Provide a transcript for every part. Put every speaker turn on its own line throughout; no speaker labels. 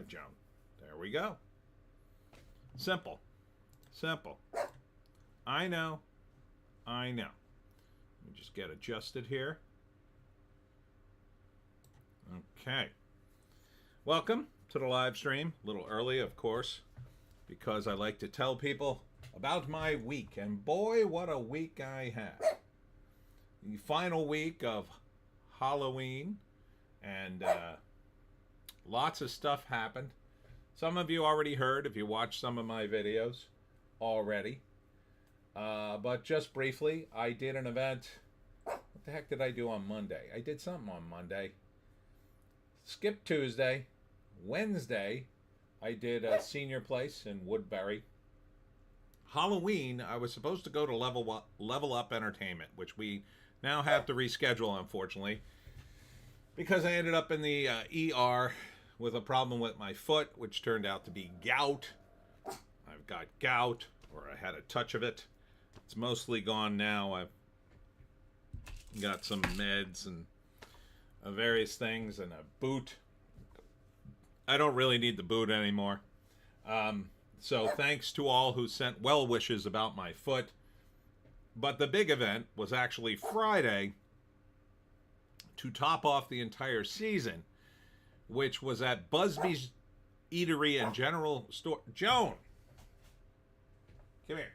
Joan. There we go. Simple. Simple. I know. Let me just get adjusted here. Okay. Welcome to the live stream. A little early, of course, because I like to tell people about my week. And boy, what a week I had. The final week of Halloween, and lots of stuff happened. Some of you already heard if you watched some of my videos already. But just briefly, I did an event. What the heck did I do on Monday? I did something on Monday. Skipped Tuesday. Wednesday, I did a senior place in Woodbury. Halloween, I was supposed to go to Level Up Entertainment, which we now have to reschedule, unfortunately, because I ended up in the ER with a problem with my foot, which turned out to be gout. I've got gout, or I had a touch of it. It's mostly gone now. I've got some meds and various things and a boot. I don't really need the boot anymore. So thanks to all who sent well wishes about my foot. But the big event was actually Friday to top off the entire season, which was at Busby's Eatery and General Store. Joan! Come here.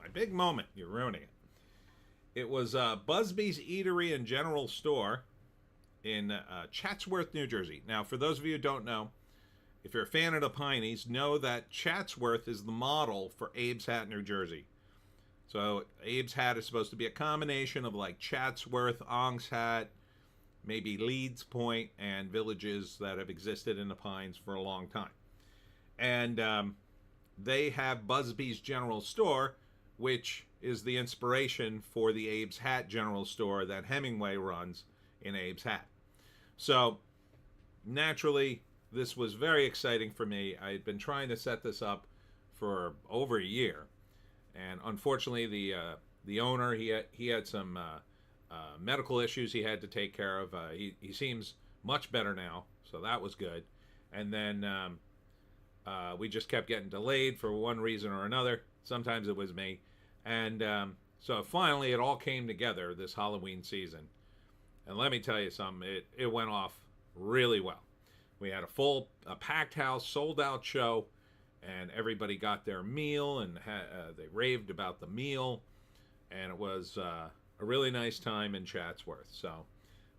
My big moment. You're ruining it. It was Busby's Eatery and General Store in Chatsworth, New Jersey. Now, for those of you who don't know, if you're a fan of the Pineys, know that Chatsworth is the model for Abe's Hat, New Jersey. So Abe's Hat is supposed to be a combination of like Chatsworth, Ong's Hat, maybe Leeds Point, and villages that have existed in the Pines for a long time. And they have Busby's General Store, which is the inspiration for the Abe's Hat General Store that Hemingway runs in Abe's Hat. So naturally, this was very exciting for me. I had been trying to set this up for over a year, and unfortunately, the owner he had some medical issues he had to take care of. He seems much better now, so that was good. And then we just kept getting delayed for one reason or another. Sometimes it was me, and so finally it all came together this Halloween season. And let me tell you something, it went off really well. We had a packed house, sold out show, and everybody got their meal, and they raved about the meal, and it was a really nice time in Chatsworth. So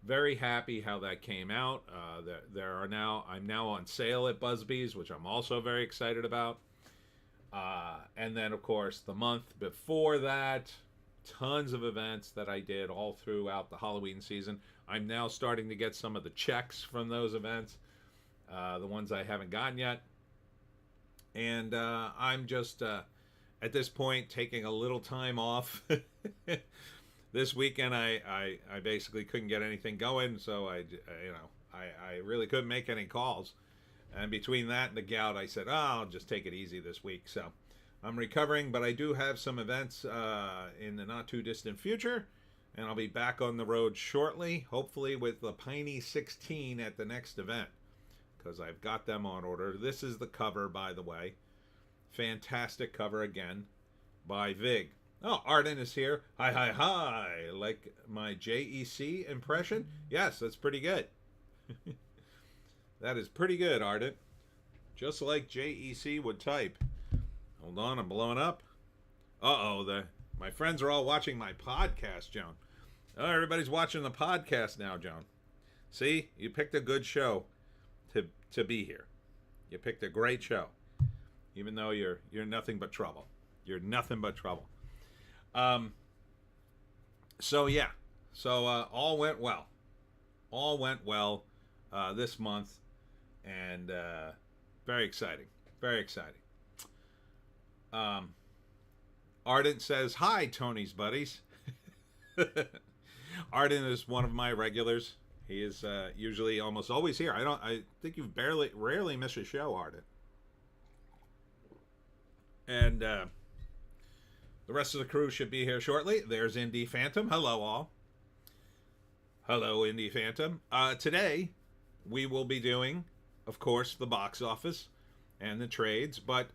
very happy how that came out. I'm now on sale at Busby's, which I'm also very excited about. And then, of course, the month before that, tons of events that I did all throughout the Halloween season. I'm now starting to get some of the checks from those events. The ones I haven't gotten yet. And I'm just, at this point, taking a little time off. This weekend, I basically couldn't get anything going, so I really couldn't make any calls. And between that and the gout, I said, I'll just take it easy this week. So I'm recovering, but I do have some events in the not-too-distant future. And I'll be back on the road shortly, hopefully with the Piney 16 at the next event, because I've got them on order. This is the cover, by the way. Fantastic cover again by Vig. Oh, Arden is here. Hi, hi, hi. Like my JEC impression? Yes, that's pretty good. That is pretty good, Arden. Just like JEC would type. Hold on, I'm blowing up. Uh-oh, my friends are all watching my podcast, Joan. Oh, everybody's watching the podcast now, Joan. See, you picked a good show to be here. You picked a great show, even though you're nothing but trouble. You're nothing but trouble. So yeah, all went well. All went well this month, and very exciting. Very exciting. Ardent says, hi, Tony's buddies. Ardent is one of my regulars. He is usually almost always here. I think you've rarely miss a show, Ardent. And the rest of the crew should be here shortly. There's Indie Phantom. Hello, all. Hello, Indie Phantom. Today, we will be doing, of course, the box office and the trades, but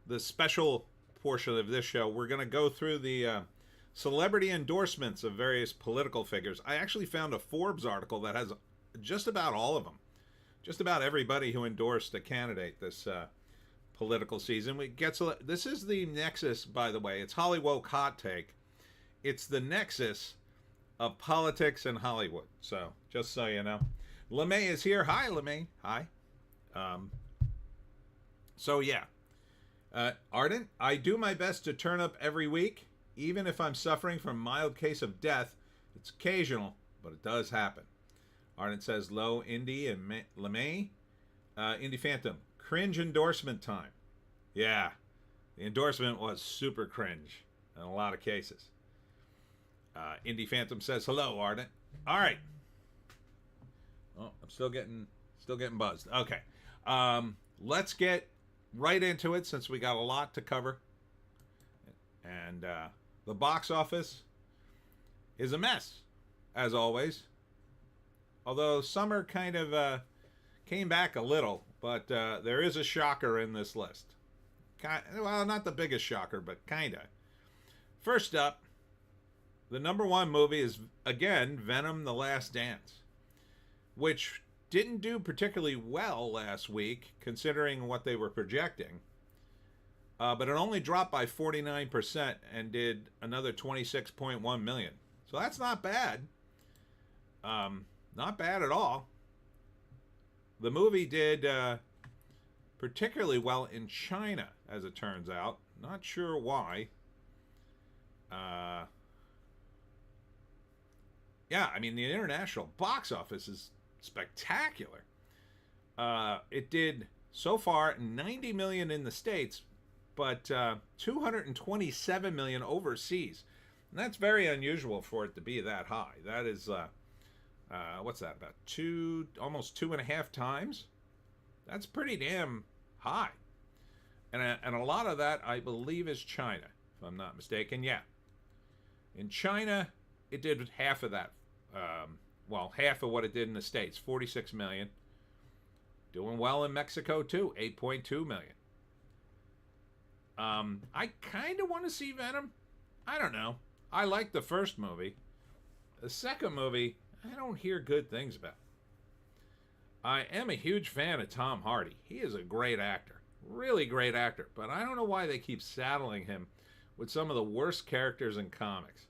the special portion of this show, we're going to go through the celebrity endorsements of various political figures. I actually found a Forbes article that has just about all of them, just about everybody who endorsed a candidate this political season. This is the nexus, by the way. It's Hollywoke hot take. It's the nexus of politics and Hollywood. So just so you know, LeMay is here. Hi, LeMay. Hi. So yeah, Ardent, I do my best to turn up every week, even if I'm suffering from a mild case of death. It's occasional, but it does happen. Ardent says, low Indy and LeMay. Indy Phantom, cringe endorsement time. Yeah, the endorsement was super cringe in a lot of cases. Indy Phantom says, hello, Ardent. All right. Oh, I'm still getting buzzed. Okay. Let's get right into it since we got a lot to cover. And the box office is a mess, as always. Although summer kind of came back a little, but there is a shocker in this list. Well, not the biggest shocker, but kind of. First up, the number one movie is, again, Venom: The Last Dance, which didn't do particularly well last week, considering what they were projecting. But it only dropped by 49% and did another 26.1 million. So that's not bad. Not bad at all. The movie did particularly well in China, as it turns out. Not sure why. Yeah, I mean, the international box office is spectacular. It did so far 90 million in the States, but 227 million overseas. And that's very unusual for it to be that high. That is, what's that, about almost 2.5 times? That's pretty damn high. And a lot of that, I believe, is China, if I'm not mistaken. Yeah. In China, it did half of that. Half of what it did in the States, 46 million. Doing well in Mexico, too, 8.2 million. I kind of want to see Venom. I don't know. I like the first movie. The second movie, I don't hear good things about. I am a huge fan of Tom Hardy. He is a great actor. Really great actor. But I don't know why they keep saddling him with some of the worst characters in comics.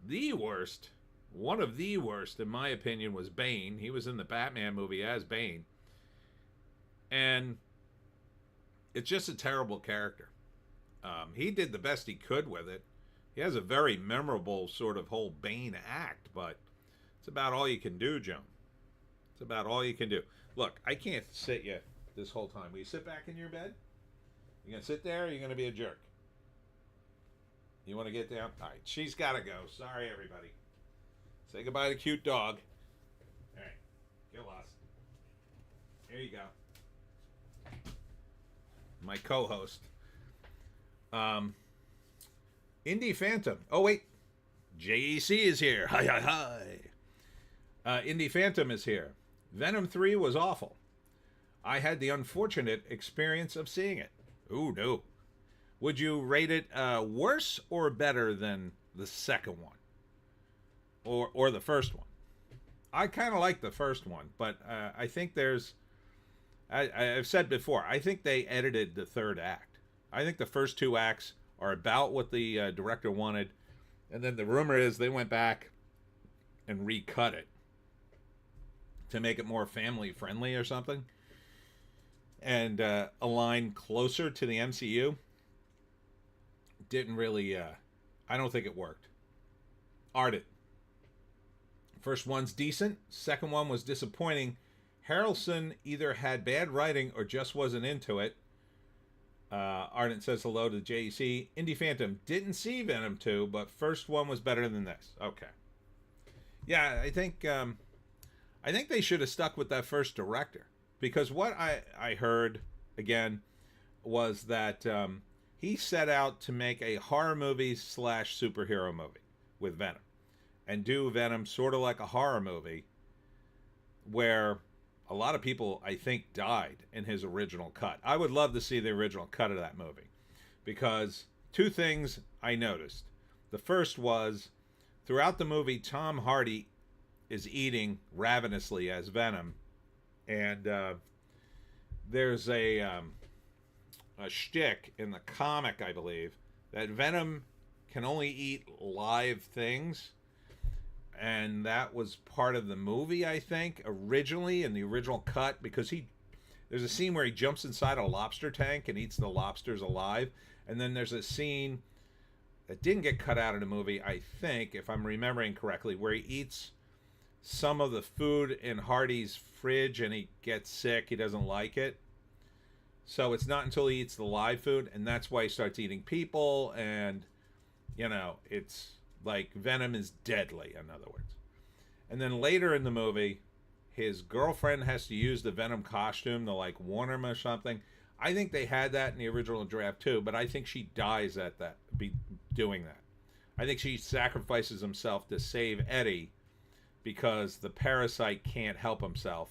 The worst, one of the worst, in my opinion, was Bane. He was in the Batman movie as Bane. And it's just a terrible character. He did the best he could with it. He has a very memorable sort of whole Bane act, but it's about all you can do, Joan. It's about all you can do. Look, I can't sit you this whole time. Will you sit back in your bed? You gonna sit there or are you gonna be a jerk? You want to get down? All right, she's got to go. Sorry, everybody. Say goodbye to cute dog. All right, get lost. There you go. My co-host. Indy Phantom. Oh, wait. JEC is here. Hi, hi, hi. Indy Phantom is here. Venom 3 was awful. I had the unfortunate experience of seeing it. Ooh, no. Would you rate it worse or better than the second one? Or the first one? I kind of like the first one, but I think I've said before, I think they edited the third act. I think the first two acts are about what the director wanted, and then the rumor is they went back and recut it to make it more family friendly or something, and align closer to the MCU. Didn't really, I don't think it worked. Ardent. First one's decent. Second one was disappointing. Harrelson either had bad writing or just wasn't into it. Ardent says hello to JEC. Indy Phantom didn't see Venom 2, but first one was better than this. Okay. Yeah, I think they should have stuck with that first director, because what I heard again was that he set out to make a horror movie / superhero movie with Venom, and do Venom sort of like a horror movie, where a lot of people, I think, died in his original cut. I would love to see the original cut of that movie, because two things I noticed. The first was, throughout the movie, Tom Hardy is eating ravenously as Venom, and there's a shtick in the comic, I believe, that Venom can only eat live things, and that was part of the movie, I think, originally in the original cut, because there's a scene where he jumps inside a lobster tank and eats the lobsters alive, and then there's a scene that didn't get cut out of the movie, I think, if I'm remembering correctly, where he eats some of the food in Hardy's fridge and he gets sick. He doesn't like it. So it's not until he eats the live food, and that's why he starts eating people, and, you know, it's like Venom is deadly, in other words. And then later in the movie, his girlfriend has to use the Venom costume to, like, warn him or something. I think they had that in the original draft too, but I think she dies at that, doing that. I think she sacrifices himself to save Eddie, because the parasite can't help himself,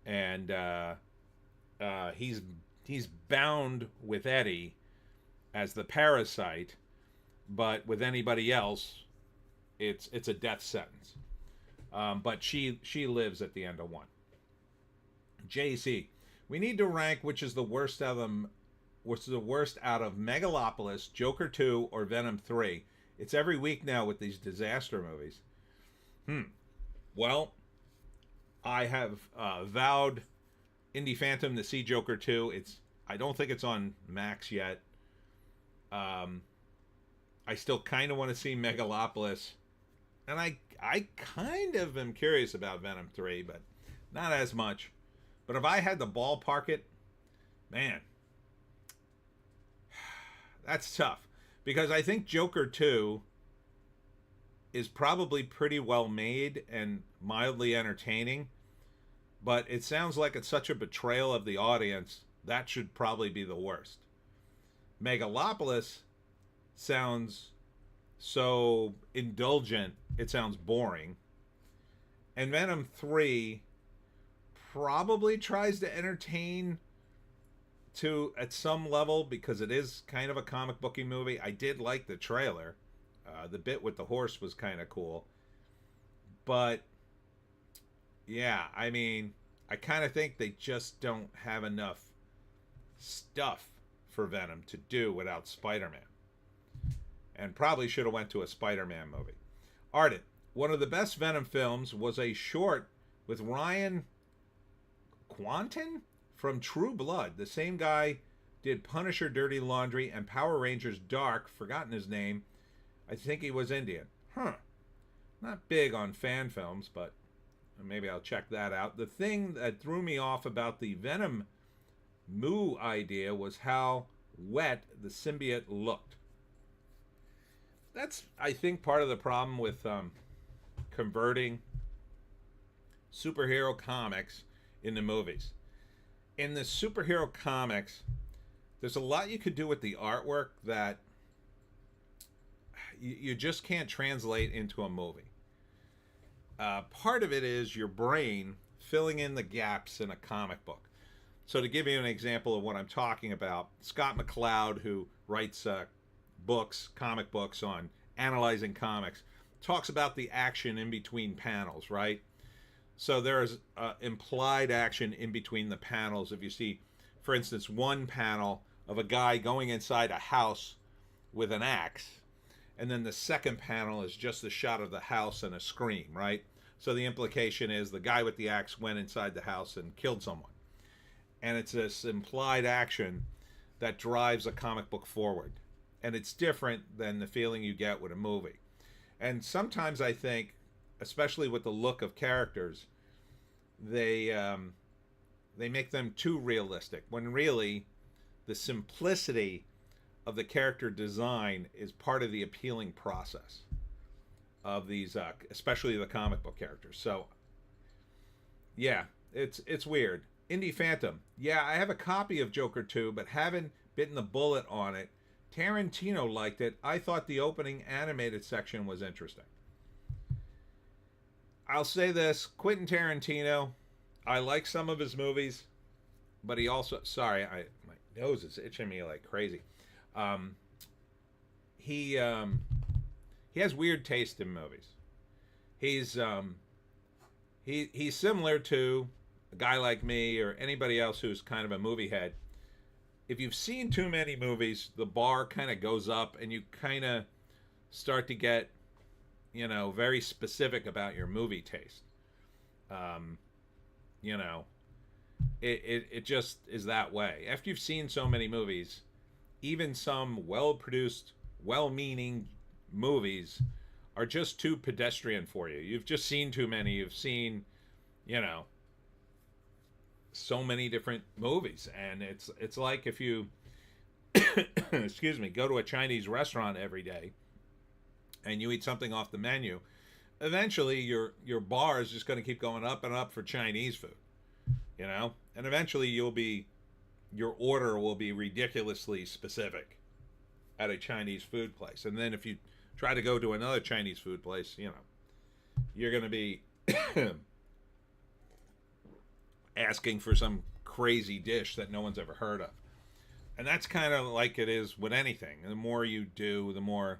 and he's bound with Eddie as the parasite, but with anybody else, it's a death sentence. But she lives at the end of one. JC, we need to rank which is the worst out of Megalopolis, Joker 2, or Venom 3. It's every week now with these disaster movies. Well, I have vowed Indie Phantom to see Joker 2. I don't think it's on Max yet. I still kind of want to see Megalopolis, and I kind of am curious about Venom 3, but not as much. But if I had to ballpark it, man, that's tough, because I think Joker 2 is probably pretty well made and mildly entertaining, but it sounds like it's such a betrayal of the audience, that should probably be the worst. Megalopolis sounds so indulgent, it sounds boring. And Venom 3 probably tries to entertain at some level, because it is kind of a comic booky movie. I did like the trailer. The bit with the horse was kind of cool. But, yeah, I mean, I kind of think they just don't have enough stuff for Venom to do without Spider-Man. And probably should have went to a Spider-Man movie. Arden, one of the best Venom films was a short with Ryan Quanten from True Blood. The same guy did Punisher, Dirty Laundry, and Power Rangers Dark. Forgotten his name. I think he was Indian. Not big on fan films, but maybe I'll check that out. The thing that threw me off about the Venom Moo idea was how wet the symbiote looked. That's, I think, part of the problem with converting superhero comics into movies. In the superhero comics, there's a lot you could do with the artwork that you just can't translate into a movie. Part of it is your brain filling in the gaps in a comic book. So to give you an example of what I'm talking about, Scott McCloud, who writes comic books on analyzing comics, talks about the action in between panels, right? So there's implied action in between the panels. If you see, for instance, one panel of a guy going inside a house with an axe, and then the second panel is just the shot of the house and a scream, right? So the implication is the guy with the axe went inside the house and killed someone. And it's this implied action that drives a comic book forward. And it's different than the feeling you get with a movie. And sometimes I think, especially with the look of characters, they make them too realistic, when really the simplicity of the character design is part of the appealing process of these, especially the comic book characters. So, yeah, it's weird. Indie Phantom. Yeah, I have a copy of Joker 2, but haven't bitten the bullet on it. Tarantino liked it. I thought the opening animated section was interesting. I'll say this, Quentin Tarantino, I like some of his movies, but he also, sorry, my nose is itching me like crazy. Um, he has weird taste in movies. He's he's similar to a guy like me or anybody else who's kind of a movie head. If you've seen too many movies, the bar kind of goes up, and you kind of start to get, very specific about your movie taste. Um, you know, it just is that way. After you've seen so many movies, even some well produced, well meaning movies are just too pedestrian for you. You've just seen too many. You've seen, you know, so many different movies, and it's like if you excuse me, go to a Chinese restaurant every day and you eat something off the menu, eventually your bar is just going to keep going up and up for Chinese food, and eventually your order will be ridiculously specific at a Chinese food place. And then if you try to go to another Chinese food place, you're going to be asking for some crazy dish that no one's ever heard of. And that's kind of like it is with anything. The more you do, the more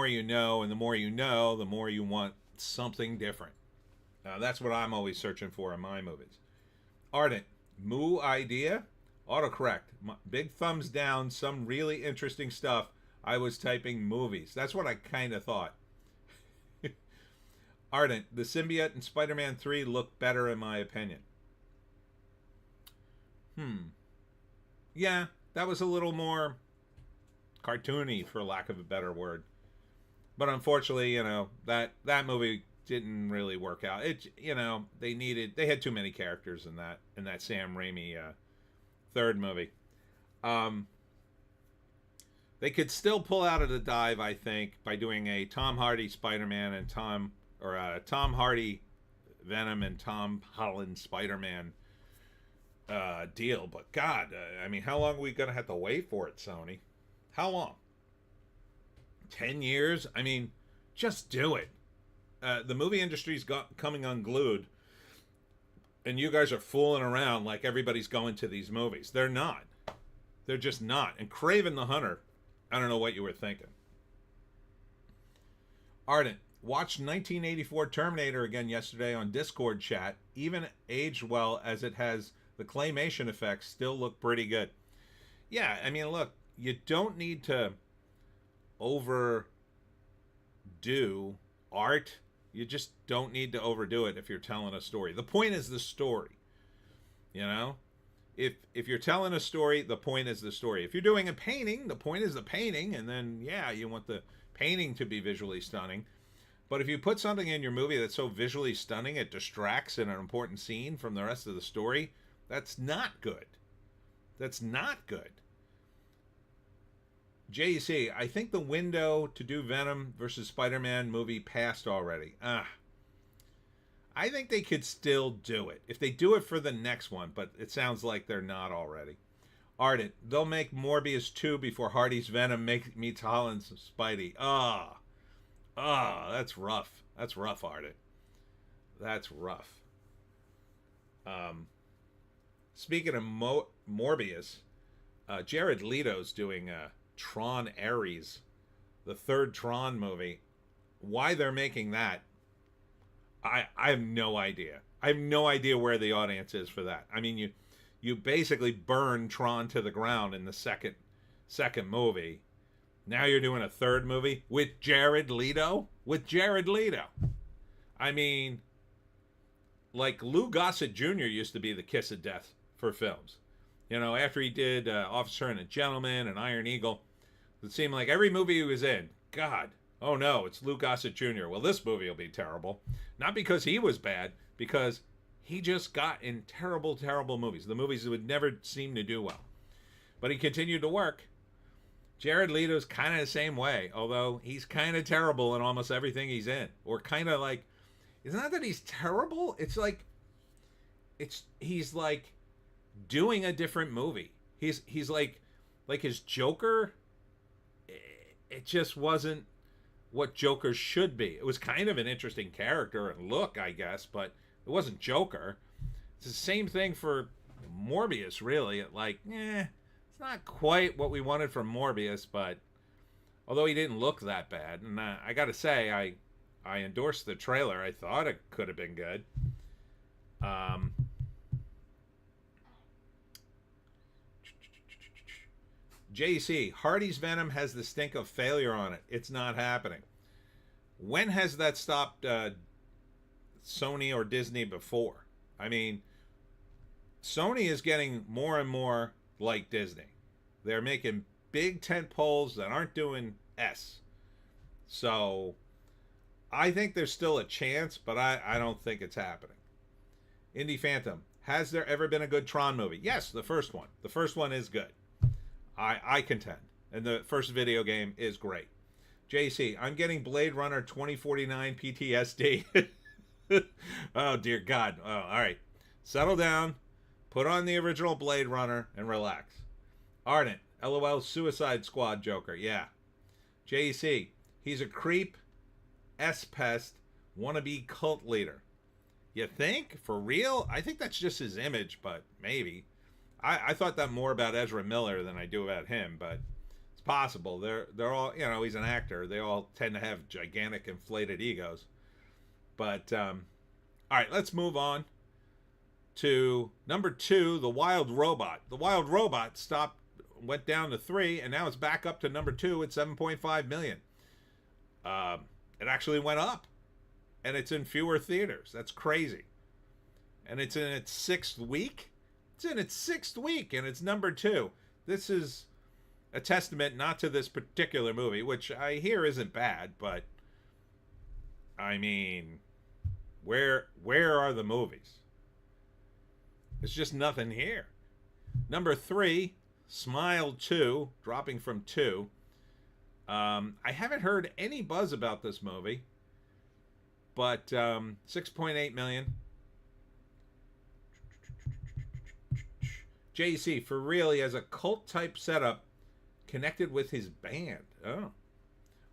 you know, and the more you know, the more you want something different. That's what I'm always searching for in my movies. Ardent, moo idea? Autocorrect. Big thumbs down, some really interesting stuff. I was typing movies. That's what I kind of thought. Ardent, the symbiote in Spider-Man 3 look better in my opinion. Yeah, that was a little more cartoony, for lack of a better word. But unfortunately, that movie didn't really work out. They had too many characters in that Sam Raimi third movie. They could still pull out of the dive, I think, by doing a Tom Hardy Spider-Man and Tom Hardy Venom and Tom Holland Spider-Man deal. But God, how long are we gonna have to wait for it, Sony? How long? 10 years? Just do it. The movie industry's coming unglued, and you guys are fooling around like everybody's going to these movies. They're not. They're just not. And Kraven the Hunter, I don't know what you were thinking. Ardent, watched 1984 Terminator again yesterday on Discord chat. Even aged well, as it has the claymation effects still look pretty good. Yeah, look, you don't need to overdo art. You just don't need to overdo it if you're telling a story. The point is the story. If you're telling a story, the point is the story. If you're doing a painting, the point is the painting, and then you want the painting to be visually stunning. But if you put something in your movie that's so visually stunning it distracts in an important scene from the rest of the story, that's not good. That's not good. JEC, I think the window to do Venom versus Spider-Man movie passed already. I think they could still do it if they do it for the next one, but it sounds like they're not already. Ardent, they'll make Morbius 2 before Hardy's Venom meets Holland's Spidey. That's rough. That's rough, Ardent. That's rough. Speaking of Morbius, Jared Leto's doing Tron Ares, the third Tron movie. Why they're making that, I have no idea. I have no idea where the audience is for that. You basically burn Tron to the ground in the second movie. Now you're doing a third movie with Jared Leto? With Jared Leto. Like Lou Gossett Jr. used to be the kiss of death for films. After he did Officer and a Gentleman and Iron Eagle, it seemed like every movie he was in, God, oh no, it's Lou Gossett Jr. Well, this movie will be terrible. Not because he was bad, because he just got in terrible, terrible movies. The movies that would never seem to do well. But he continued to work. Jared Leto's kind of the same way, although he's kind of terrible in almost everything he's in. Or kind of like, it's not that he's terrible, it's like, he's like doing a different movie. He's like his Joker, it just wasn't what Joker should be. It was kind of an interesting character and look, I guess, but it wasn't Joker. It's the same thing for Morbius, really. It's not quite what we wanted from Morbius, but although he didn't look that bad, and I got to say, I endorsed the trailer. I thought it could have been good. JC, Hardy's Venom has the stink of failure on it. It's not happening. When has that stopped Sony or Disney before? I mean, Sony is getting more and more like Disney. They're making big tent poles that aren't doing S. So I think there's still a chance, but I don't think it's happening. Indie Phantom, has there ever been a good Tron movie? Yes, the first one. The first one is good. I contend. And the first video game is great. JC, I'm getting Blade Runner 2049 PTSD. Oh, dear God. Oh, all right. Settle down. Put on the original Blade Runner and relax. Ardent, LOL Suicide Squad Joker. Yeah. JC, he's a creep, S-pest, wannabe cult leader. You think? For real? I think that's just his image, but maybe. I thought that more about Ezra Miller than I do about him, but it's possible. They're all, he's an actor. They all tend to have gigantic inflated egos. But, all right, let's move on to number 2, The Wild Robot. The Wild Robot went down to 3, and now it's back up to number 2 at 7.5 million. It actually went up, and it's in fewer theaters. That's crazy. And it's in its 6th week. It's in its 6th week, and it's number 2. This is a testament not to this particular movie, which I hear isn't bad, but I mean, where are the movies? There's just nothing here. Number 3, Smile 2, dropping from 2. I haven't heard any buzz about this movie, but 6.8 million. JC, for real, he has a cult-type setup connected with his band. Oh.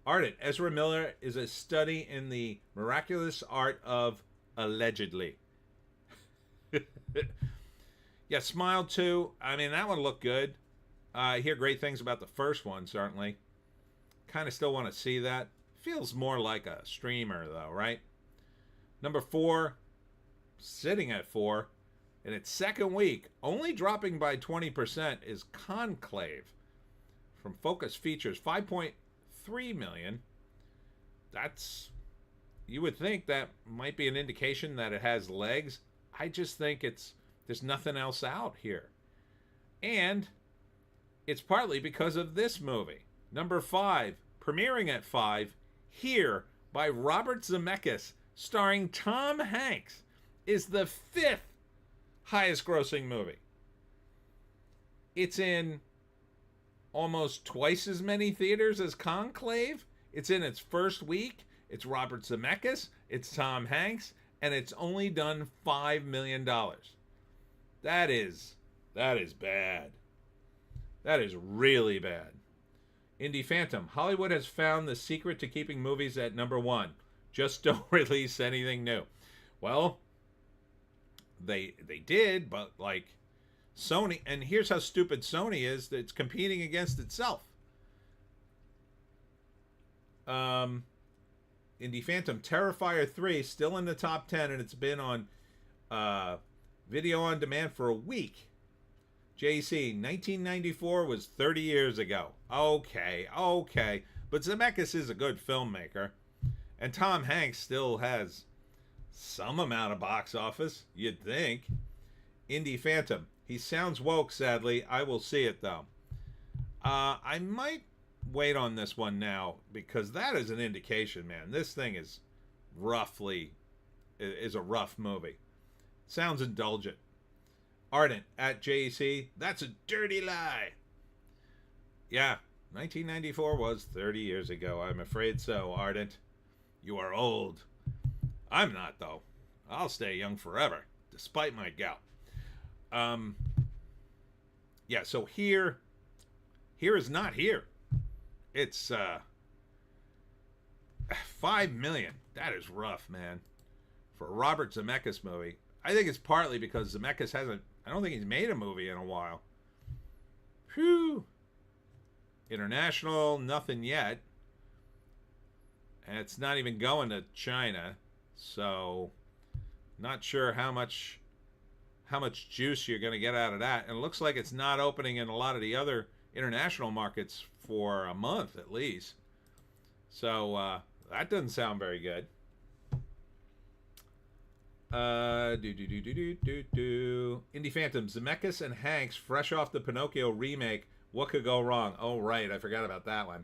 Ardent, Ezra Miller is a study in the miraculous art of allegedly. Yeah, Smile 2. I mean, that one looked good. I hear great things about the first one, certainly. Kind of still want to see that. Feels more like a streamer, though, right? Number 4, sitting at 4, in its 2nd week, only dropping by 20%, is Conclave from Focus Features, 5.3 million. That's, you would think that might be an indication that it has legs. I just think there's nothing else out here. And it's partly because of this movie. Number 5, premiering at 5, Here by Robert Zemeckis, starring Tom Hanks, is the 5th highest grossing movie. It's in almost twice as many theaters as Conclave. It's in its 1st week. It's Robert Zemeckis. It's Tom Hanks. And it's only done $5 million. That is bad. That is really bad. Indie Phantom. Hollywood has found the secret to keeping movies at number 1. Just don't release anything new. Well, they did, but like Sony, and here's how stupid Sony is, that it's competing against itself. Indie Phantom, Terrifier 3, still in the top 10, and it's been on video on demand for a week. JC, 1994 was 30 years ago. Okay. But Zemeckis is a good filmmaker. And Tom Hanks still has some amount of box office, you'd think. Indie Phantom, he sounds woke, sadly. I will see it, though. I might wait on this one now, because that is an indication, man. This thing is a rough movie. Sounds indulgent. Ardent, at JC, that's a dirty lie. Yeah, 1994 was 30 years ago. I'm afraid so, Ardent. You are old. I'm not, though. I'll stay young forever, despite my gout. Yeah, so here is not here. It's 5 million. That is rough, man. For a Robert Zemeckis movie. I think it's partly because Zemeckis hasn't. I don't think he's made a movie in a while. Phew. International, nothing yet. And it's not even going to China, so not sure how much juice you're going to get out of that. And it looks like it's not opening in a lot of the other international markets for a month at least. So that doesn't sound very good. Indie Phantom, Zemeckis and Hanks, fresh off the Pinocchio remake. What could go wrong? Oh, right, I forgot about that one.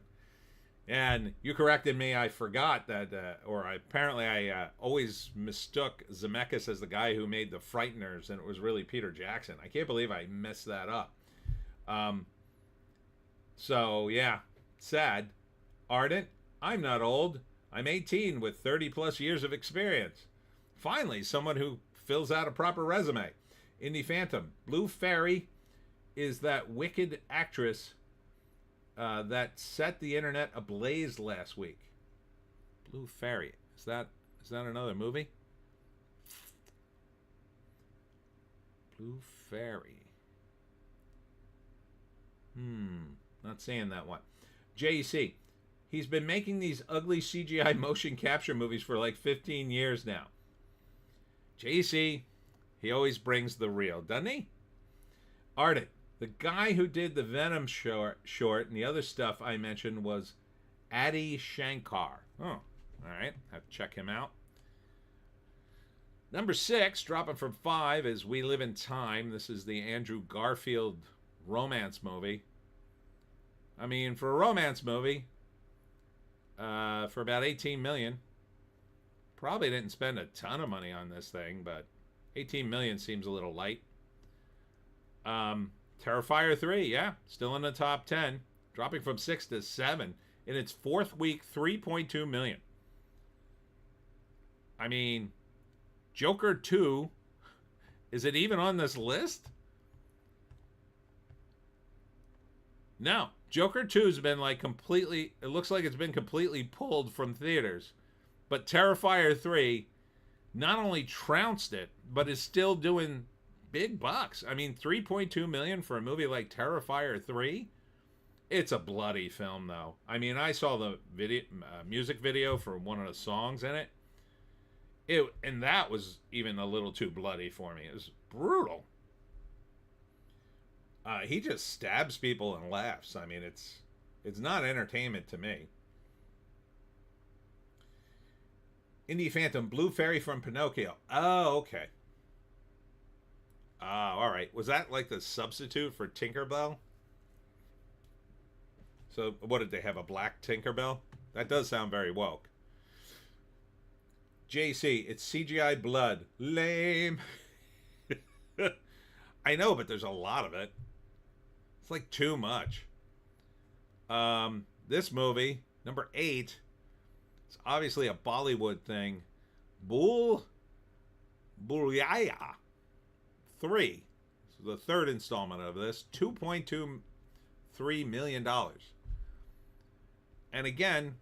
And you corrected me. I forgot that, apparently I always mistook Zemeckis as the guy who made The Frighteners, and it was really Peter Jackson. I can't believe I messed that up. So, yeah, sad. Ardent, I'm not old. I'm 18 with 30 plus years of experience. Finally, someone who fills out a proper resume. Indie Phantom, Blue Fairy is that wicked actress that set the internet ablaze last week. Blue Fairy. Is that another movie? Blue Fairy. Not seeing that one. JEC. He's been making these ugly CGI motion capture movies for like 15 years now. JEC, he always brings the real, doesn't he? Ardent. The guy who did the Venom short and the other stuff I mentioned was Adi Shankar. Oh, all right. Have to check him out. Number 6, dropping from 5, is We Live in Time. This is the Andrew Garfield romance movie. I mean, for a romance movie, for about $18 million, probably didn't spend a ton of money on this thing, but $18 million seems a little light. Terrifier 3, yeah, still in the top 10, dropping from 6 to 7 in its 4th week, $3.2 million. I mean, Joker 2, is it even on this list? No, Joker 2's been like completely, it looks like it's been completely pulled from theaters. But Terrifier 3 not only trounced it, but is still doing big bucks. I mean, $3.2 million for a movie like Terrifier 3? It's a bloody film, though. I mean, I saw the music video for one of the songs in it. And that was even a little too bloody for me. It was brutal. He just stabs people and laughs. I mean, it's not entertainment to me. Indie Phantom, Blue Fairy from Pinocchio. Oh, okay. All right. Was that like the substitute for Tinkerbell? So what, did they have a black Tinkerbell? That does sound very woke. JC, it's CGI blood. Lame. I know, but there's a lot of it. It's like too much. This movie, number 8, it's obviously a Bollywood thing. Bulyaya 3. This is the 3rd installment of this. $2.23 million. And again,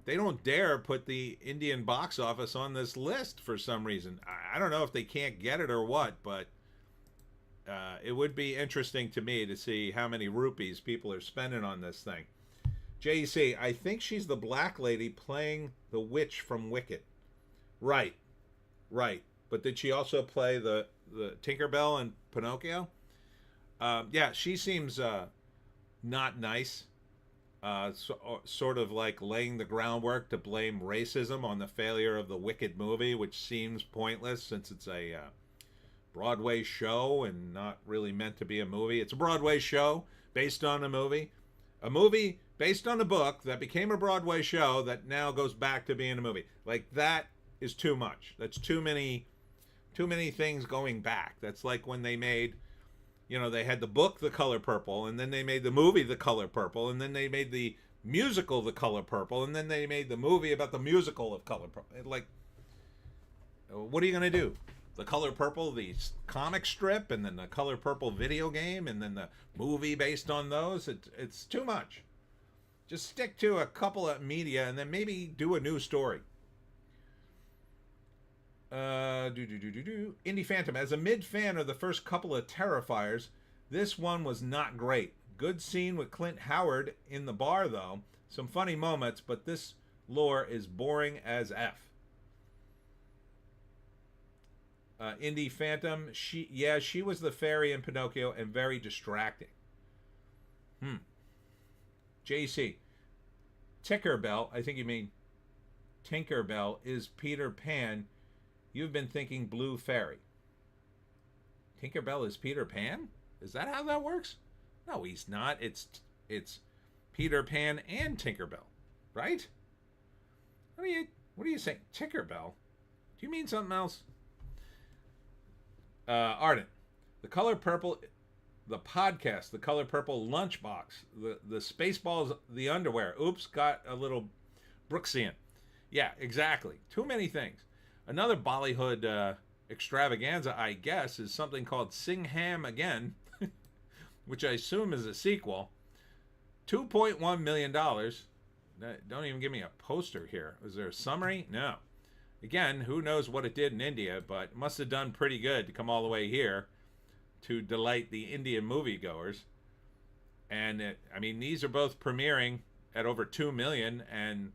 they don't dare put the Indian box office on this list for some reason. I don't know if they can't get it or what, but it would be interesting to me to see how many rupees people are spending on this thing. JC, I think she's the black lady playing the witch from Wicked. Right. But did she also play the Tinkerbell and Pinocchio? Yeah, she seems not nice. Sort of like laying the groundwork to blame racism on the failure of the Wicked movie, which seems pointless since it's a Broadway show and not really meant to be a movie. It's a Broadway show based on a movie based on a book that became a Broadway show that now goes back to being a movie. Like, that is too much. That's too many things going back. That's like when they made, they had the book The Color Purple, and then they made the movie The Color Purple, and then they made the musical The Color Purple, and then they made the movie about the musical of Color Purple. Like, what are you going to do? The Color Purple, the comic strip, and then the Color Purple video game, and then the movie based on those? It's too much. Just stick to a couple of media and then maybe do a new story. Indie Phantom. As a mid fan of the first couple of Terrifiers, this one was not great. Good scene with Clint Howard in the bar, though. Some funny moments, but this lore is boring as F. Indie Phantom. She was the fairy in Pinocchio and very distracting. JC. Tinkerbell, I think you mean Tinkerbell, is Peter Pan. You've been thinking Blue Fairy. Tinkerbell is Peter Pan? Is that how that works? No, he's not. It's Peter Pan and Tinkerbell, right? What are you saying? Tinkerbell? Do you mean something else? Ardent. The Color Purple, the podcast, The Color Purple Lunchbox, the Spaceballs, the underwear. Oops, got a little Brooksian. Yeah, exactly. Too many things. Another Bollywood extravaganza, I guess, is something called Sing Ham Again, which I assume is a sequel. $2.1 million. Don't even give me a poster here. Is there a summary? No. Again, who knows what it did in India, but it must have done pretty good to come all the way here to delight the Indian moviegoers. And these are both premiering at over 2 million, and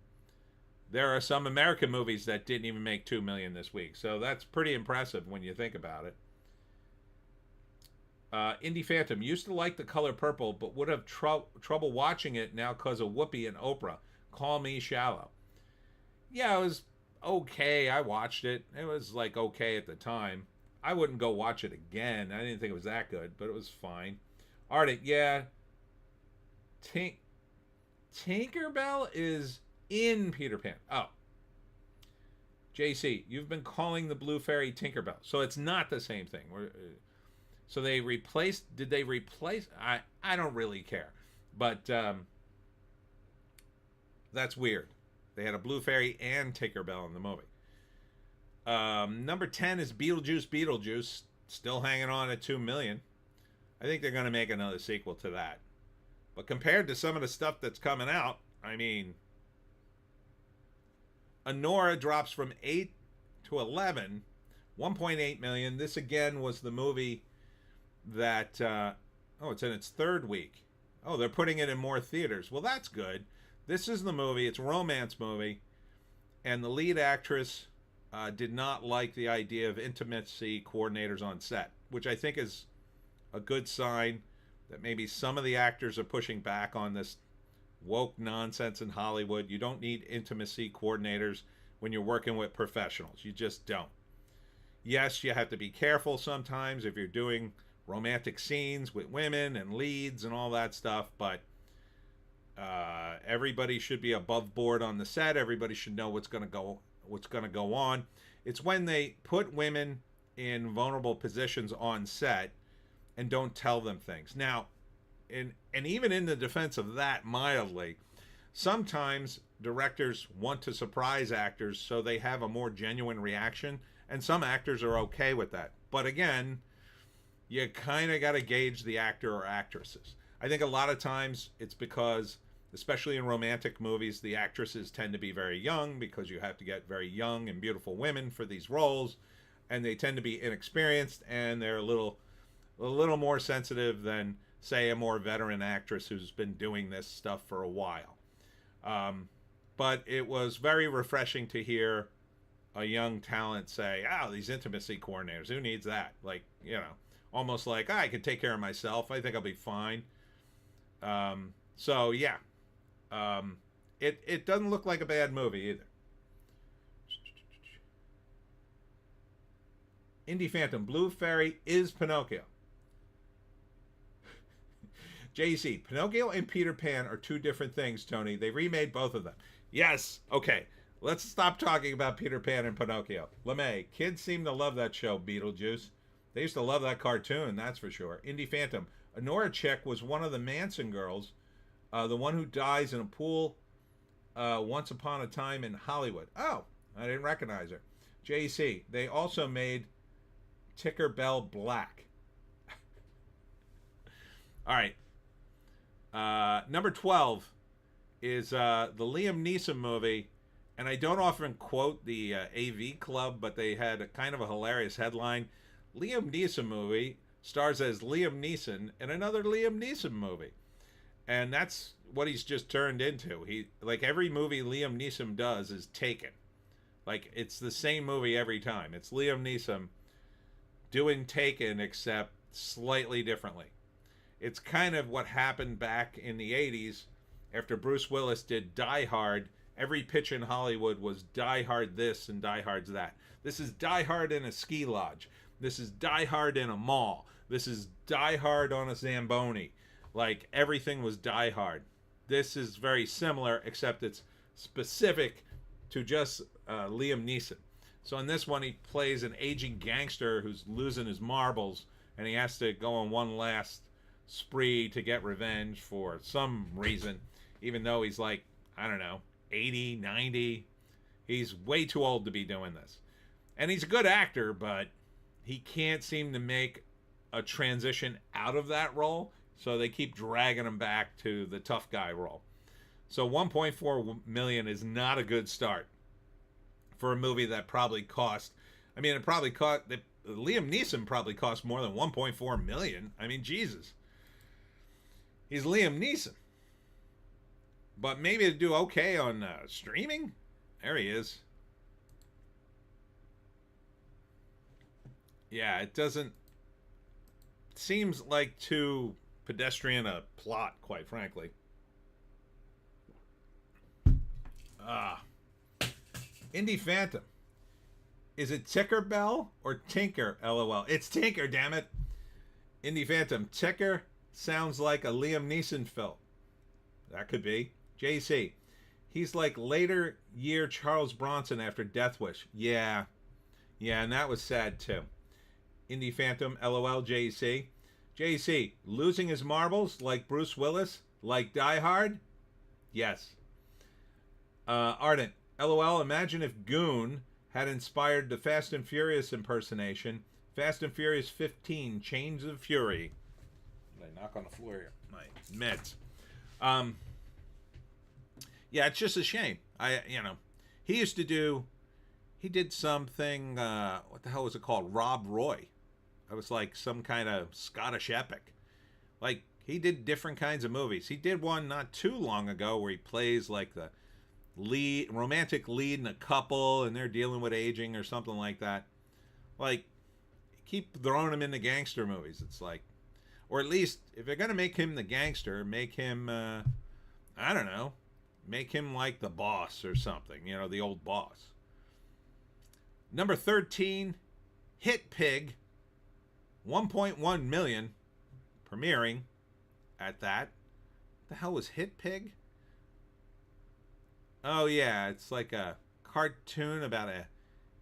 there are some American movies that didn't even make 2 million this week. So that's pretty impressive when you think about it. Indie Phantom. Used to like The Color Purple, but would have trouble watching it now because of Whoopi and Oprah. Call me shallow. Yeah, it was okay. I watched it. It was like okay at the time. I wouldn't go watch it again. I didn't think it was that good, but it was fine. Ardent, yeah. Tinkerbell is in Peter Pan. Oh. JC, you've been calling the Blue Fairy Tinkerbell. So it's not the same thing. So they replaced... Did they replace... I don't really care. But that's weird. They had a Blue Fairy and Tinkerbell in the movie. Number 10 is Beetlejuice. Still hanging on at 2 million. I think they're going to make another sequel to that. But compared to some of the stuff that's coming out, Anora drops from 8 to 11. 1.8 million. This again was the movie that... it's in its third week. Oh, they're putting it in more theaters. Well, that's good. This is the movie. It's a romance movie. And the lead actress did not like the idea of intimacy coordinators on set, which I think is a good sign that maybe some of the actors are pushing back on this woke nonsense in Hollywood. You don't need intimacy coordinators when you're working with professionals. You just don't. Yes, you have to be careful sometimes if you're doing romantic scenes with women and leads and all that stuff, but everybody should be above board on the set. Everybody should know what's going to go on. It's when they put women in vulnerable positions on set and don't tell them things. Now, and even in the defense of that mildly, sometimes directors want to surprise actors so they have a more genuine reaction, and some actors are okay with that. But again, you kind of got to gauge the actor or actresses. I think a lot of times it's because, especially in romantic movies, the actresses tend to be very young because you have to get very young and beautiful women for these roles, and they tend to be inexperienced, and they're a little more sensitive than, say, a more veteran actress who's been doing this stuff for a while. But it was very refreshing to hear a young talent say, these intimacy coordinators, who needs that? Like, almost like, I can take care of myself. I think I'll be fine. So, yeah. It doesn't look like a bad movie either. Indie Phantom. Blue Fairy is Pinocchio. JC, Pinocchio and Peter Pan are two different things, Tony. They remade both of them. Yes. Okay. Let's stop talking about Peter Pan and Pinocchio. LeMay, kids seem to love that show, Beetlejuice. They used to love that cartoon, that's for sure. Indie Phantom. Honora Chick was one of the Manson girls, the one who dies in a pool once upon a time in Hollywood. Oh, I didn't recognize her. JC, they also made Tinkerbell Black. All right. Number 12 is the Liam Neeson movie, and I don't often quote the AV Club, but they had a kind of a hilarious headline: Liam Neeson movie stars as Liam Neeson in another Liam Neeson movie. And that's what he's just turned into. He, like, every movie Liam Neeson does is Taken. Like, it's the same movie every time. It's Liam Neeson doing Taken, except slightly differently. It's kind of what happened back in the 80s after Bruce Willis did Die Hard. Every pitch in Hollywood was Die Hard this and Die Hard's that. This is Die Hard in a ski lodge. This is Die Hard in a mall. This is Die Hard on a Zamboni. Like, everything was Die Hard. This is very similar, except it's specific to just Liam Neeson. So in this one, he plays an aging gangster who's losing his marbles, and he has to go on one last spree to get revenge for some reason, even though he's like, I don't know, 80, 90. He's way too old to be doing this. And he's a good actor, but he can't seem to make a transition out of that role. So they keep dragging him back to the tough guy role. So 1.4 million is not a good start for a movie that probably cost. I mean, it probably cost. Liam Neeson probably cost more than 1.4 million. I mean, Jesus, he's Liam Neeson. But maybe to do okay on streaming. There he is. Yeah, it doesn't. Seems like too pedestrian a plot, quite frankly. Indie Phantom. Is it Ticker Bell or Tinker? LOL. It's Tinker, damn it. Indie Phantom. Ticker sounds like a Liam Neeson film. That could be. JC. He's like later year Charles Bronson after Death Wish. Yeah. Yeah, and that was sad too. Indie Phantom. LOL. JC. JC, losing his marbles like Bruce Willis, like Die Hard? Yes. Ardent, LOL, imagine if Goon had inspired the Fast and Furious impersonation. Fast and Furious 15, Chains of Fury. I knock on the floor here. My meds. Yeah, it's just a shame. He did something, what the hell was it called? Rob Roy. It was like some kind of Scottish epic. Like, he did different kinds of movies. He did one not too long ago where he plays like the romantic lead in a couple, and they're dealing with aging or something like that. Like, keep throwing him into gangster movies. It's like, or at least if you're gonna make him the gangster, make him I don't know, make him like the Boss or something. You know, the old Boss. Number 13, Hit Pig. 1.1 million premiering at that. What the hell was Hit Pig? Oh yeah, it's like a cartoon about a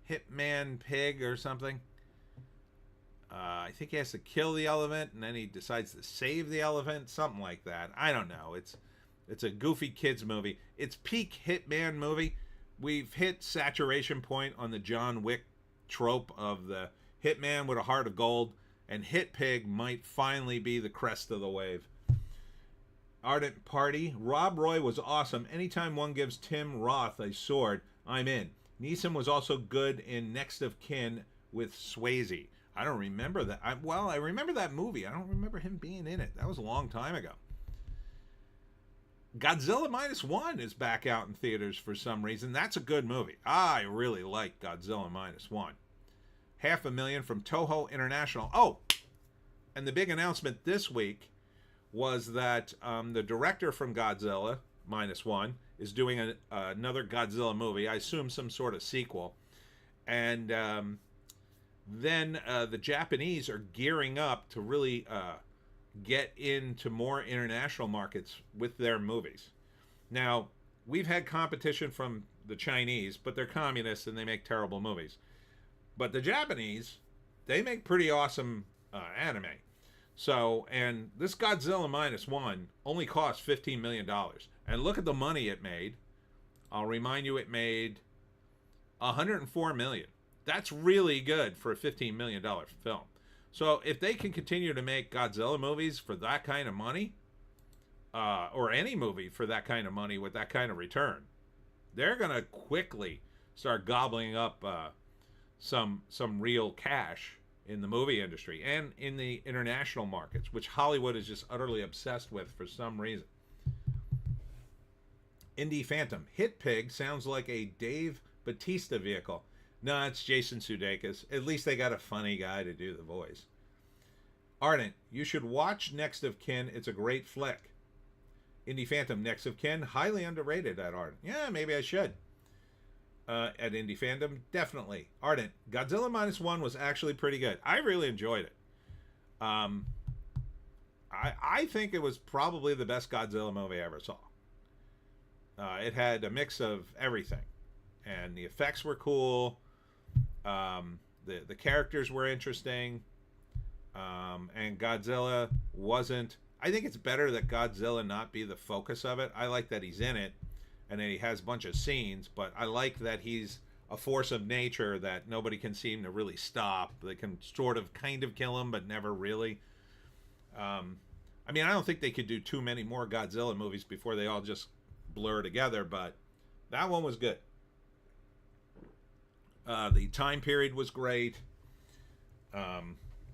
hitman pig or something. I think he has to kill the elephant and then he decides to save the elephant, something like that. I don't know. It's a goofy kids movie. It's peak hitman movie. We've hit saturation point on the John Wick trope of the hitman with a heart of gold. And Hit Pig might finally be the crest of the wave. Ardent Party. Rob Roy was awesome. Anytime one gives Tim Roth a sword, I'm in. Neeson was also good in Next of Kin with Swayze. I don't remember that. I remember that movie. I don't remember him being in it. That was a long time ago. Godzilla Minus One is back out in theaters for some reason. That's a good movie. I really like Godzilla Minus One. 500,000 from Toho International. Oh, and the big announcement this week was that the director from Godzilla Minus One is doing another Godzilla movie. I assume some sort of sequel. And then the Japanese are gearing up to really get into more international markets with their movies. Now, we've had competition from the Chinese, but they're communists and they make terrible movies. But the Japanese, they make pretty awesome anime. So, and this Godzilla Minus One only cost $15 million. And look at the money it made. I'll remind you, it made $104 million. That's really good for a $15 million film. So if they can continue to make Godzilla movies for that kind of money, or any movie for that kind of money with that kind of return, they're gonna quickly start gobbling up some real cash in the movie industry and in the international markets, which Hollywood is just utterly obsessed with for some reason. Indie Phantom. Hit Pig sounds like a Dave Bautista vehicle. No, it's Jason Sudeikis. At least they got a funny guy to do the voice. Ardent. You should watch Next of Kin. It's a great flick. Indie Phantom. Next of Kin. Highly underrated at Ardent. Yeah, maybe I should. At Indie Fandom, definitely. Ardent. Godzilla Minus One was actually pretty good. I really enjoyed it. I think it was probably the best Godzilla movie I ever saw. It had a mix of everything, and the effects were cool. The characters were interesting, and Godzilla wasn't. I think it's better that Godzilla not be the focus of it. I like that he's in it, and that he has a bunch of scenes, but I like that he's a force of nature that nobody can seem to really stop. They can sort of kind of kill him, but never really. I mean, I don't think they could do too many more Godzilla movies before they all just blur together, but that one was good. The time period was great.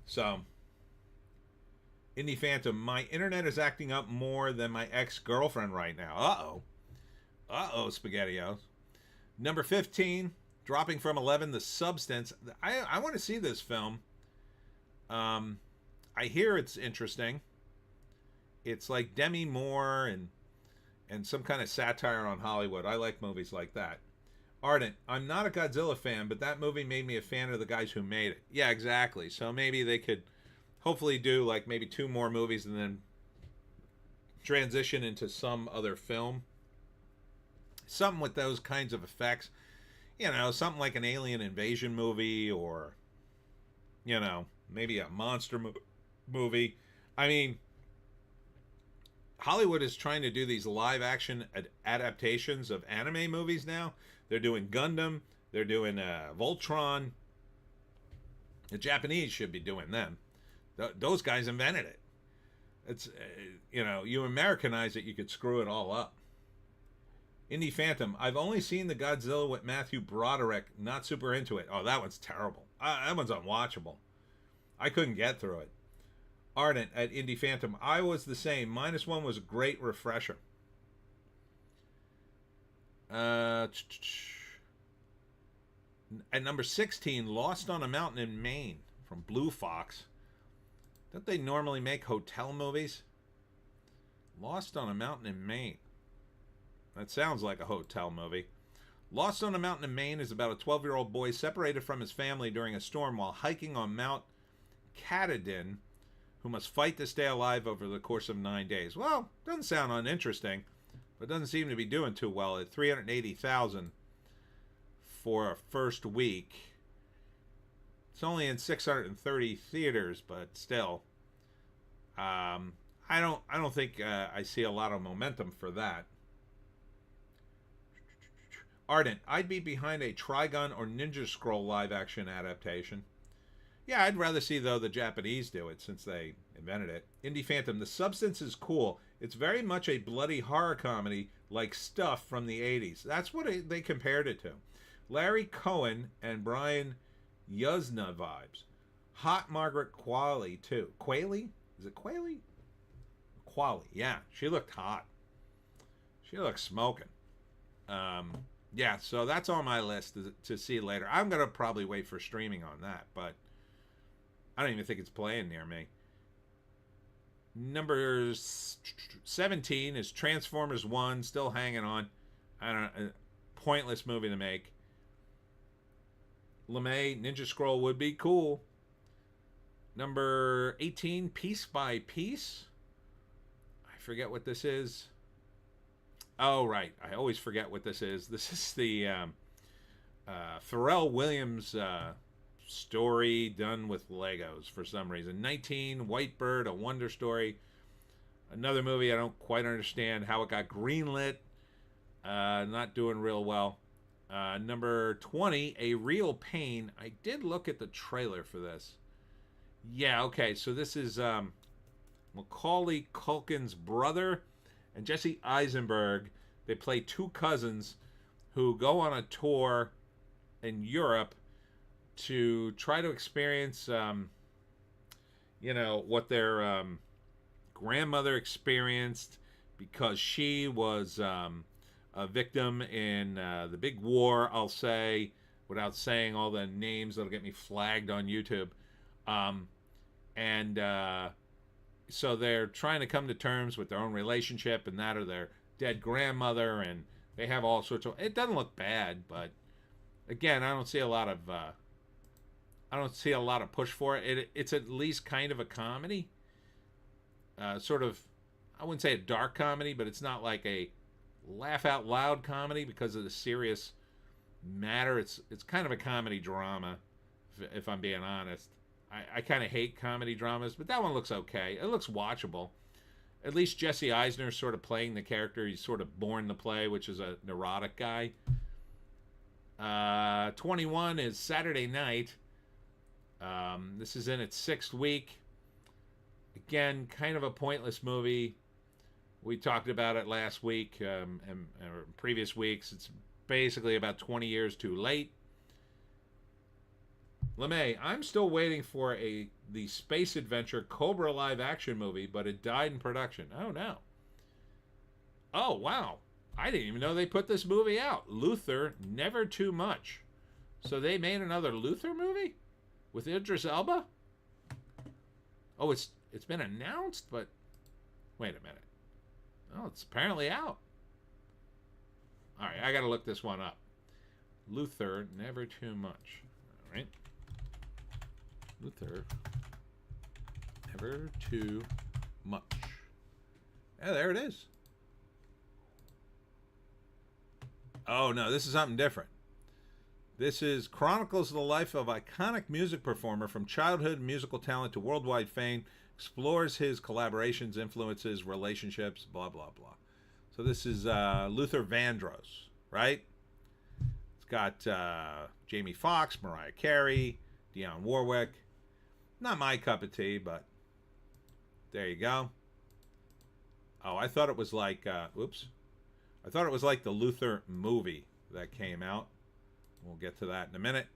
So Indie Phantom. My internet is acting up more than my ex-girlfriend right now. SpaghettiOs. Number 15, dropping from 11, The Substance. I want to see this film. I hear it's interesting. It's like Demi Moore and some kind of satire on Hollywood. I like movies like that. Ardent. I'm not a Godzilla fan, but that movie made me a fan of the guys who made it. Yeah, exactly. So maybe they could hopefully do like maybe 2 more movies and then transition into some other film. Something with those kinds of effects. You know, something like an alien invasion movie, or, you know, maybe a monster movie. I mean, Hollywood is trying to do these live action adaptations of anime movies now. They're doing Gundam. They're doing Voltron. The Japanese should be doing them. Those guys invented it. It's, you know, you Americanize it, you could screw it all up. Indie Phantom. I've only seen the Godzilla with Matthew Broderick. Not super into it. Oh, that one's terrible. That one's unwatchable. I couldn't get through it. Ardent at Indie Phantom. I was the same. Minus One was a great refresher. At number 16, Lost on a Mountain in Maine from Blue Fox. Don't they normally make hotel movies? Lost on a Mountain in Maine. That sounds like a hotel movie. Lost on a Mountain in Maine is about a 12-year-old boy separated from his family during a storm while hiking on Mount Katahdin, who must fight to stay alive over the course of 9 days. Well, doesn't sound uninteresting, but doesn't seem to be doing too well at $380,000 for a first week. It's only in 630 theaters, but still, I don't think I see a lot of momentum for that. Ardent. I'd be behind a Trigun or Ninja Scroll live-action adaptation. Yeah, I'd rather see, though, the Japanese do it, since they invented it. Indie Phantom. The Substance is cool. It's very much a bloody horror comedy like Stuff from the 80s. That's what they compared it to. Larry Cohen and Brian Yuzna vibes. Hot Margaret Qualley, too. Qualley? Is it Qualley? Qualley, yeah. She looked hot. She looked smoking. Yeah, so that's on my list to see later. I'm going to probably wait for streaming on that, but I don't even think it's playing near me. Number 17 is Transformers 1, still hanging on. I don't know, pointless movie to make. LeMay, Ninja Scroll would be cool. Number 18, Piece by Piece. I forget what this is. Oh, right. I always forget what this is. This is the Pharrell Williams story done with Legos for some reason. 19, Whitebird, A Wonder Story. Another movie I don't quite understand how it got greenlit. Not doing real well. Number 20, A Real Pain. I did look at the trailer for this. Yeah, okay. So this is Macaulay Culkin's brother and Jesse Eisenberg. They play 2 cousins who go on a tour in Europe to try to experience, what their grandmother experienced because she was a victim in the big war, I'll say, without saying all the names that'll get me flagged on YouTube. And so they're trying to come to terms with their own relationship and that of their dead grandmother, and they have all sorts of. It doesn't look bad, but again, I don't see a lot of push for it. It's at least kind of a comedy, sort of. I wouldn't say a dark comedy, but it's not like a laugh out loud comedy because of the serious matter. It's kind of a comedy drama, if I'm being honest. I kind of hate comedy dramas, but that one looks okay. It looks watchable. At least Jesse Eisner's sort of playing the character he's sort of born to play, which is a neurotic guy. 21 is Saturday night. This is in its 6th week. Again, kind of a pointless movie. We talked about it last week and previous weeks. It's basically about 20 years too late. LeMay, I'm still waiting for the space adventure Cobra live action movie, but it died in production. Oh, no. Oh, wow. I didn't even know they put this movie out. Luther, Never Too Much. So they made another Luther movie? With Idris Elba? Oh, it's been announced, but... Wait a minute. Oh, it's apparently out. All right, I got to look this one up. Luther, Never Too Much. All right. Luther, Never Too Much. Yeah, there it is. Oh, no, this is something different. This is chronicles the life of iconic music performer from childhood musical talent to worldwide fame, explores his collaborations, influences, relationships, blah, blah, blah. So this is Luther Vandross, right? It's got Jamie Foxx, Mariah Carey, Dionne Warwick. Not my cup of tea, but there you go. Oh, I thought it was like, I thought it was like the Luther movie that came out. We'll get to that in a minute.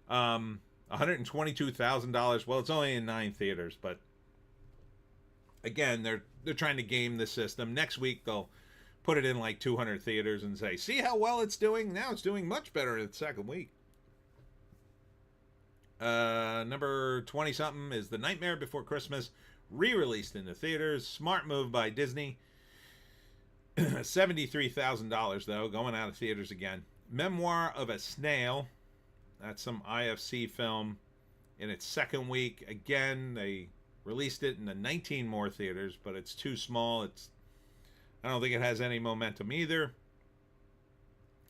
$122,000. Well, it's only in 9 theaters, but again, they're trying to game the system. Next week, they'll put it in like 200 theaters and say, see how well it's doing? Now it's doing much better in its 2nd week. Number 20-something is The Nightmare Before Christmas, re-released in the theaters. Smart move by Disney. $73,000, though, going out of theaters again. Memoir of a Snail. That's some IFC film in its 2nd week. Again, they released it in the 19 more theaters, but it's too small. I don't think it has any momentum either.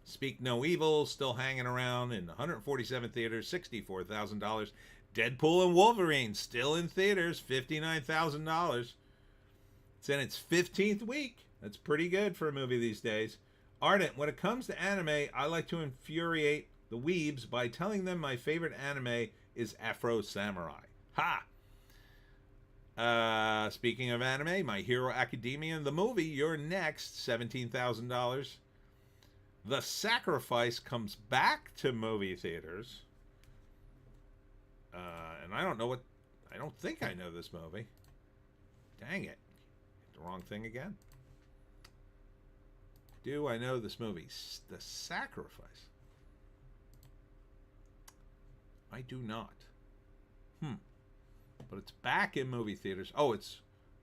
Speak No Evil, still hanging around in 147 theaters, $64,000. Deadpool and Wolverine, still in theaters, $59,000. It's in its 15th week. That's pretty good for a movie these days. Ardent, when it comes to anime, I like to infuriate the weebs by telling them my favorite anime is Afro Samurai. Ha! Speaking of anime, My Hero Academia, the movie, You're Next, $17,000. The Sacrifice comes back to movie theaters. And I don't think I know this movie. Dang it. The wrong thing again. Do I know this movie? The Sacrifice. I do not. But it's back in movie theaters. Oh, it's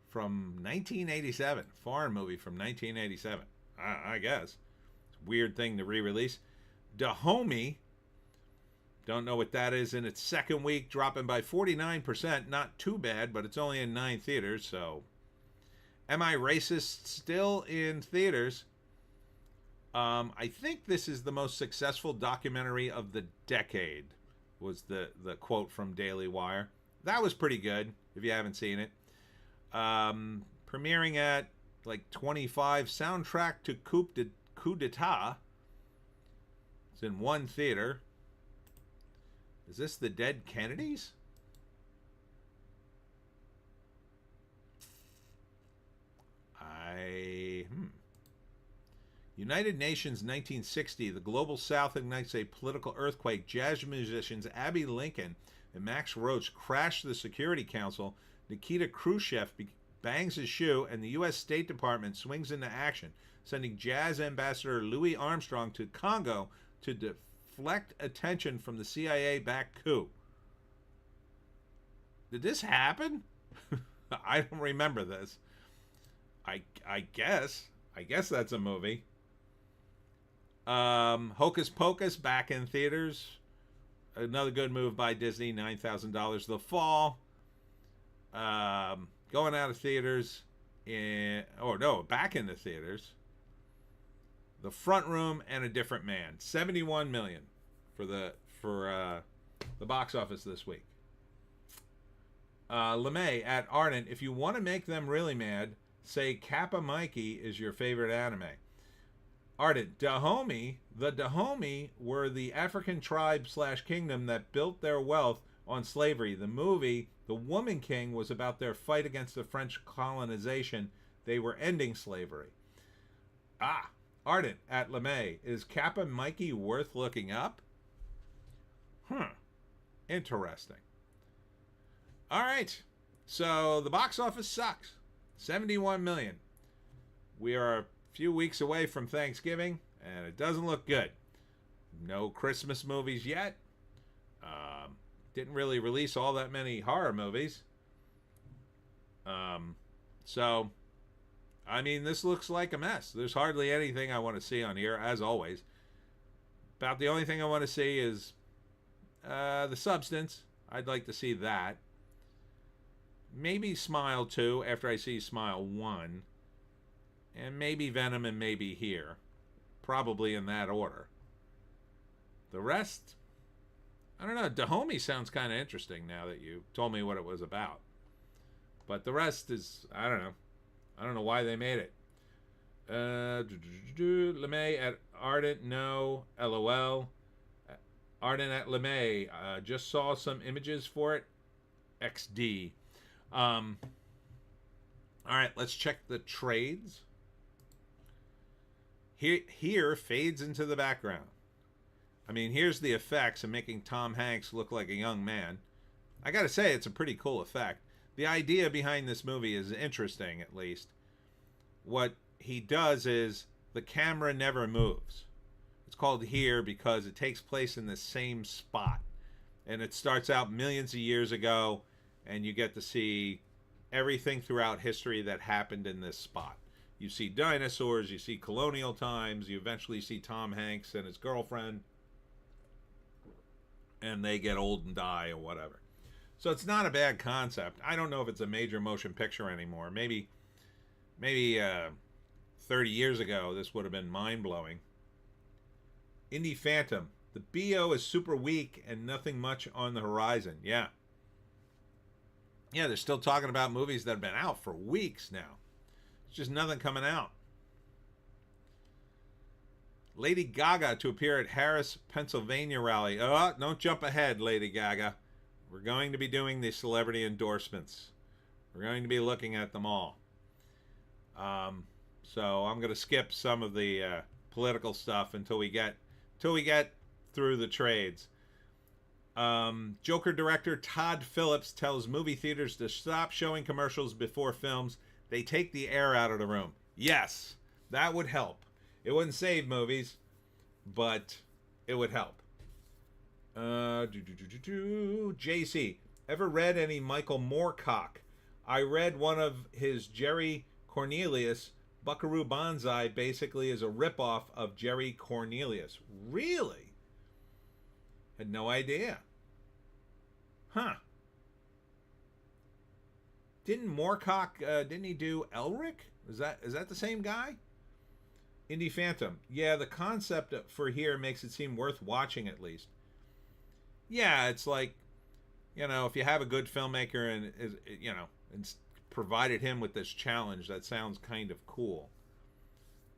from 1987. Foreign movie from 1987. I guess. Weird thing to re-release. Dahomey, don't know what that is, in its 2nd week, dropping by 49%. Not too bad, but it's only in 9 theaters, so. Am I Racist? Still in theaters. I think this is the most successful documentary of the decade, was the quote from Daily Wire. That was pretty good, if you haven't seen it. Premiering at like 25. Soundtrack to Coup d'etat. It's in 1 theater. Is this the Dead Kennedys? United Nations 1960, the global south ignites a political earthquake. Jazz musicians Abbey Lincoln and Max Roach crash the Security Council. Nikita Khrushchev bangs his shoe, and the U.S. State Department swings into action, sending jazz ambassador Louis Armstrong to Congo to deflect attention from the CIA-backed coup. Did this happen? I don't remember this. I guess that's a movie. Hocus Pocus back in theaters. Another good move by Disney. $9,000 The Fall. Going out of theaters. Back in the theaters. The Front Room and A Different Man. $71 million for the box office this week. LeMay at Ardent. If you want to make them really mad, say Kappa Mikey is your favorite anime. Ardent. The Dahomey were the African tribe / kingdom that built their wealth on slavery. The movie, The Woman King, was about their fight against the French colonization. They were ending slavery. Ardent at LeMay. Is Kappa Mikey worth looking up? Interesting. All right. So the box office sucks. $71 million. We are a few weeks away from Thanksgiving, and it doesn't look good. No Christmas movies yet. Didn't really release all that many horror movies. So, I mean, this looks like a mess. There's hardly anything I want to see on here, as always. About the only thing I want to see is The Substance. I'd like to see that. Maybe Smile 2 after I see Smile 1. And maybe Venom and maybe Here. Probably in that order. The rest, I don't know. Dahomey sounds kind of interesting now that you told me what it was about. But the rest is, I don't know. I don't know why they made it. LeMay at Ardent, no. LOL. Ardent at LeMay. Just saw some images for it. XD. All right, let's check the trades. Here fades into the background. I mean, here's the effects of making Tom Hanks look like a young man. I gotta say, it's a pretty cool effect. The idea behind this movie is interesting, at least. What he does is the camera never moves. It's called Here because it takes place in the same spot. And it starts out millions of years ago, and you get to see everything throughout history that happened in this spot. You see dinosaurs, you see colonial times, you eventually see Tom Hanks and his girlfriend, and they get old and die or whatever. So it's not a bad concept. I don't know if it's a major motion picture anymore. Maybe 30 years ago, this would have been mind-blowing. Indie Phantom. The BO is super weak and nothing much on the horizon. Yeah. Yeah, they're still talking about movies that have been out for weeks now. It's just nothing coming out. Lady Gaga to appear at Harris, Pennsylvania rally. Oh, don't jump ahead, Lady Gaga. We're going to be doing the celebrity endorsements. We're going to be looking at them all. So I'm going to skip some of the political stuff until we get through the trades. Joker director Todd Phillips tells movie theaters to stop showing commercials before films. They take the air out of the room. Yes, that would help. It wouldn't save movies, but it would help. JC, ever read any Michael Moorcock? I read one of his Jerry Cornelius. Buckaroo Banzai basically is a ripoff of Jerry Cornelius. Really? Had no idea. Huh. Didn't Moorcock, didn't he do Elric? Is that the same guy? Indie Phantom. Yeah, the concept for Here makes it seem worth watching at least. Yeah, it's like, if you have a good filmmaker and provided him with this challenge, that sounds kind of cool.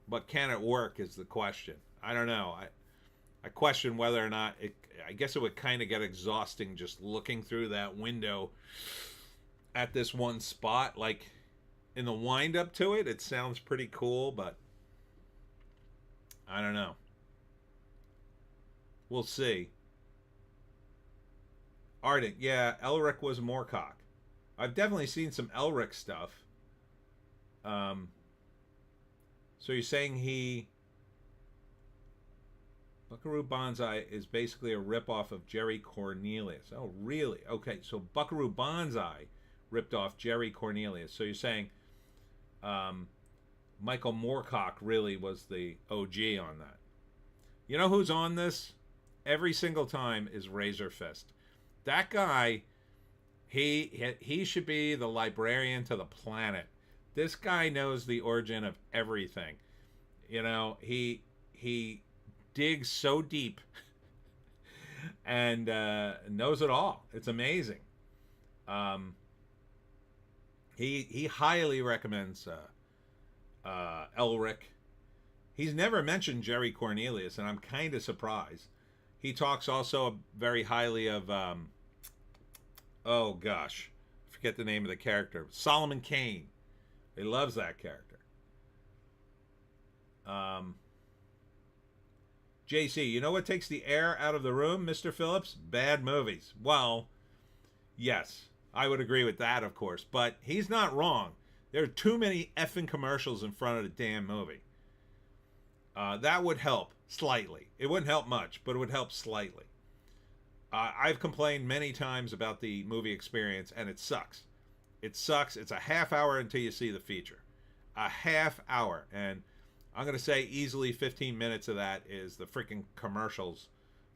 But can it work is the question. I don't know. I question whether or not I guess it would kind of get exhausting just looking through that window at this one spot. Like in the wind up to it, it sounds pretty cool, but I don't know. We'll see. Ardent, yeah, Elric was Moorcock. I've definitely seen some Elric stuff. Um, so you're saying Buckaroo Banzai is basically a ripoff of Jerry Cornelius. Oh, really? Okay, so Buckaroo Banzai ripped off Jerry Cornelius. So you're saying Michael Moorcock really was the OG on that. You know who's on this? Every single time is Razor Fist. That guy, he should be the librarian to the planet. This guy knows the origin of everything. You know, he digs so deep and knows it all. It's amazing. He highly recommends Elric. He's never mentioned Jerry Cornelius, and I'm kind of surprised. He talks also very highly of oh gosh, I forget the name of the character. Solomon Kane. He loves that character. JC, you know what takes the air out of the room, Mr. Phillips? Bad movies. Well, yes, I would agree with that, of course. But he's not wrong. There are too many effing commercials in front of the damn movie. That would help slightly. It wouldn't help much, but it would help slightly. I've complained many times about the movie experience, and it sucks. It sucks. It's a half hour until you see the feature. A half hour. And I'm going to say easily 15 minutes of that is the freaking commercials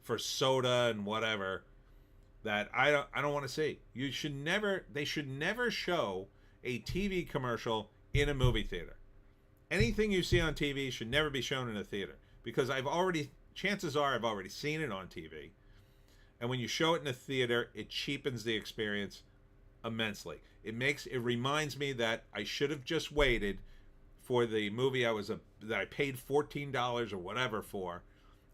for soda and whatever that I don't want to see. They should never show a TV commercial in a movie theater. Anything you see on TV should never be shown in a theater because chances are I've already seen it on TV. And when you show it in a theater, it cheapens the experience immensely. It reminds me that I should have just waited for the movie that I paid $14 or whatever for.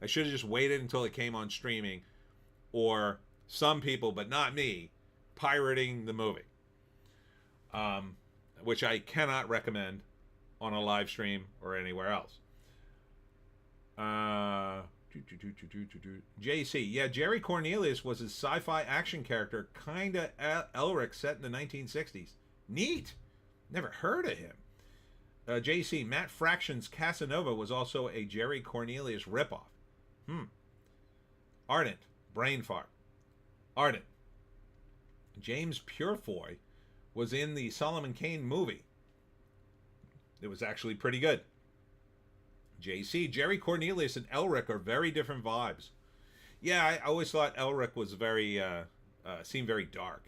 I should have just waited until it came on streaming, or some people, but not me, pirating the movie, which I cannot recommend on a live stream or anywhere else. JC, yeah, Jerry Cornelius was his sci-fi action character, kinda Elric, set in the 1960s. Neat. Never heard of him. JC, Matt Fraction's Casanova was also a Jerry Cornelius ripoff. Ardent, brain fart. Ardent, James Purefoy was in the Solomon Kane movie. It was actually pretty good. JC, Jerry Cornelius and Elric are very different vibes. Yeah, I always thought Elric was seemed very dark.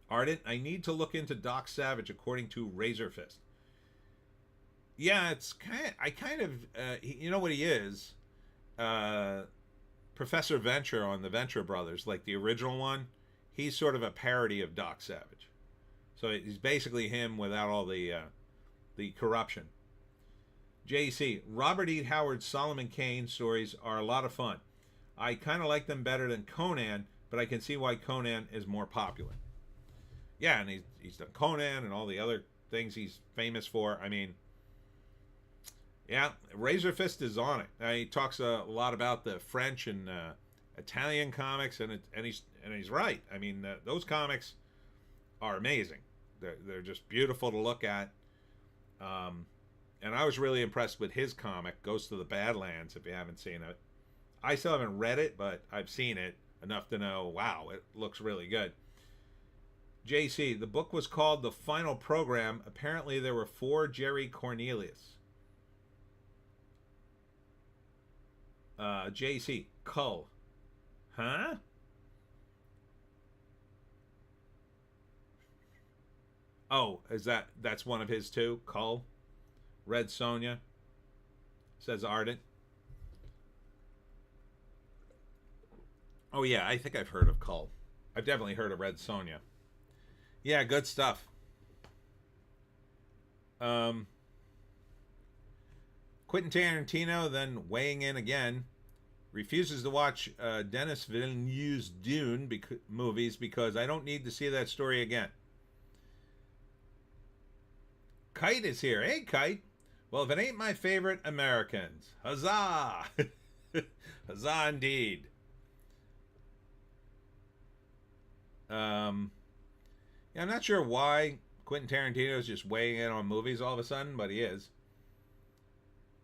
Ardent, I need to look into Doc Savage according to Razor Fist. Yeah, you know what he is? Professor Venture on the Venture Brothers, like the original one. He's sort of a parody of Doc Savage. So he's basically him without all the corruption. JC, Robert E. Howard's Solomon Kane stories are a lot of fun. I kind of like them better than Conan, but I can see why Conan is more popular. Yeah, and he's done Conan and all the other things he's famous for. I mean, yeah, Razor Fist is on it. He talks a lot about the French and Italian comics, and he's right. I mean, those comics are amazing. They're just beautiful to look at. And I was really impressed with his comic, Ghost of the Badlands, if you haven't seen it. I still haven't read it, but I've seen it enough to know, wow, it looks really good. JC, the book was called The Final Program. Apparently there were 4 Jerry Cornelius. JC, Cull. Huh? Oh, that's one of his too? Cull? Red Sonja, says Ardent. Oh yeah, I think I've heard of Cull. I've definitely heard of Red Sonja. Yeah, good stuff. Quentin Tarantino then weighing in again, refuses to watch Denis Villeneuve's Dune movies because I don't need to see that story again. Kite is here. Hey, Kite. Well, if it ain't my favorite Americans, huzzah! Huzzah indeed. Yeah, I'm not sure why Quentin Tarantino is just weighing in on movies all of a sudden, but he is.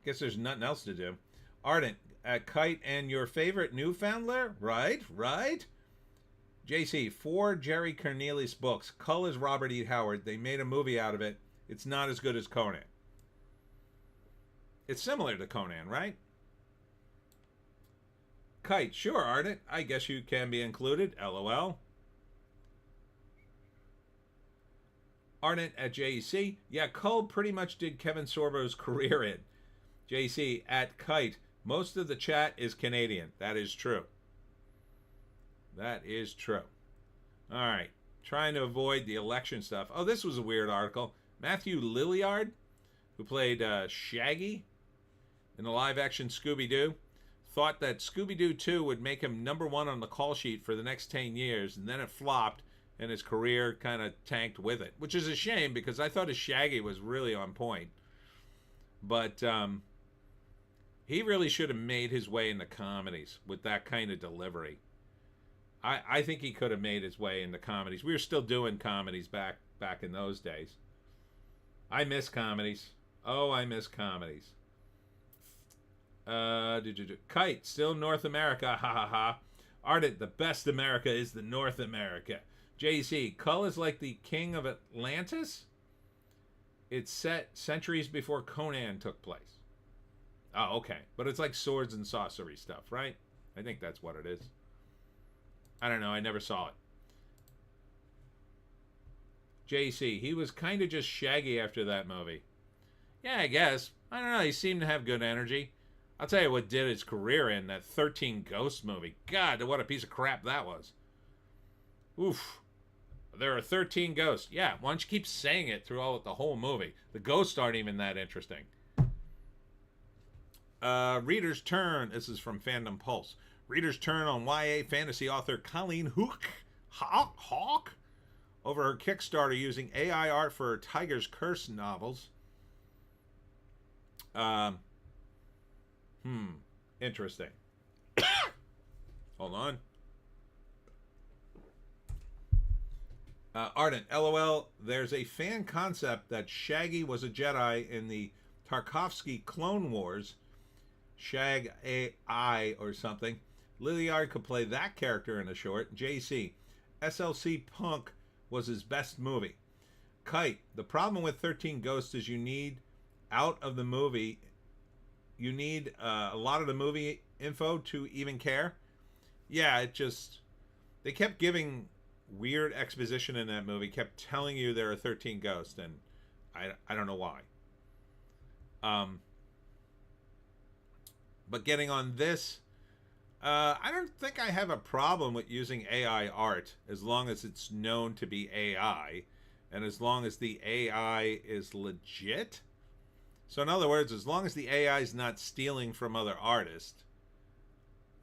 Guess there's nothing else to do. Ardent, Kite and your favorite Newfoundlander? Right. JC, 4 Jerry Cornelius books. Cull is Robert E. Howard. They made a movie out of it. It's not as good as Conan. It's similar to Conan, right? Kite, sure, Ardent. I guess you can be included. LOL. Ardent at JC. Yeah, Cull pretty much did Kevin Sorbo's career in. JC at Kite. Most of the chat is Canadian. That is true. That is true. All right. Trying to avoid the election stuff. Oh, this was a weird article. Matthew Lillard, who played Shaggy in the live-action Scooby-Doo, thought that Scooby-Doo 2 would make him #1 on the call sheet for the next 10 years, and then it flopped, and his career kind of tanked with it, which is a shame because I thought his Shaggy was really on point. But he really should have made his way into comedies with that kind of delivery. I think he could have made his way into comedies. We were still doing comedies back in those days. I miss comedies. Oh, I miss comedies. Kite, still North America. Ha ha ha. Ardent, the best America is the North America. JC, Cull is like the king of Atlantis? It's set centuries before Conan took place. Oh, okay. But it's like swords and sorcery stuff, right? I think that's what it is. I don't know. I never saw it. JC, he was kind of just Shaggy after that movie. Yeah, I guess. I don't know. He seemed to have good energy. I'll tell you what did his career in, that 13 Ghosts movie. God, what a piece of crap that was. Oof. There are 13 ghosts. Yeah, why don't you keep saying it throughout the whole movie? The ghosts aren't even that interesting. Reader's Turn. This is from Fandom Pulse. Reader's Turn on YA fantasy author Colleen Hawk over her Kickstarter using AI art for her Tiger's Curse novels. Interesting. Hold on. Ardent, LOL, there's a fan concept that Shaggy was a Jedi in the Tarkovsky Clone Wars. Shag AI or something. Lilliard could play that character in a short. JC, SLC Punk was his best movie. Kite, the problem with 13 Ghosts is you need out of the movie, you need a lot of the movie info to even care. Yeah, it just, they kept giving weird exposition in that movie, kept telling you there are 13 ghosts, and I don't know why. But getting on this, I don't think I have a problem with using AI art as long as it's known to be AI and as long as the AI is legit. So in other words, as long as the AI is not stealing from other artists,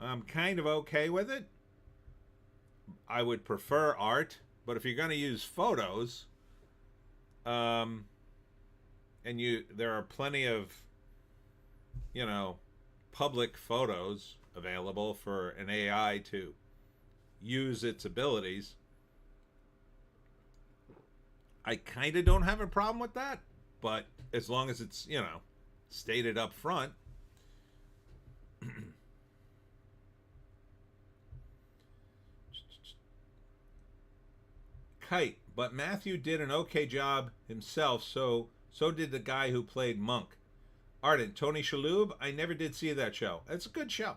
I'm kind of okay with it. I would prefer art, but if you're going to use photos, and there are plenty of, public photos available for an AI to use its abilities, I kind of don't have a problem with that, but as long as it's, stated up front. Kite, but Matthew did an okay job himself, so did the guy who played Monk. Ardent, Tony Shalhoub, I never did see that show. It's a good show.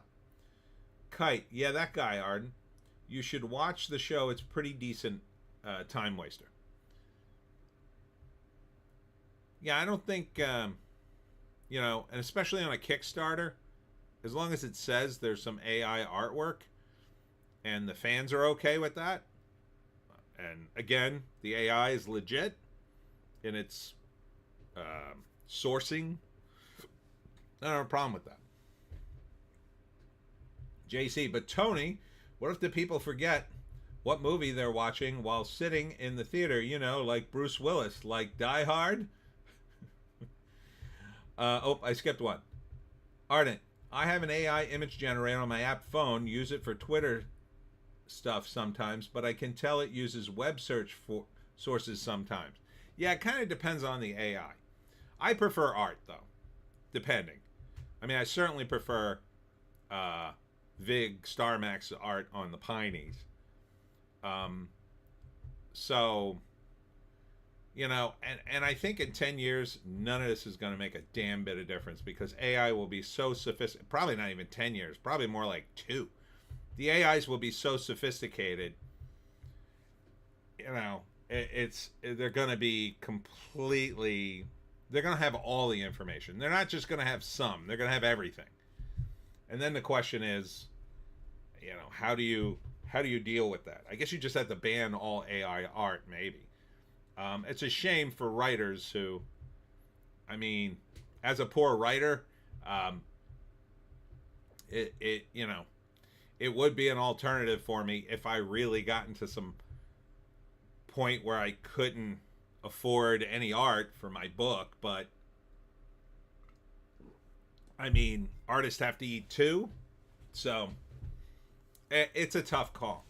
Kite, yeah, that guy, Ardent. You should watch the show. It's a pretty decent time waster. Yeah, I don't think, and especially on a Kickstarter, as long as it says there's some AI artwork and the fans are okay with that, and again, the AI is legit in its sourcing, I don't have a problem with that. JC, but Tony, what if the people forget what movie they're watching while sitting in the theater, like Bruce Willis, like Die Hard? Oh, I skipped one. Ardent, I have an AI image generator on my app phone. Use it for Twitter stuff sometimes, but I can tell it uses web search for sources sometimes. Yeah, it kind of depends on the AI. I prefer art though, depending. I mean, I certainly prefer uh, Vig Starmax art on the Pineys. Um, so and I think in 10 years, none of this is going to make a damn bit of difference because AI will be so sophisticated. Probably not even 10 years, probably more like two. The AIs will be so sophisticated, they're going to be completely, they're going to have all the information. They're not just going to have some, they're going to have everything. And then the question is, how do you deal with that? I guess you just have to ban all AI art, maybe. It's a shame for writers who, I mean, as a poor writer, um, it would be an alternative for me if I really got into some point where I couldn't afford any art for my book. But I mean, artists have to eat too, so it's a tough call.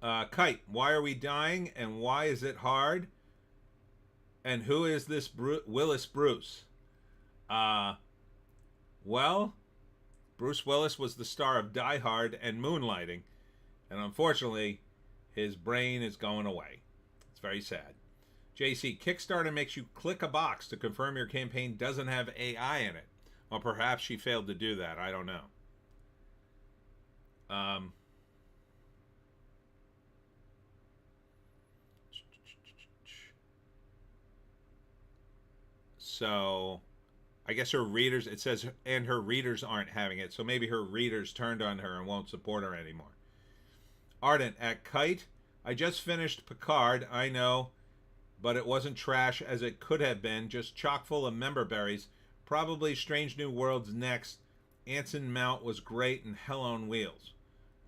Kite, why are we dying and why is it hard? And who is this Willis Bruce? Uh, well, Bruce Willis was the star of Die Hard and Moonlighting, and unfortunately, his brain is going away. It's very sad. JC, Kickstarter makes you click a box to confirm your campaign doesn't have AI in it. Or perhaps she failed to do that. I don't know. Um, so I guess her readers, it says, and her readers aren't having it. So maybe her readers turned on her and won't support her anymore. Ardent at Kite, I just finished Picard, I know, but it wasn't trash as it could have been, just chock full of member berries. Probably Strange New Worlds next. Anson Mount was great and Hell on Wheels.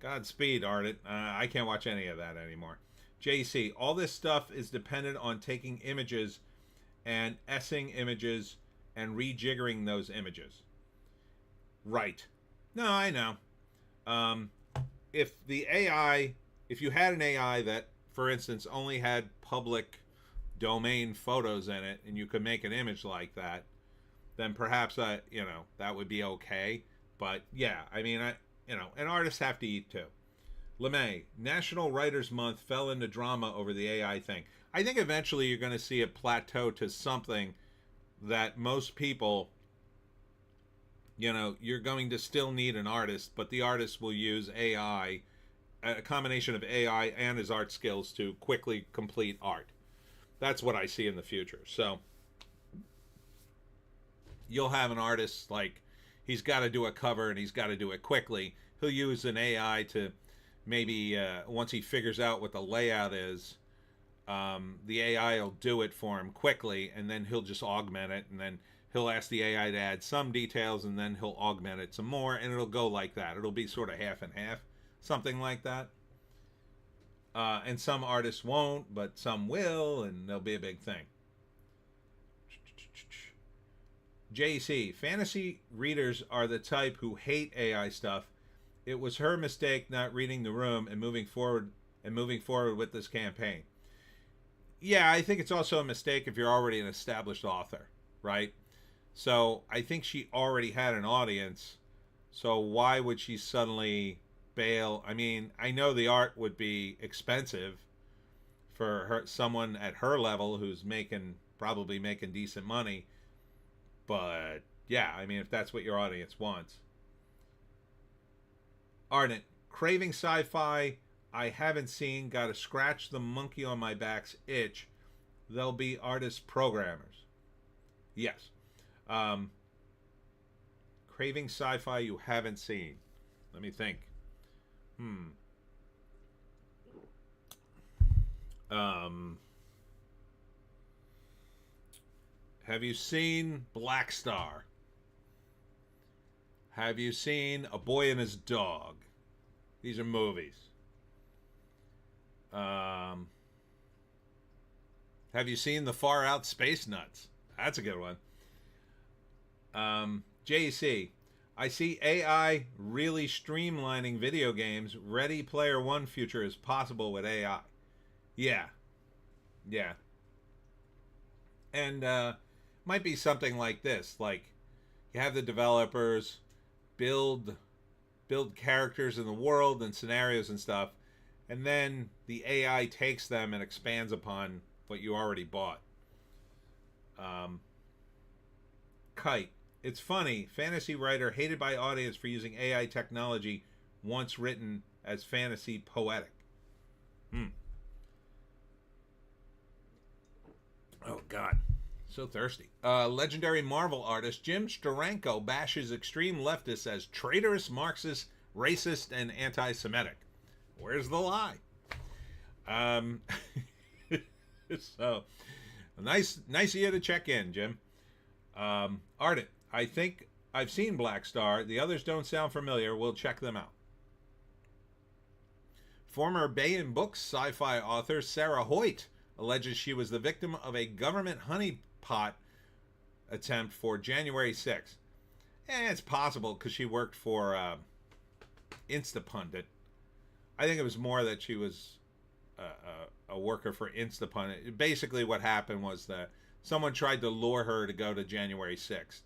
Godspeed, Ardent. I can't watch any of that anymore. JC, all this stuff is dependent on taking images and essing images and rejiggering those images. Right. No, I know. Um, if the AI, if you had an AI that, for instance, only had public domain photos in it and you could make an image like that, then perhaps that would be okay. But yeah, I mean, and artists have to eat too. LeMay, National Writers Month fell into drama over the AI thing. I think eventually you're going to see it plateau to something that most people, you're going to still need an artist, but the artist will use AI, a combination of AI and his art skills to quickly complete art. That's what I see in the future. So you'll have an artist like he's got to do a cover and he's got to do it quickly. He'll use an AI to maybe once he figures out what the layout is, the AI will do it for him quickly, and then he'll just augment it, and then he'll ask the AI to add some details, and then he'll augment it some more, and it'll go like that. It'll be sort of half and half, something like that. And some artists won't, but some will, and there'll be a big thing. JC, fantasy readers are the type who hate AI stuff. It was her mistake not reading the room and moving forward with this campaign. Yeah, I think it's also a mistake if you're already an established author, right? So I think she already had an audience. So why would she suddenly bail? I mean, I know the art would be expensive for her, someone at her level who's probably making decent money. But yeah, I mean, if that's what your audience wants. Ardent, craving sci-fi I haven't seen, gotta scratch the monkey on my back's itch. They'll be artist programmers. Yes. Craving sci-fi you haven't seen. Let me think. Have you seen Black Star? Have you seen A Boy and His Dog? These are movies. Have you seen the Far Out Space Nuts? That's a good one. JC, I see AI really streamlining video games. Ready Player One future is possible with AI. Yeah, yeah, and might be something like this. Like you have the developers build characters in the world and scenarios and stuff, and then the AI takes them and expands upon what you already bought. Kite. It's funny. Fantasy writer hated by audience for using AI technology once written as fantasy poetic. Oh, God. So thirsty. Legendary Marvel artist Jim Steranko bashes extreme leftists as traitorous, Marxist, racist, and anti-Semitic. Where's the lie? So, nice of you to check in, Jim. Ardent, I think I've seen Black Star. The others don't sound familiar. We'll check them out. Former Bayan Books sci-fi author Sarah Hoyt alleges she was the victim of a government honeypot attempt for January 6th. It's possible because she worked for Instapundit. I think it was more that she was a worker for Instapundit. Basically what happened was that someone tried to lure her to go to January 6th,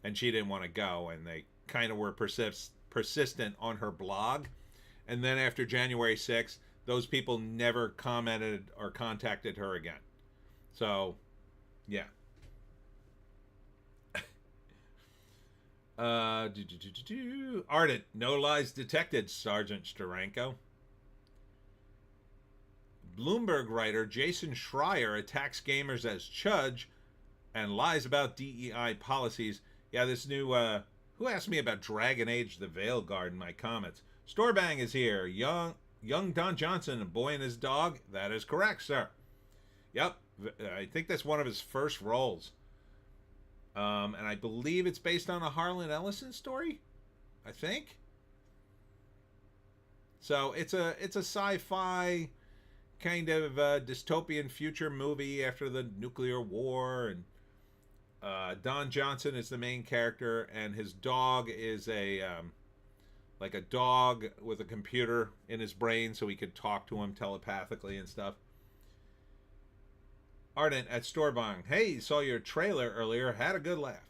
and she didn't want to go, and they kind of were persistent on her blog. And then after January 6th, those people never commented or contacted her again. So, yeah. Ardent, no lies detected, Sergeant Steranko. Bloomberg writer Jason Schreier attacks gamers as Chudge and lies about DEI policies. Yeah, this new, who asked me about Dragon Age the Veilguard in my comments? Storebang is here. Young Don Johnson, a boy and his dog. That is correct, sir. Yep, I think that's one of his first roles. And I believe it's based on a Harlan Ellison story. I think. So it's a sci-fi kind of dystopian future movie after the nuclear war, and Don Johnson is the main character, and his dog is a like a dog with a computer in his brain, so he could talk to him telepathically and stuff. Ardent at Storebang, hey, saw your trailer earlier, had a good laugh.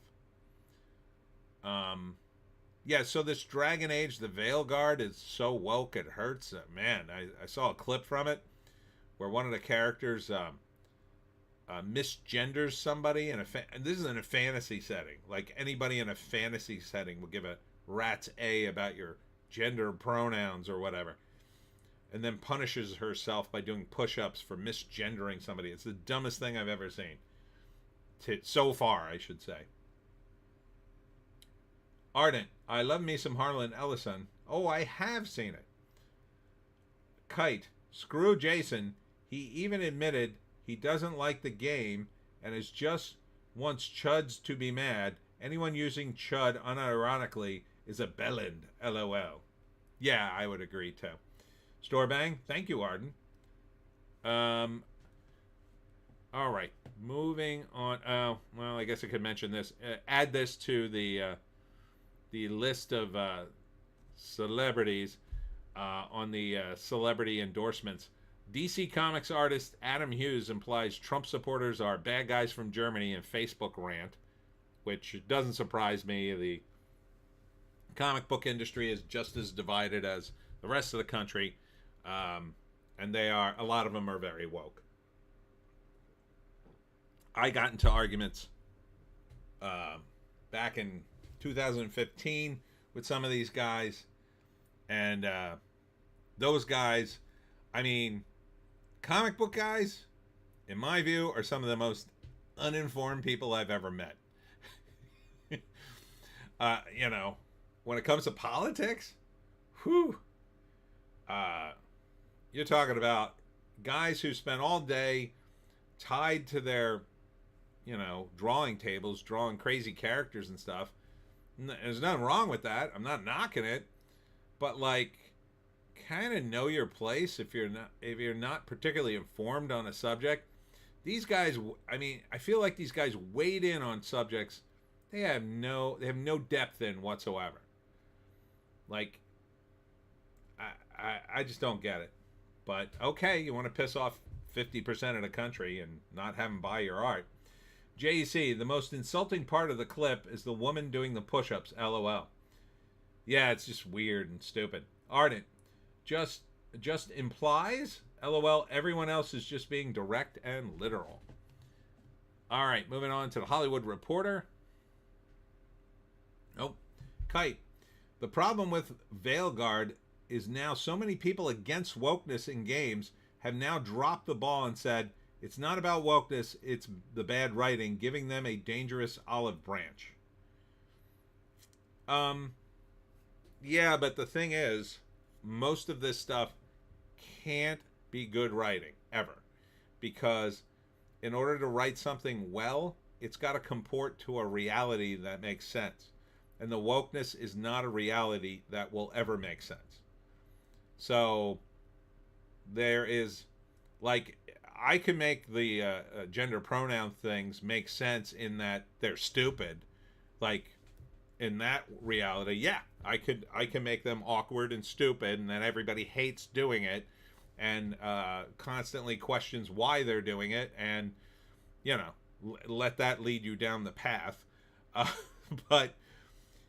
Yeah, so this Dragon Age the Veilguard is so woke it hurts. Man, I saw a clip from it where one of the characters misgenders somebody and this is in a fantasy setting. Like anybody in a fantasy setting would give a rat's A about your gender pronouns or whatever, and then punishes herself by doing push-ups for misgendering somebody. It's the dumbest thing I've ever seen. So far, I should say. Ardent, I love me some Harlan Ellison. Oh, I have seen it. Kite, screw Jason. He even admitted he doesn't like the game and is just wants Chuds to be mad. Anyone using Chud unironically is a bellend, LOL. Yeah, I would agree too. Storebang, thank you, Arden. All right, moving on. Well, I guess I could mention this. Add this to the list of celebrities on the celebrity endorsements. DC Comics artist Adam Hughes implies Trump supporters are bad guys from Germany in Facebook rant, which doesn't surprise me. The comic book industry is just as divided as the rest of the country, and a lot of them are very woke. I got into arguments back in 2015 with some of these guys, and those guys, I mean, comic book guys, in my view, are some of the most uninformed people I've ever met. When it comes to politics, whew, you're talking about guys who spend all day tied to their, drawing tables, drawing crazy characters and stuff. There's nothing wrong with that. I'm not knocking it, but kind of know your place if you're not particularly informed on a subject. These guys, I mean, I feel like these guys wade in on subjects they have no depth in whatsoever. Like, I just don't get it. But okay, you want to piss off 50% of the country and not have them buy your art. JEC, the most insulting part of the clip is the woman doing the push-ups. LOL. Yeah, it's just weird and stupid. Ardent, just implies. LOL. Everyone else is just being direct and literal. All right, moving on to the Hollywood Reporter. Oh, Kite. The problem with Veilguard is now so many people against wokeness in games have now dropped the ball and said, it's not about wokeness, it's the bad writing, giving them a dangerous olive branch. Yeah, but the thing is, most of this stuff can't be good writing, ever. Because in order to write something well, it's got to comport to a reality that makes sense. And the wokeness is not a reality that will ever make sense. So there is, like, I can make the gender pronoun things make sense in that they're stupid. Like, in that reality, yeah, I can make them awkward and stupid, and then everybody hates doing it and constantly questions why they're doing it, and, you know, let that lead you down the path. But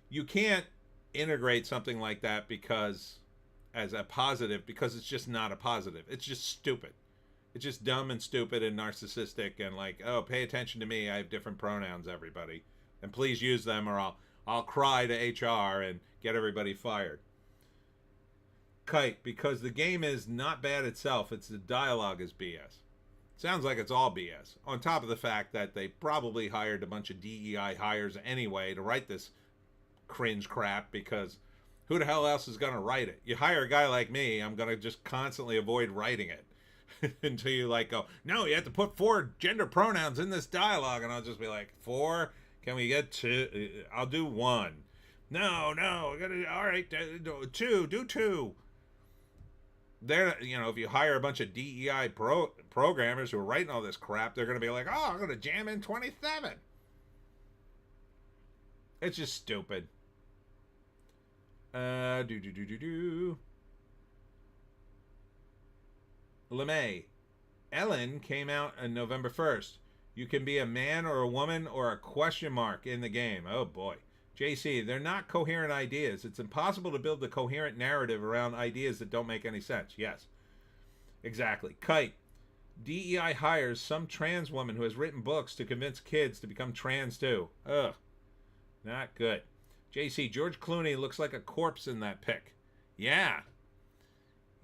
you can't integrate something like that because as a positive, because it's just not a positive. It's just stupid. It's just dumb and stupid and narcissistic and like, oh, pay attention to me. I have different pronouns, everybody, and please use them or I'll cry to HR and get everybody fired. Kite, because the game is not bad itself. It's the dialogue is BS. Sounds like it's all BS. On top of the fact that they probably hired a bunch of DEI hires anyway to write this cringe crap, because who the hell else is going to write it? You hire a guy like me, I'm going to just constantly avoid writing it until you like go, no, you have to put 4 gender pronouns in this dialogue, and I'll just be like, 4? Can we get 2? I'll do 1. No, I gotta, all right, 2, do 2. They're, you know, if you hire a bunch of DEI programmers who are writing all this crap, they're going to be like, oh, I'm going to jam in 27. It's just stupid. LeMay. Ellen came out on November 1st. You can be a man or a woman or a question mark in the game. Oh boy. JC, they're not coherent ideas. It's impossible to build a coherent narrative around ideas that don't make any sense. Yes. Exactly. Kite. DEI hires some trans woman who has written books to convince kids to become trans too. Ugh. Not good. JC, George Clooney looks like a corpse in that pic. Yeah.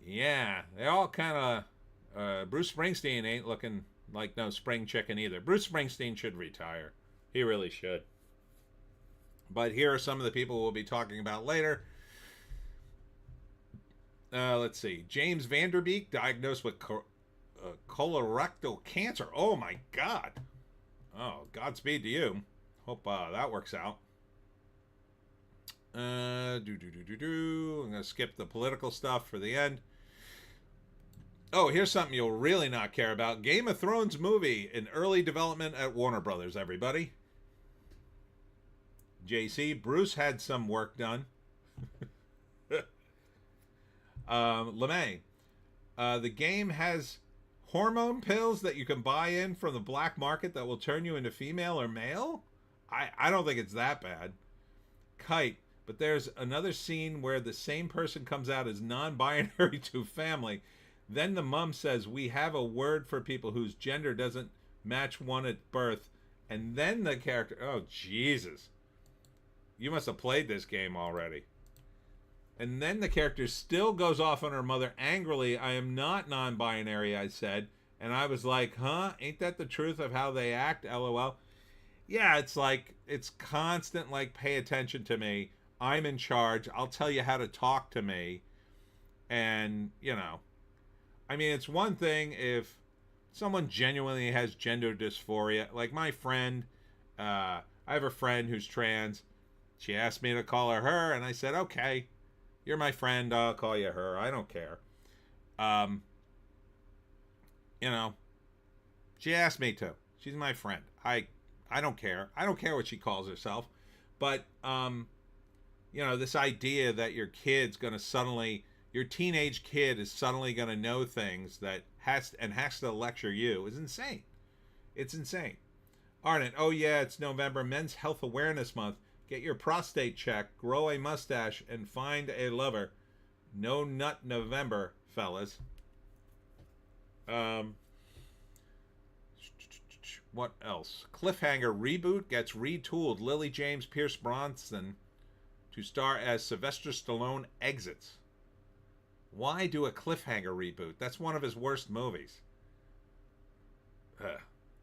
They all kind of... Bruce Springsteen ain't looking like no spring chicken either. Bruce Springsteen should retire. He really should. But here are some of the people we'll be talking about later. Let's see. James Vanderbeek, diagnosed with colorectal cancer. Oh, my God. Oh, Godspeed to you. Hope that works out. I'm going to skip the political stuff for the end. Oh, here's something you'll really not care about. Game of Thrones movie in early development at Warner Brothers, everybody. JC, Bruce had some work done. LeMay, the game has hormone pills that you can buy in from the black market that will turn you into female or male? I don't think it's that bad. Kite, but there's another scene where the same person comes out as non-binary to family. Then the mom says, we have a word for people whose gender doesn't match one at birth. And then the character... Oh, Jesus. You must have played this game already. And then the character still goes off on her mother angrily. I am not non-binary, I said. And I was like, huh? Ain't that the truth of how they act? LOL. Yeah, it's like, it's constant, like, pay attention to me. I'm in charge. I'll tell you how to talk to me. And, you know... I mean, it's one thing if someone genuinely has gender dysphoria. Like my friend, I have a friend who's trans. She asked me to call her her, and I said, okay, you're my friend. I'll call you her. I don't care. You know, She asked me to. She's my friend. I don't care. I don't care what she calls herself. But this idea that your kid's going to suddenly, your teenage kid is suddenly going to know things that has to lecture you is insane. It's insane. Arnett, oh yeah, it's November, Men's Health Awareness Month. Get your prostate checked, grow a mustache, and find a lover. No nut November, fellas. What else? Cliffhanger reboot gets retooled. Lily James, Pierce Bronson to star as Sylvester Stallone exits. Why do a cliffhanger reboot? That's one of his worst movies.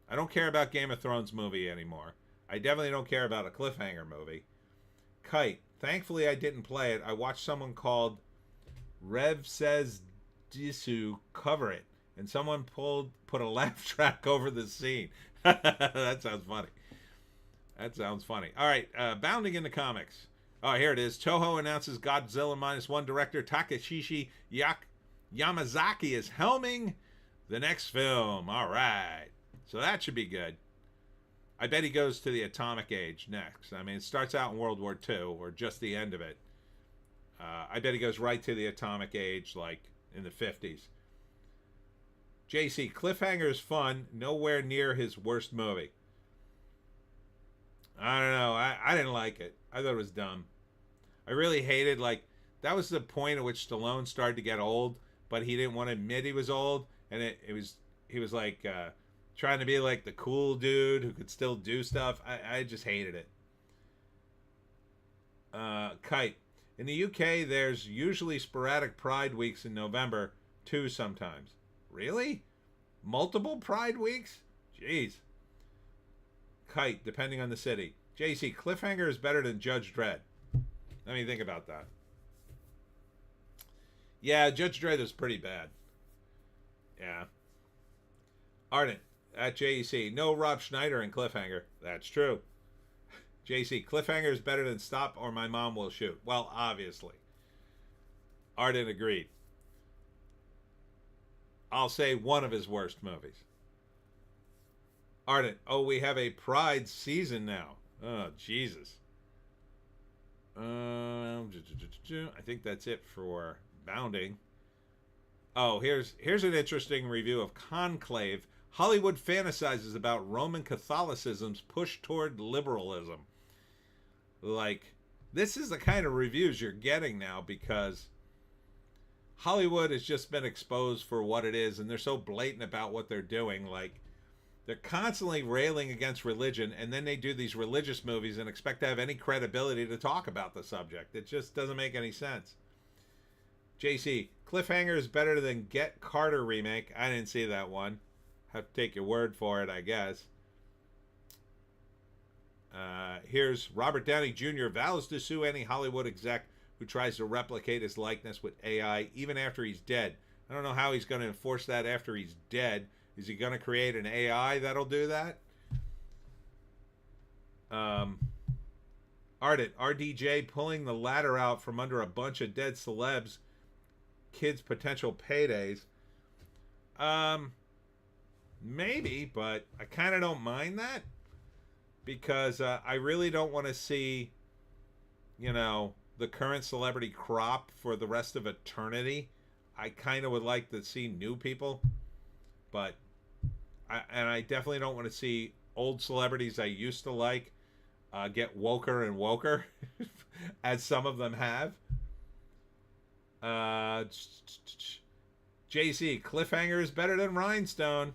I don't care about Game of Thrones movie anymore. I definitely don't care about a cliffhanger movie. Kite. Thankfully, I didn't play it. I watched someone called Rev Says Disu cover it, and someone put a laugh track over the scene. That sounds funny. That sounds funny. All right, bounding into comics. Oh, here it is. Toho announces Godzilla -1 director Takashi Yamazaki is helming the next film. All right. So that should be good. I bet he goes to the atomic age next. I mean, it starts out in World War II, or just the end of it. I bet he goes right to the atomic age, like in the 50s. JC, Cliffhanger is fun, nowhere near his worst movie. I don't know. I didn't like it. I thought it was dumb. I really hated, like, that was the point at which Stallone started to get old, but he didn't want to admit he was old, and he was like trying to be like the cool dude who could still do stuff. I just hated it. Kite. In the UK, there's usually sporadic Pride weeks in November, too, sometimes. Really? Multiple Pride weeks? Jeez. Kite, depending on the city. JC, Cliffhanger is better than Judge Dredd. Let me think about that. Yeah, Judge Dredd is pretty bad. Yeah. Ardent, at JEC, no Rob Schneider in Cliffhanger. That's true. JC, Cliffhanger is better than Stop or My Mom Will Shoot. Well, obviously. Ardent agreed. I'll say one of his worst movies. Ardent, oh, we have a Pride season now. Oh, Jesus. I think that's it for bounding. Oh, here's an interesting review of Conclave. Hollywood fantasizes about Roman Catholicism's push toward liberalism. Like, this is the kind of reviews you're getting now because Hollywood has just been exposed for what it is, and they're so blatant about what they're doing. Like, they're constantly railing against religion, and then they do these religious movies and expect to have any credibility to talk about the subject. It just doesn't make any sense. JC, Cliffhanger is better than Get Carter remake. I didn't see that one. Have to take your word for it, I guess. Here's Robert Downey Jr. vows to sue any Hollywood exec who tries to replicate his likeness with AI even after he's dead. I don't know how he's going to enforce that after he's dead. Is he going to create an AI that'll do that? Ardent, RDJ pulling the ladder out from under a bunch of dead celebs, kids' potential paydays. Maybe, but I kind of don't mind that because I really don't want to see, the current celebrity crop for the rest of eternity. I kind of would like to see new people, but I definitely don't want to see old celebrities I used to like get woker and woker, as some of them have. JC, Cliffhanger is better than Rhinestone.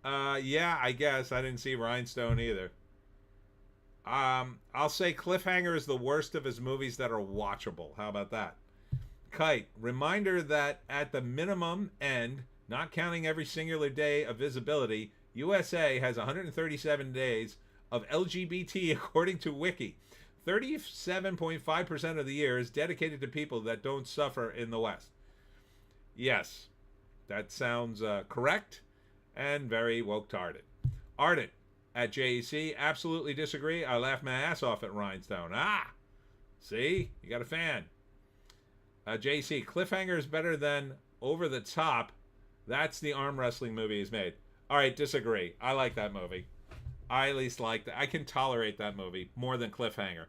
Yeah, I guess. I didn't see Rhinestone either. I'll say Cliffhanger is the worst of his movies that are watchable. How about that? Kite, reminder that at the minimum end, not counting every singular day of visibility, USA has 137 days of LGBT according to Wiki. 37.5% of the year is dedicated to people that don't suffer in the West. Yes, that sounds correct and very woke-tarded. Ardent, at JEC, absolutely disagree. I laughed my ass off at Rhinestone. See? You got a fan. JC, Cliffhanger is better than Over the Top That's the arm wrestling movie he's made. All right, disagree. I like that movie. I at least like that. I can tolerate that movie more than Cliffhanger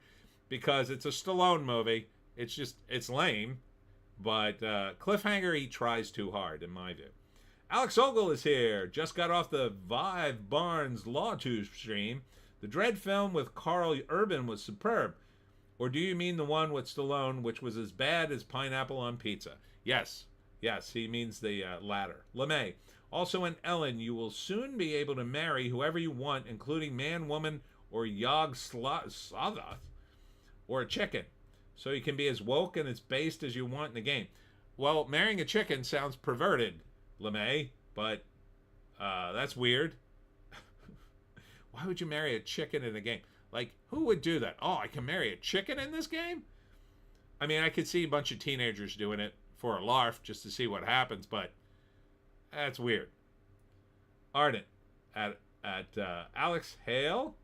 because it's a Stallone movie. It's lame, but Cliffhanger, he tries too hard, in my view. Alex Ogle is here. Just got off the Vive Barnes Law Tube stream. The Dread film with Carl Urban was superb. Or do you mean the one with Stallone, which was as bad as pineapple on pizza? Yes. Yes, he means the latter. LeMay. Also in Ellen, you will soon be able to marry whoever you want, including man, woman, or Yog Sothoth, or a chicken. So you can be as woke and as based as you want in the game. Well, marrying a chicken sounds perverted, LeMay, but that's weird. Why would you marry a chicken in a game? Like, who would do that? Oh, I can marry a chicken in this game? I mean, I could see a bunch of teenagers doing it for a larf just to see what happens, but that's weird. Ardent at Alex Hale.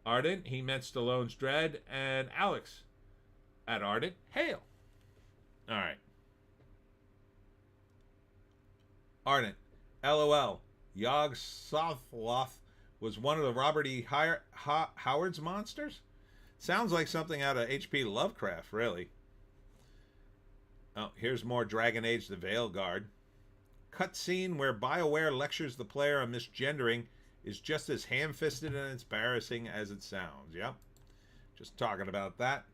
Ardent, he meant Stallone's Dread, and Alex at Ardent Hale. All right. Ardent, LOL. Yog Sothoth was one of the Robert E. Howard's monsters? Sounds like something out of H.P. Lovecraft, really. Oh, here's more Dragon Age the Veilguard. Cutscene where BioWare lectures the player on misgendering is just as ham-fisted and embarrassing as it sounds. Yep. Just talking about that.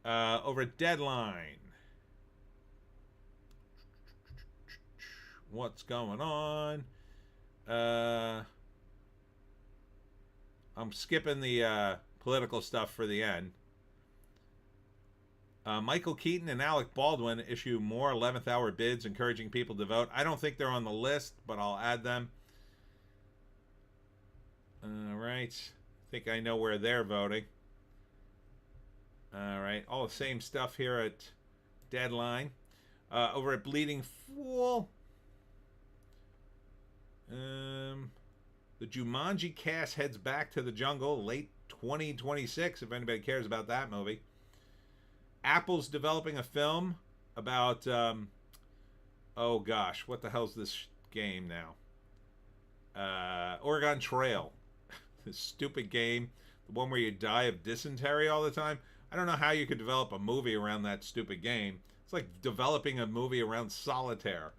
Over Deadline. What's going on? I'm skipping the political stuff for the end. Michael Keaton and Alec Baldwin issue more 11th hour bids encouraging people to vote. I don't think they're on the list, but I'll add them. All right. I think I know where they're voting. All right. All the same stuff here at Deadline. Over at Bleeding Fool. The Jumanji cast heads back to the jungle late 2026, if anybody cares about that movie. Apple's developing a film about, oh gosh, what the hell's this game now? Oregon Trail. This stupid game. The one where you die of dysentery all the time. I don't know how you could develop a movie around that stupid game. It's like developing a movie around solitaire.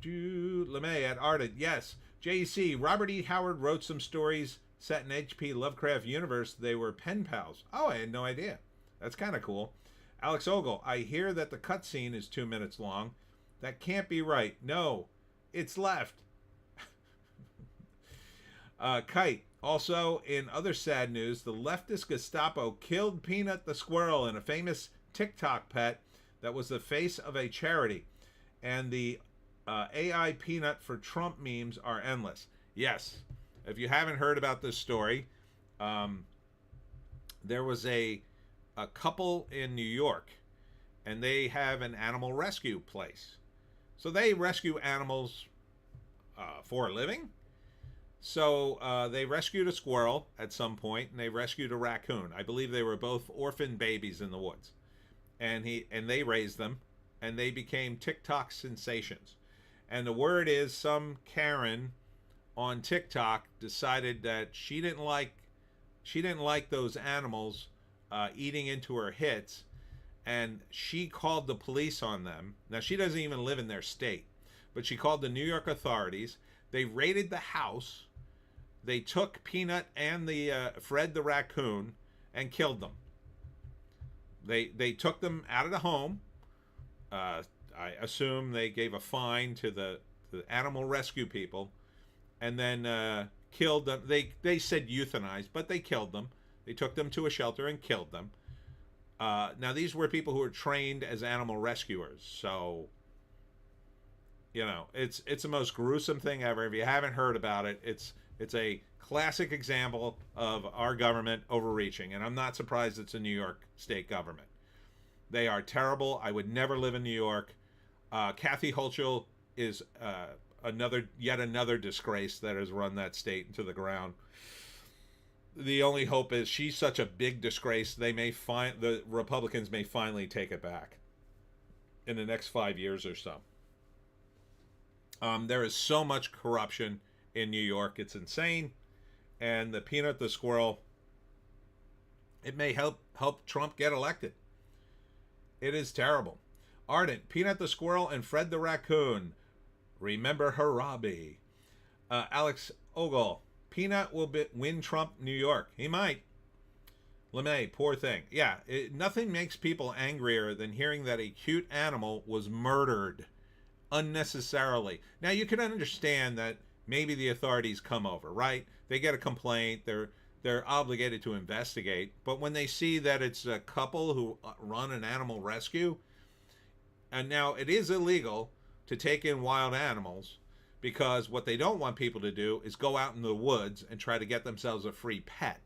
LeMay at Ardent. Yes. JEC. Robert E. Howard wrote some stories set in H.P. Lovecraft universe. They were pen pals. Oh, I had no idea. That's kind of cool. Alex Ogle. I hear that the cutscene is 2 minutes long. That can't be right. No. It's left. Kite. Also, in other sad news, the leftist Gestapo killed Peanut the squirrel in a famous TikTok pet that was the face of a charity. And the AI Peanut for Trump memes are endless. Yes. If you haven't heard about this story, there was a couple in New York, and they have an animal rescue place. So they rescue animals for a living. So they rescued a squirrel at some point, and they rescued a raccoon. I believe they were both orphan babies in the woods. And they raised them, and they became TikTok sensations. And the word is some Karen on TikTok decided that she didn't like those animals eating into her hits, and she called the police on them. Now, she doesn't even live in their state, but she called the New York authorities. They raided the house. They took Peanut and the Fred the raccoon and killed them. They took them out of the home. I assume they gave a fine to the animal rescue people, and then killed them. They said euthanized, but they killed them. They took them to a shelter and killed them. Now, these were people who were trained as animal rescuers, so it's the most gruesome thing ever. If you haven't heard about it, it's a classic example of our government overreaching, and I'm not surprised it's a New York state government. They are terrible. I would never live in New York. Kathy Hochul is yet another disgrace that has run that state into the ground. The only hope is she's such a big disgrace, the Republicans may finally take it back. in the next 5 years or so. There is so much corruption in New York. It's insane. And the Peanut the Squirrel, it may help Trump get elected. It is terrible. Ardent, Peanut the Squirrel and Fred the Raccoon. Remember Harabi. Alex Ogle, Peanut will win Trump New York. He might. LeMay, poor thing. Yeah, nothing makes people angrier than hearing that a cute animal was murdered unnecessarily. Now, you can understand that maybe the authorities come over, right? They get a complaint. They're obligated to investigate. But when they see that it's a couple who run an animal rescue, and now it is illegal to take in wild animals, because what they don't want people to do is go out in the woods and try to get themselves a free pet,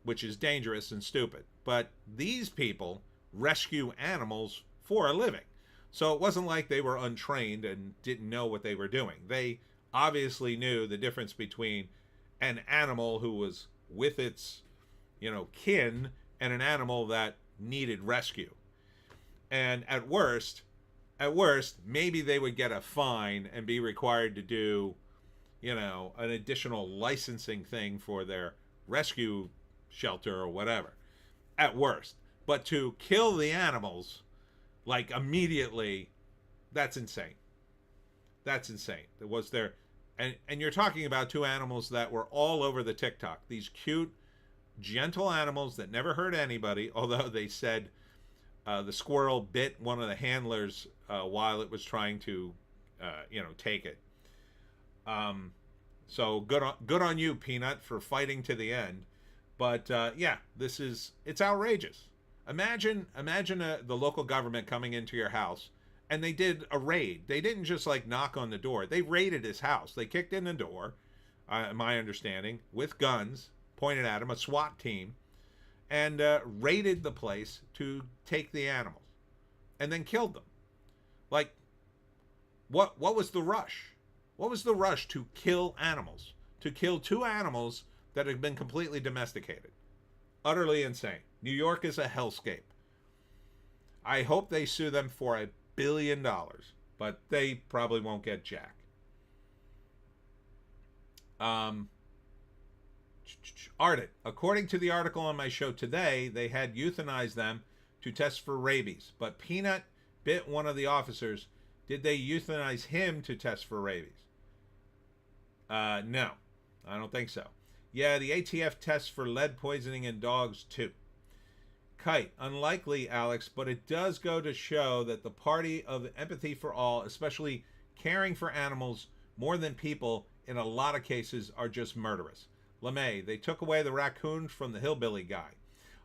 which is dangerous and stupid. But these people rescue animals for a living. So it wasn't like they were untrained and didn't know what they were doing. They obviously knew the difference between an animal who was with its, kin and an animal that needed rescue. And at worst, maybe they would get a fine and be required to do, an additional licensing thing for their rescue shelter or whatever. At worst. But to kill the animals, like, immediately, that's insane. That's insane. It was there. And you're talking about two animals that were all over the TikTok. These cute, gentle animals that never hurt anybody, although they said the squirrel bit one of the handlers while it was trying to, take it. So good on you, Peanut, for fighting to the end. But yeah, it's outrageous. Imagine the local government coming into your house, and they did a raid. They didn't just knock on the door. They raided his house. They kicked in the door, my understanding, with guns pointed at him, a SWAT team, and raided the place to take the animals, and then killed them. What was the rush? What was the rush to kill animals? To kill two animals that have been completely domesticated? Utterly insane. New York is a hellscape. I hope they sue them for $1 billion, but they probably won't get jack. Ardent, according to the article on my show today, they had euthanized them to test for rabies, but Peanut bit one of the officers. Did they euthanize him to test for rabies? No, I don't think so. Yeah, the ATF tests for lead poisoning in dogs too. Kite, unlikely, Alex, but it does go to show that the party of empathy for all, especially caring for animals more than people, in a lot of cases are just murderous. LeMay, they took away the raccoon from the hillbilly guy.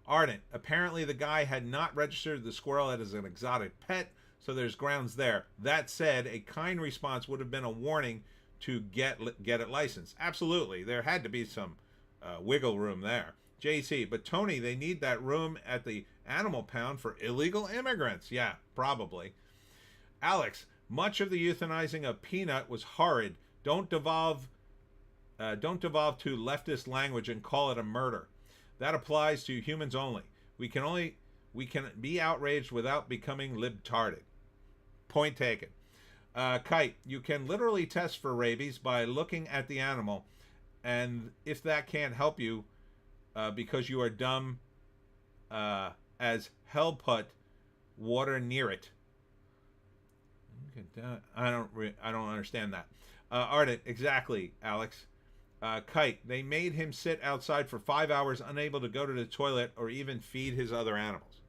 Ardent, apparently the guy had not registered the squirrel as an exotic pet, so there's grounds there. That said, a kind response would have been a warning to get it licensed. Absolutely, there had to be some wiggle room there. JC, but Tony, they need that room at the animal pound for illegal immigrants. Yeah, probably. Alex, much of the euthanizing of Peanut was horrid. Don't devolve to leftist language and call it a murder. That applies to humans only. We can be outraged without becoming libtarded. Point taken. Kite, you can literally test for rabies by looking at the animal, and if that can't help you, because you are dumb as hell, put water near it. I don't understand that. Ardent, exactly, Alex. Kite, they made him sit outside for 5 hours, unable to go to the toilet or even feed his other animals.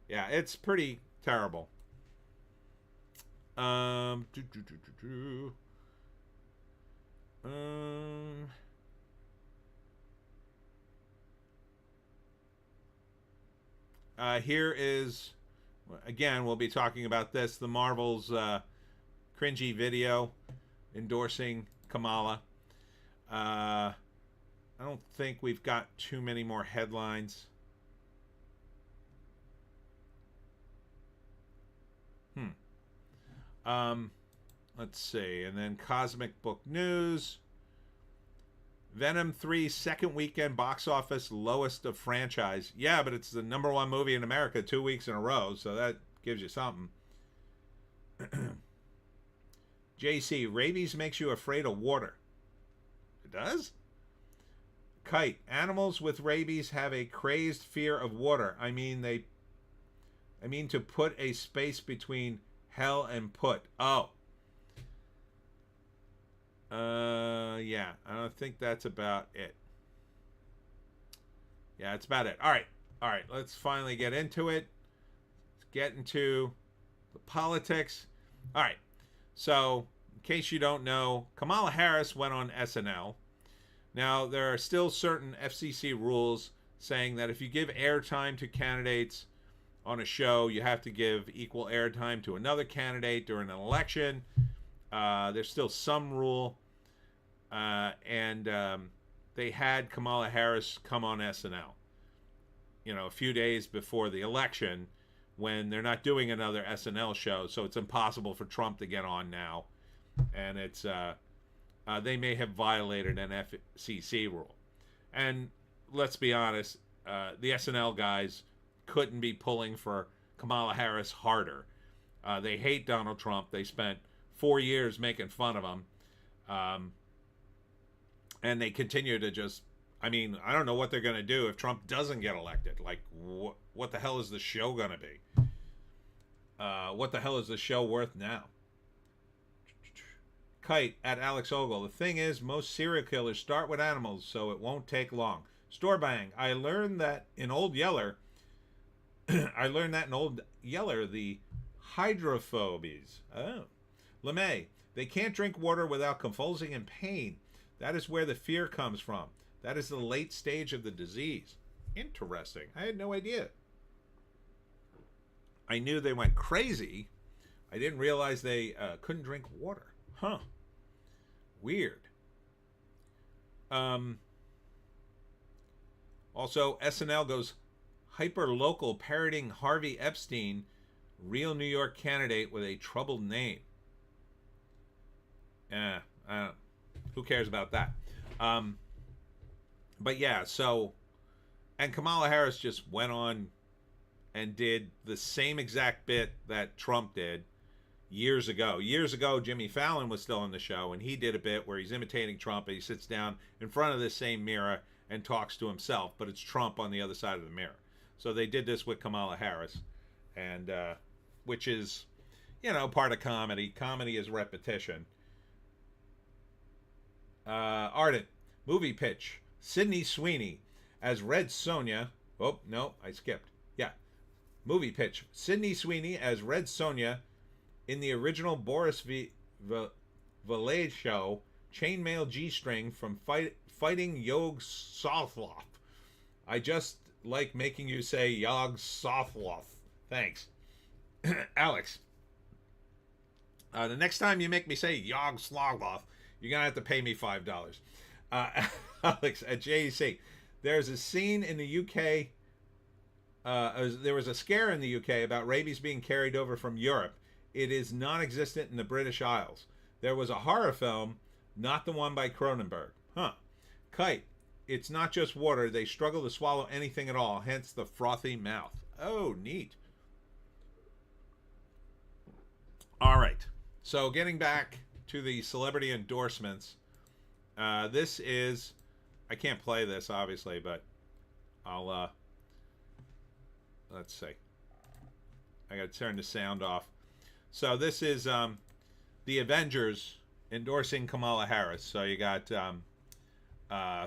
Yeah, it's pretty terrible. Here is, again, we'll be talking about this, the Marvel's cringy video endorsing Kamala. I don't think we've got too many more headlines. Let's see. And then Cosmic Book News. Venom 3 second weekend box office lowest of franchise. Yeah, but it's the #1 movie in America 2 weeks in a row, so that gives you something. JC, rabies makes you afraid of water. It does? Kite, animals with rabies have a crazed fear of water. I mean to put a space between hell and put. Oh. Yeah, I don't think that's about it. Yeah, that's about it. All right, let's finally get into it. Let's get into the politics. All right, so in case you don't know, Kamala Harris went on SNL. Now, there are still certain FCC rules saying that if you give airtime to candidates on a show, you have to give equal airtime to another candidate during an election. There's still some rule. And they had Kamala Harris come on SNL, a few days before the election, when they're not doing another SNL show, so it's impossible for Trump to get on now. And it's they may have violated an FCC rule. And let's be honest, the SNL guys couldn't be pulling for Kamala Harris harder. They hate Donald Trump. They spent 4 years making fun of him. And they continue to just, I don't know what they're going to do if Trump doesn't get elected. Like, what the hell is the show going to be? What the hell is the show worth now? Kite at Alex Ogle. The thing is, most serial killers start with animals, so it won't take long. Storebang. I learned that in Old Yeller, the hydrophobies. Oh. LeMay. They can't drink water without convulsing in pain. That is where the fear comes from. That is the late stage of the disease. Interesting. I had no idea. I knew they went crazy. I didn't realize they couldn't drink water. Huh. Weird. Also, SNL goes hyper-local, parroting Harvey Epstein, real New York candidate with a troubled name. Who cares about that? But yeah, so, and Kamala Harris just went on and did the same exact bit that Trump did years ago. Years ago, Jimmy Fallon was still on the show, and he did a bit where he's imitating Trump, and he sits down in front of this same mirror and talks to himself, but it's Trump on the other side of the mirror. So they did this with Kamala Harris, and which is, part of comedy. Comedy is repetition. Ardent, movie pitch. Sydney Sweeney as Red Sonja. Oh, no, I skipped. Yeah. Movie pitch. Sydney Sweeney as Red Sonja in the original Boris Vallejo show, Chainmail G-String from Fighting Yog Sothoth. I just like making you say Yog Sothoth. Thanks. Alex. The next time you make me say Yog Sothoth, you're going to have to pay me $5. Alex at JEC. There's a scene in the UK. There was a scare in the UK about rabies being carried over from Europe. It is non-existent in the British Isles. There was a horror film, not the one by Cronenberg. Huh. Kite. It's not just water. They struggle to swallow anything at all, hence the frothy mouth. Oh, neat. All right. So getting back to the celebrity endorsements. This is, I can't play this obviously, but I'll let's see. I got to turn the sound off. So this is the Avengers endorsing Kamala Harris. So you got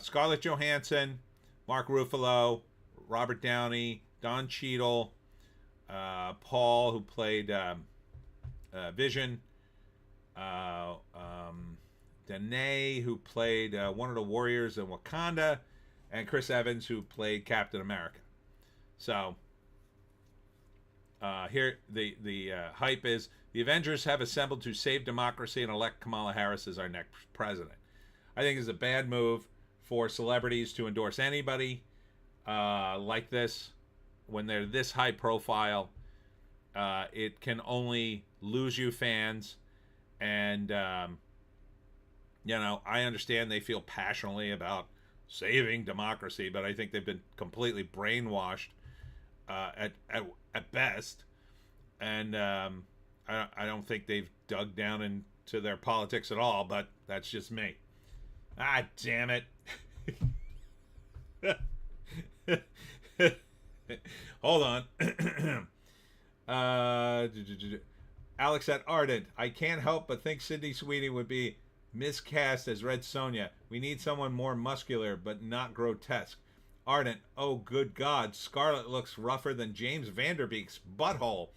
Scarlett Johansson, Mark Ruffalo, Robert Downey, Don Cheadle, Paul, who played Vision, Danae, who played one of the warriors in Wakanda, and Chris Evans, who played Captain America. So here the hype is: the Avengers have assembled to save democracy and elect Kamala Harris as our next president. I think it's a bad move for celebrities to endorse anybody like this when they're this high profile. It can only lose you fans, and I understand they feel passionately about saving democracy, but I think they've been completely brainwashed at best, and I don't think they've dug down to their politics at all, but that's just me. Ah, damn it. Hold on. Alex at Ardent. I can't help but think Sydney Sweeney would be miscast as Red Sonja. We need someone more muscular, but not grotesque. Ardent. Oh, good God. Scarlet looks rougher than James Vanderbeek's butthole.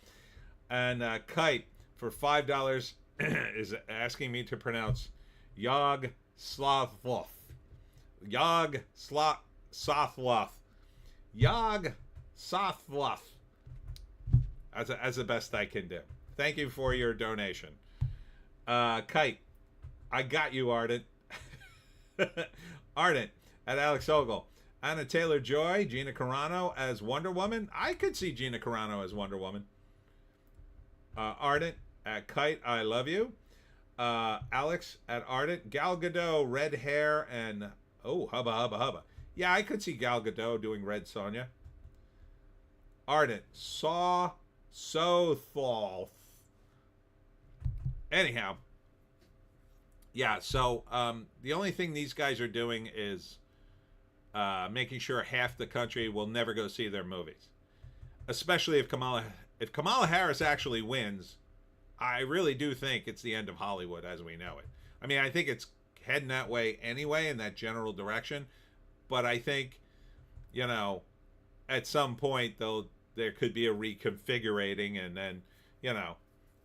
And Kite, for $5, is asking me to pronounce Yog Slothloth. Yog Sothloth. Yog Sothloth. As the best I can do. Thank you for your donation. Kite, I got you, Ardent. Ardent at Alex Ogle. Anna Taylor-Joy, Gina Carano as Wonder Woman. I could see Gina Carano as Wonder Woman. Ardent at Kite, I love you. Alex at Ardent. Gal Gadot, red hair, and hubba hubba hubba. Yeah, I could see Gal Gadot doing Red Sonja. Ardent, Sothloth. Anyhow, yeah. So the only thing these guys are doing is making sure half the country will never go see their movies, especially if Kamala Harris actually wins. I really do think it's the end of Hollywood as we know it. I mean, I think it's heading that way anyway, in that general direction. But I think, at some point there could be a reconfigurating, and then,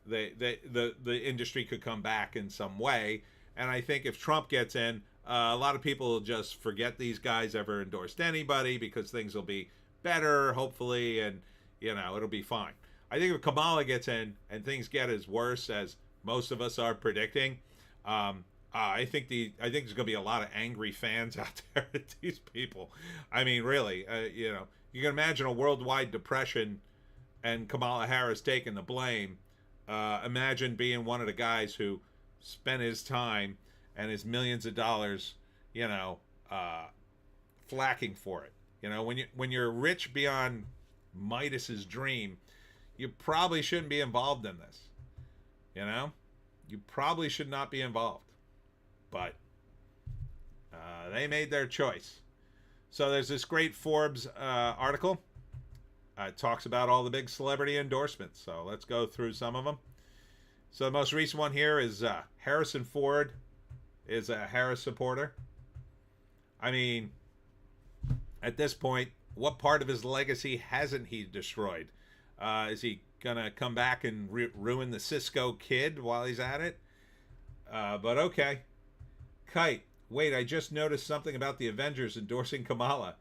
the industry could come back in some way. And I think if Trump gets in, a lot of people will just forget these guys ever endorsed anybody, because things will be better, hopefully, and it'll be fine. I think if Kamala gets in and things get as worse as most of us are predicting, I think there's going to be a lot of angry fans out there at these people. I mean, really, you can imagine a worldwide depression and Kamala Harris taking the blame. Imagine being one of the guys who spent his time and his millions of dollars, flacking for it. When you're rich beyond Midas's dream, you probably shouldn't be involved in this. You probably should not be involved. But they made their choice. So there's this great Forbes article. It talks about all the big celebrity endorsements. So let's go through some of them. So the most recent one here is Harrison Ford is a Harris supporter. I mean, at this point, what part of his legacy hasn't he destroyed? Is he going to come back and ruin the Cisco Kid while he's at it? But okay. Kite, wait, I just noticed something about the Avengers endorsing Kamala.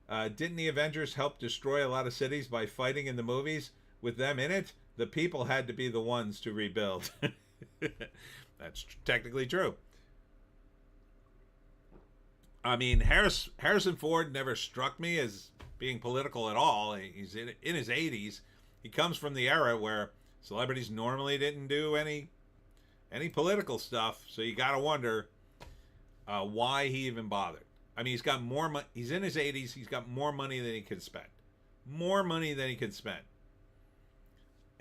Didn't the Avengers help destroy a lot of cities by fighting in the movies? With them in it, the people had to be the ones to rebuild. That's technically true. I mean, Harrison Ford never struck me as being political at all. He's in his 80s. He comes from the era where celebrities normally didn't do any political stuff. So you got to wonder why he even bothered. I mean, he's got more money. He's in his 80s. He's got more money than he can spend. More money than he can spend.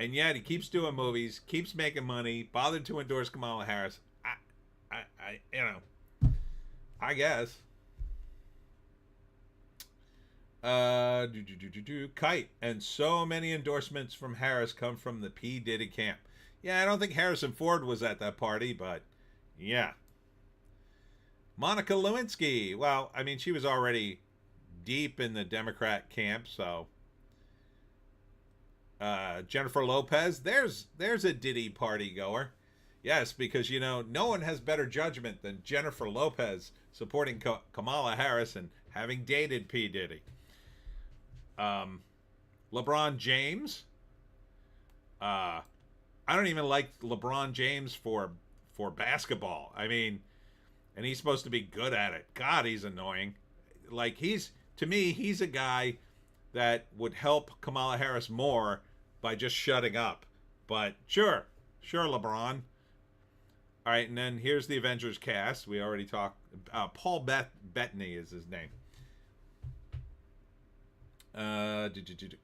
And yet he keeps doing movies, keeps making money, bothered to endorse Kamala Harris. I guess. Kite, and so many endorsements from Harris come from the P. Diddy camp. Yeah, I don't think Harrison Ford was at that party, but yeah. Monica Lewinsky. Well, I mean, she was already deep in the Democrat camp, so. Jennifer Lopez. There's a Diddy party goer. Yes, because, no one has better judgment than Jennifer Lopez supporting Kamala Harris and having dated P. Diddy. LeBron James. I don't even like LeBron James for basketball. I mean, and he's supposed to be good at it. God, he's annoying. Like, to me, he's a guy that would help Kamala Harris more by just shutting up. But sure, LeBron. All right, and then here's the Avengers cast. We already talked. Paul Bettany is his name.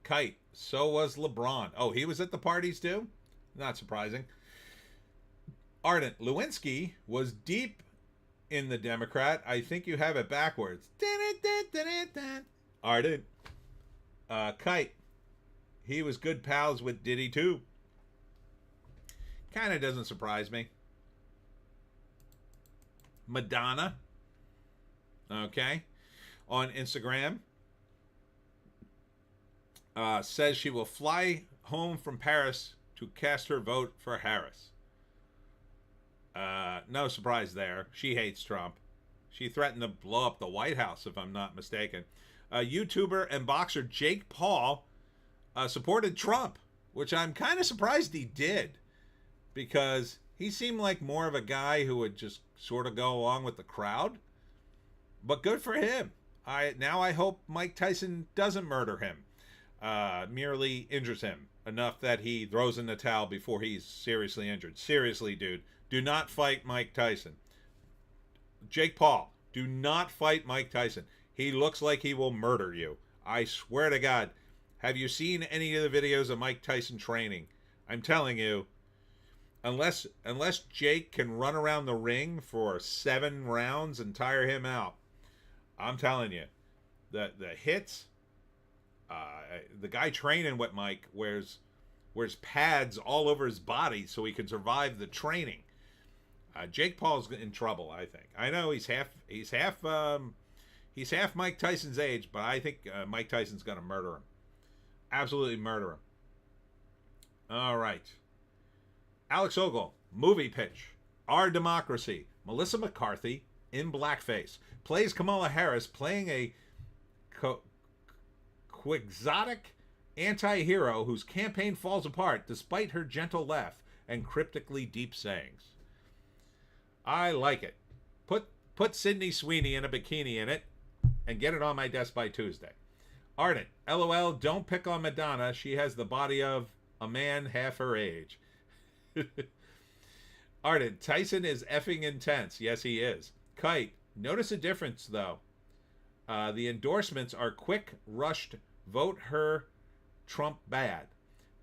Kite. So was LeBron. Oh, he was at the parties too? Not surprising. Ardent Lewinsky was deep in the Democrat. I think you have it backwards. Ardent. Kite. He was good pals with Diddy too. Kind of doesn't surprise me. Madonna. Okay. On Instagram. Says she will fly home from Paris to cast her vote for Harris. No surprise there. She hates Trump. She threatened to blow up the White House, if I'm not mistaken. YouTuber and boxer Jake Paul supported Trump, which I'm kind of surprised he did, because he seemed like more of a guy who would just sort of go along with the crowd. But good for him. I hope Mike Tyson doesn't murder him, merely injures him enough that he throws in the towel before he's seriously injured. Seriously, dude, do not fight Mike Tyson. Jake Paul, do not fight Mike Tyson. He looks like he will murder you. I swear to God. Have you seen any of the videos of Mike Tyson training? I'm telling you, unless Jake can run around the ring for 7 rounds and tire him out, I'm telling you, the hits, the guy training with Mike wears pads all over his body so he can survive the training. Jake Paul's in trouble, I think. I know he's half Mike Tyson's age, but I think Mike Tyson's gonna murder him. Absolutely murder him. All right. Alex Ogle, movie pitch. Our Democracy. Melissa McCarthy in blackface plays Kamala Harris playing a quixotic anti-hero whose campaign falls apart despite her gentle laugh and cryptically deep sayings. I like it. Put Sydney Sweeney in a bikini in it and get it on my desk by Tuesday. Ardent, LOL, don't pick on Madonna. She has the body of a man half her age. Ardent, Tyson is effing intense. Yes, he is. Kite, notice a difference, though. The endorsements are quick, rushed, vote her, Trump bad.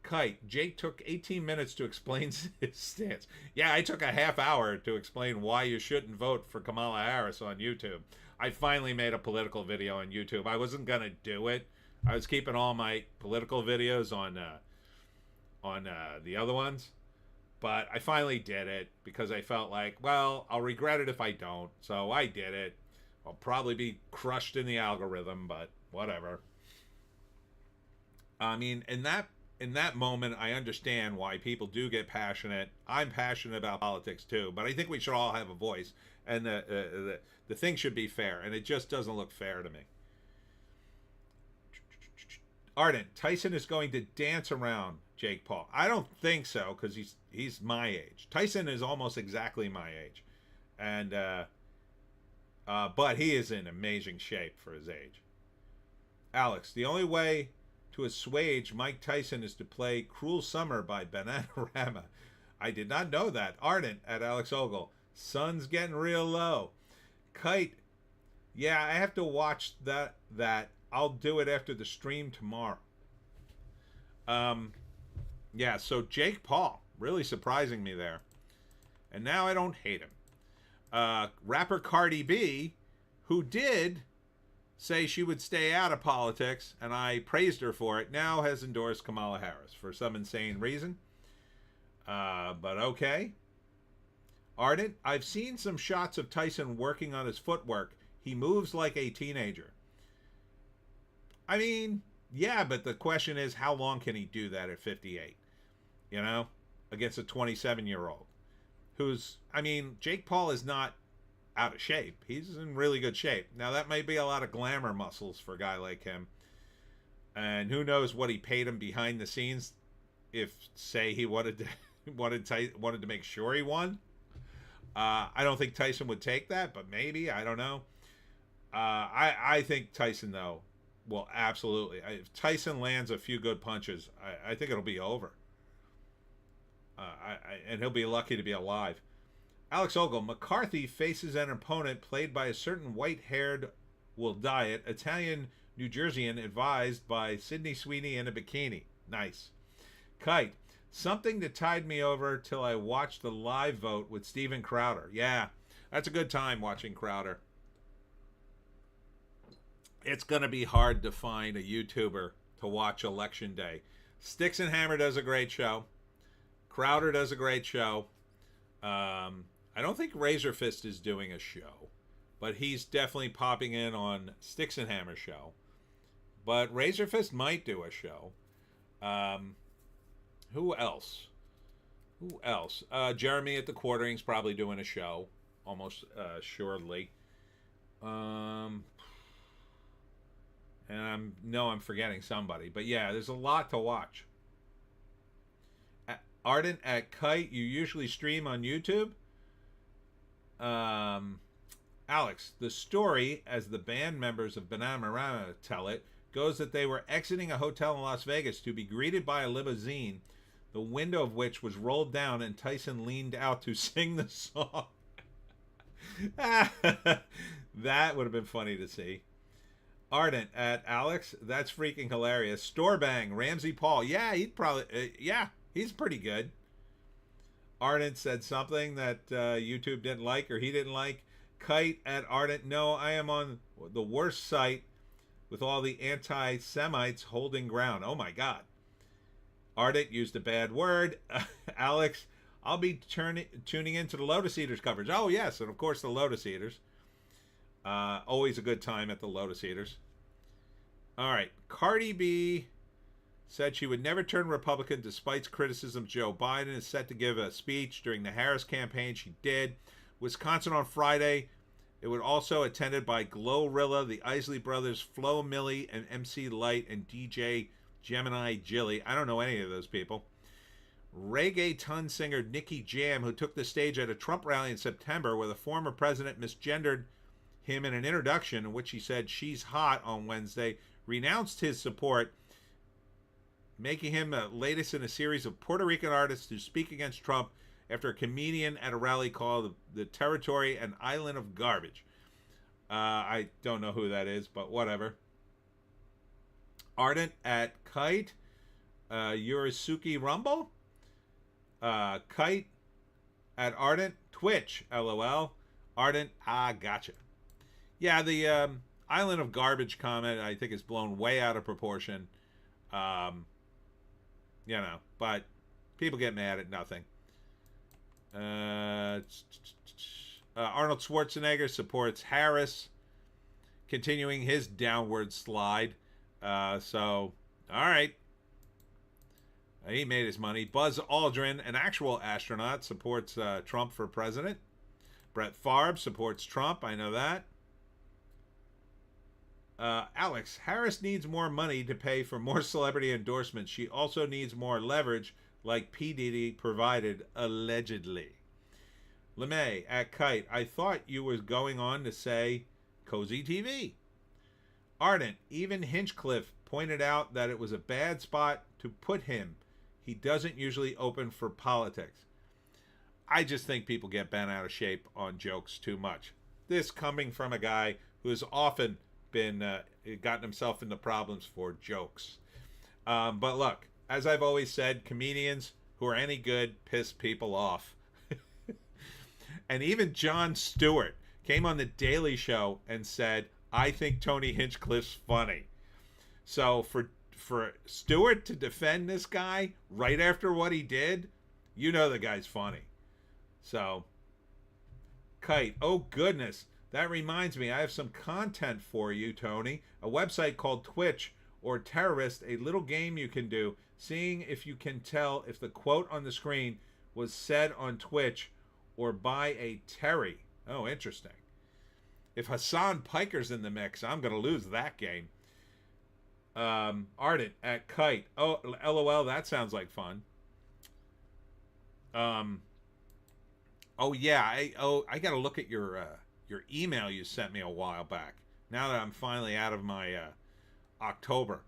Kite, Jake took 18 minutes to explain his stance. Yeah, I took a half hour to explain why you shouldn't vote for Kamala Harris on YouTube. I finally made a political video on YouTube. I wasn't going to do it. I was keeping all my political videos on the other ones. But I finally did it because I felt like, well, I'll regret it if I don't. So I did it. I'll probably be crushed in the algorithm, but whatever. I mean, in that moment, I understand why people do get passionate. I'm passionate about politics too, but I think we should all have a voice, and the thing should be fair, and it just doesn't look fair to me. Ardent, Tyson is going to dance around Jake Paul. I don't think so, because he's my age. Tyson is almost exactly my age, and but he is in amazing shape for his age. Alex, the only way to assuage Mike Tyson is to play Cruel Summer by Bananarama. I did not know that. Ardent at Alex Ogle. Sun's getting real low. Kite. Yeah, I have to watch that. I'll do it after the stream tomorrow. Yeah, so Jake Paul. Really surprising me there. And now I don't hate him. Rapper Cardi B, who did say she would stay out of politics, and I praised her for it, now has endorsed Kamala Harris for some insane reason. But okay. Ardent, I've seen some shots of Tyson working on his footwork. He moves like a teenager. I mean, yeah, but the question is, how long can he do that at 58? You know, against a 27-year-old who's, I mean, Jake Paul is not out of shape. He's in really good shape. Now, that may be a lot of glamour muscles for a guy like him. And who knows what he paid him behind the scenes if, say, he wanted to make sure he won. I don't think Tyson would take that, but maybe. I don't know. I think Tyson, though, will absolutely. If Tyson lands a few good punches, I think it'll be over. And he'll be lucky to be alive. Alex Ogle, McCarthy faces an opponent played by a certain white-haired will diet Italian New Jerseyan advised by Sydney Sweeney in a bikini. Nice. Kite, Something that tied me over till I watched the live vote with Steven Crowder. Yeah, that's a good time watching Crowder. It's going to be hard to find a YouTuber to watch Election Day. Sticks and Hammer does a great show. Crowder does a great show. I don't think Razor Fist is doing a show, but he's definitely popping in on Sticks and Hammer show. But Razor Fist might do a show. Who else? Jeremy at the Quartering's probably doing a show, almost assuredly. And I'm forgetting somebody, but yeah, there's a lot to watch. Ardent at Kite, you usually stream on YouTube. Alex, the story, as the band members of Bananarama tell it, goes that they were exiting a hotel in Las Vegas to be greeted by a limousine, the window of which was rolled down, and Tyson leaned out to sing the song. That would have been funny to see. Ardent at Alex, that's freaking hilarious. Store Bang, Ramsey Paul. Yeah, he'd probably, he's pretty good. Ardent said something that YouTube didn't like or he didn't like. Kite at Ardent, no, I am on the worst site with all the anti-Semites holding ground. Oh my God. Ardent used a bad word. Alex, I'll be tuning into the Lotus Eaters coverage. Oh yes, and of course the Lotus Eaters. Always a good time at the Lotus Eaters. All right, Cardi B said she would never turn Republican despite criticism. Joe Biden is set to give a speech during the Harris campaign. She did. Wisconsin on Friday. It was also attended by Glorilla, the Isley Brothers, Flo Millie, and MC Light, and DJ Gemini Jilly. I don't know any of those people. Reggaeton singer Nicky Jam, who took the stage at a Trump rally in September where the former president misgendered him in an introduction in which he said she's hot on Wednesday, renounced his support, making him the latest in a series of Puerto Rican artists to speak against Trump after a comedian at a rally called the Territory an Island of Garbage. I don't know who that is, but whatever. Ardent at Kite, Yorisuke Rumble. Kite at Ardent, Twitch, LOL. Ardent, gotcha. Yeah, the Island of Garbage comment, I think, is blown way out of proportion. But people get mad at nothing. Arnold Schwarzenegger supports Harris, continuing his downward slide. All right. He made his money. Buzz Aldrin, an actual astronaut, supports Trump for president. Brett Favre supports Trump. I know that. Alex, Harris needs more money to pay for more celebrity endorsements. She also needs more leverage, like P. Diddy provided, allegedly. LeMay at Kite, I thought you was going on to say Cozy TV. Ardent, even Hinchcliffe pointed out that it was a bad spot to put him. He doesn't usually open for politics. I just think people get bent out of shape on jokes too much. This coming from a guy who has often been gotten himself into problems for jokes. But look, as I've always said, comedians who are any good piss people off. And even Jon Stewart came on the Daily Show and said, I think Tony Hinchcliffe's funny. So for Stewart to defend this guy right after what he did, you know the guy's funny. So, Kite, oh goodness, that reminds me, I have some content for you, Tony. A website called Twitch or Terrorist, a little game you can do, seeing if you can tell if the quote on the screen was said on Twitch or by a Terry. Oh, interesting. If Hassan Piker's in the mix, I'm going to lose that game. Ardent at Kite. Oh, LOL, that sounds like fun. Oh yeah, I got to look at your email you sent me a while back. Now that I'm finally out of my October.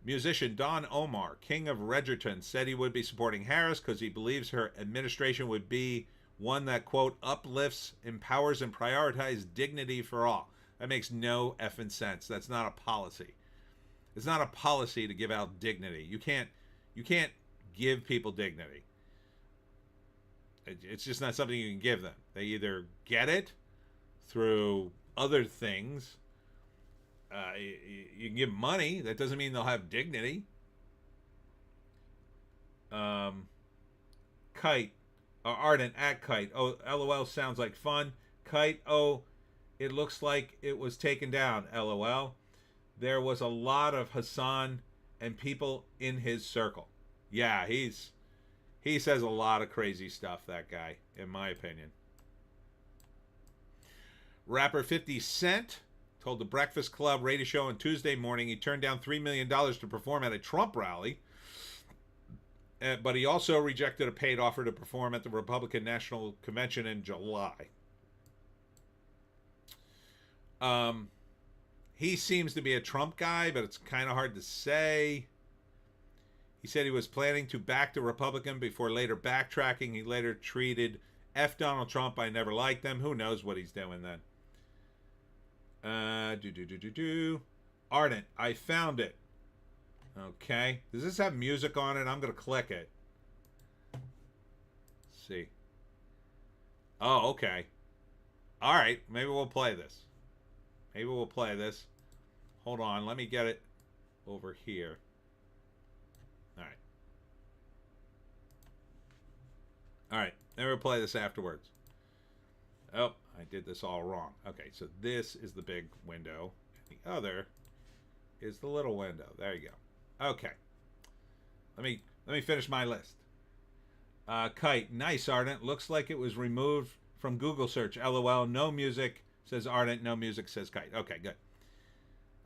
Musician Don Omar, king of Redgerton, said he would be supporting Harris because he believes her administration would be one that, quote, uplifts, empowers, and prioritizes dignity for all. That makes no effing sense. That's not a policy. It's not a policy to give out dignity. You can't give people dignity. It's just not something you can give them. They either get it through other things. You can give money. That doesn't mean they'll have dignity. Kite. Ardent at Kite. Oh, LOL sounds like fun. Kite. Oh, it looks like it was taken down. LOL. There was a lot of Hassan and people in his circle. Yeah, he says a lot of crazy stuff, that guy, in my opinion. Rapper 50 Cent told the Breakfast Club radio show on Tuesday morning he turned down $3 million to perform at a Trump rally. But he also rejected a paid offer to perform at the Republican National Convention in July. He seems to be a Trump guy, but it's kind of hard to say. He said he was planning to back the Republican before later backtracking. He later tweeted, F Donald Trump, I never liked them. Who knows what he's doing then? Ardent, I found it. Okay. Does this have music on it? I'm going to click it. Let's see. Oh, okay. All right. Maybe we'll play this. Hold on. Let me get it over here. All right. Then we'll play this afterwards. Oh, I did this all wrong. Okay, so this is the big window. The other is the little window. There you go. Okay. Let me finish my list. Kite. Nice, Ardent. Looks like it was removed from Google search. LOL. No music, says Ardent. No music, says Kite. Okay, good.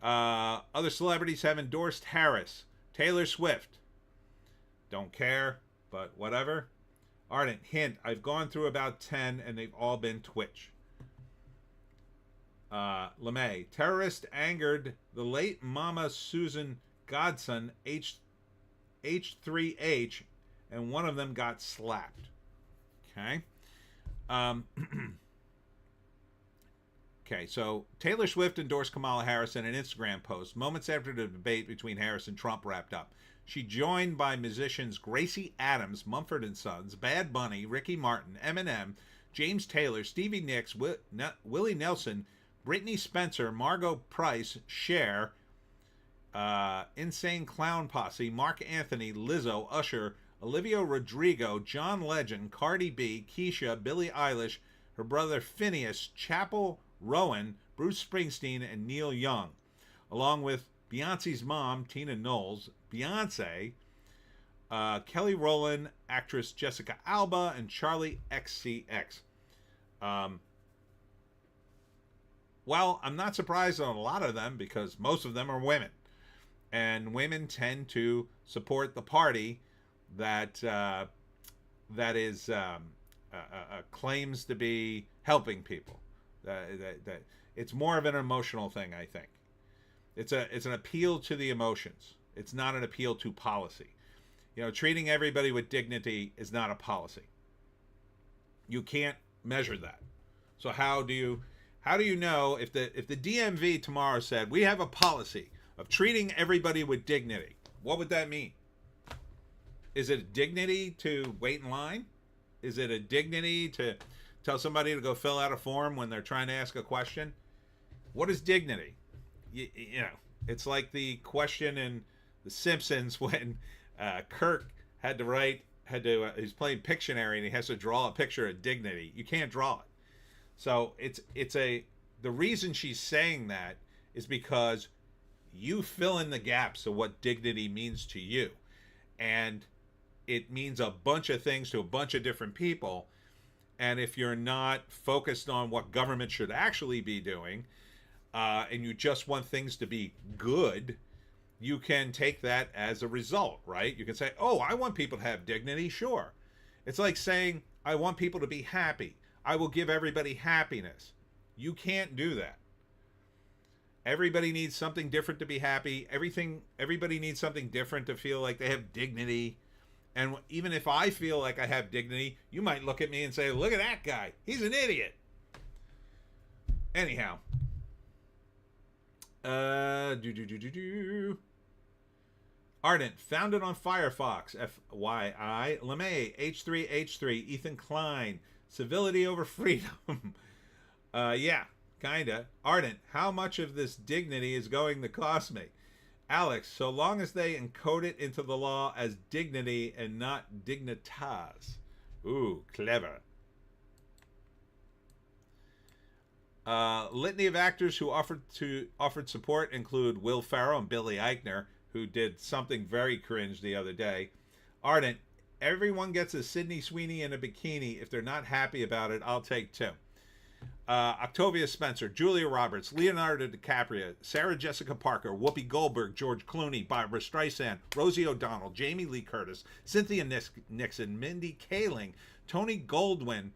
Other celebrities have endorsed Harris. Taylor Swift. Don't care, but whatever. Ardent. Hint. I've gone through about 10, and they've all been Twitch. LeMay. Terrorist angered the late Mama Susan godson H3H, and one of them got slapped. Okay. Okay, so Taylor Swift endorsed Kamala Harris in an Instagram post moments after the debate between Harris and Trump wrapped up. She joined by musicians Gracie Adams, Mumford & Sons, Bad Bunny, Ricky Martin, Eminem, James Taylor, Stevie Nicks, Willie Nelson, Brittany Spencer, Margot Price, Cher, Insane Clown Posse, Mark Anthony, Lizzo, Usher, Olivia Rodrigo, John Legend, Cardi B, Keisha, Billie Eilish, her brother Phineas, Chappell Rowan, Bruce Springsteen, and Neil Young, along with Beyonce's mom, Tina Knowles, Beyonce, Kelly Rowland, actress Jessica Alba, and Charlie XCX. Well, I'm not surprised on a lot of them because most of them are women. And women tend to support the party that claims to be helping people. That it's more of an emotional thing, I think. It's an appeal to the emotions. It's not an appeal to policy. You know, treating everybody with dignity is not a policy. You can't measure that. So how do you know if the DMV tomorrow said we have a policy of treating everybody with dignity? What would that mean? Is it a dignity to wait in line? Is it a dignity to tell somebody to go fill out a form when they're trying to ask a question? What is dignity? You know, it's like the question in The Simpsons when Kirk he's playing Pictionary and he has to draw a picture of dignity. You can't draw it. So the reason she's saying that is because you fill in the gaps of what dignity means to you. And it means a bunch of things to a bunch of different people. And if you're not focused on what government should actually be doing, and you just want things to be good, you can take that as a result, right? You can say, oh, I want people to have dignity. Sure. It's like saying, I want people to be happy. I will give everybody happiness. You can't do that. Everybody needs something different to be happy. Everybody needs something different to feel like they have dignity. And even if I feel like I have dignity, you might look at me and say, look at that guy. He's an idiot. Anyhow. Ardent, founded on Firefox, FYI. LeMay, H3H3. Ethan Klein, civility over freedom. Yeah, kinda. Ardent, how much of this dignity is going to cost me? Alex, so long as they encode it into the law as dignity and not dignitas. Ooh, clever. Litany of actors who offered support include Will Ferrell and Billy Eichner, who did something very cringe the other day. Ardent, everyone gets a Sydney Sweeney in a bikini. If they're not happy about it, I'll take two. Octavia Spencer, Julia Roberts, Leonardo DiCaprio, Sarah Jessica Parker, Whoopi Goldberg, George Clooney, Barbara Streisand, Rosie O'Donnell, Jamie Lee Curtis, Cynthia Nixon, Mindy Kaling, Tony Goldwyn,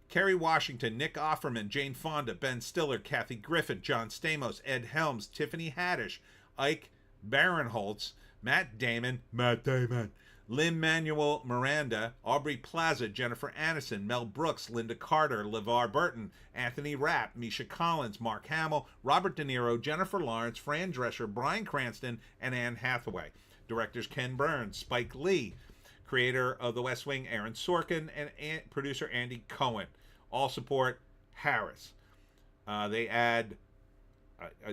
Kerry Washington, Nick Offerman, Jane Fonda, Ben Stiller, Kathy Griffin, John Stamos, Ed Helms, Tiffany Haddish, Ike Barinholtz, Matt Damon, Lin-Manuel Miranda, Aubrey Plaza, Jennifer Aniston, Mel Brooks, Linda Carter, LeVar Burton, Anthony Rapp, Misha Collins, Mark Hamill, Robert De Niro, Jennifer Lawrence, Fran Drescher, Bryan Cranston, and Anne Hathaway. Directors Ken Burns, Spike Lee, creator of The West Wing, Aaron Sorkin, and producer Andy Cohen. All support Harris. They add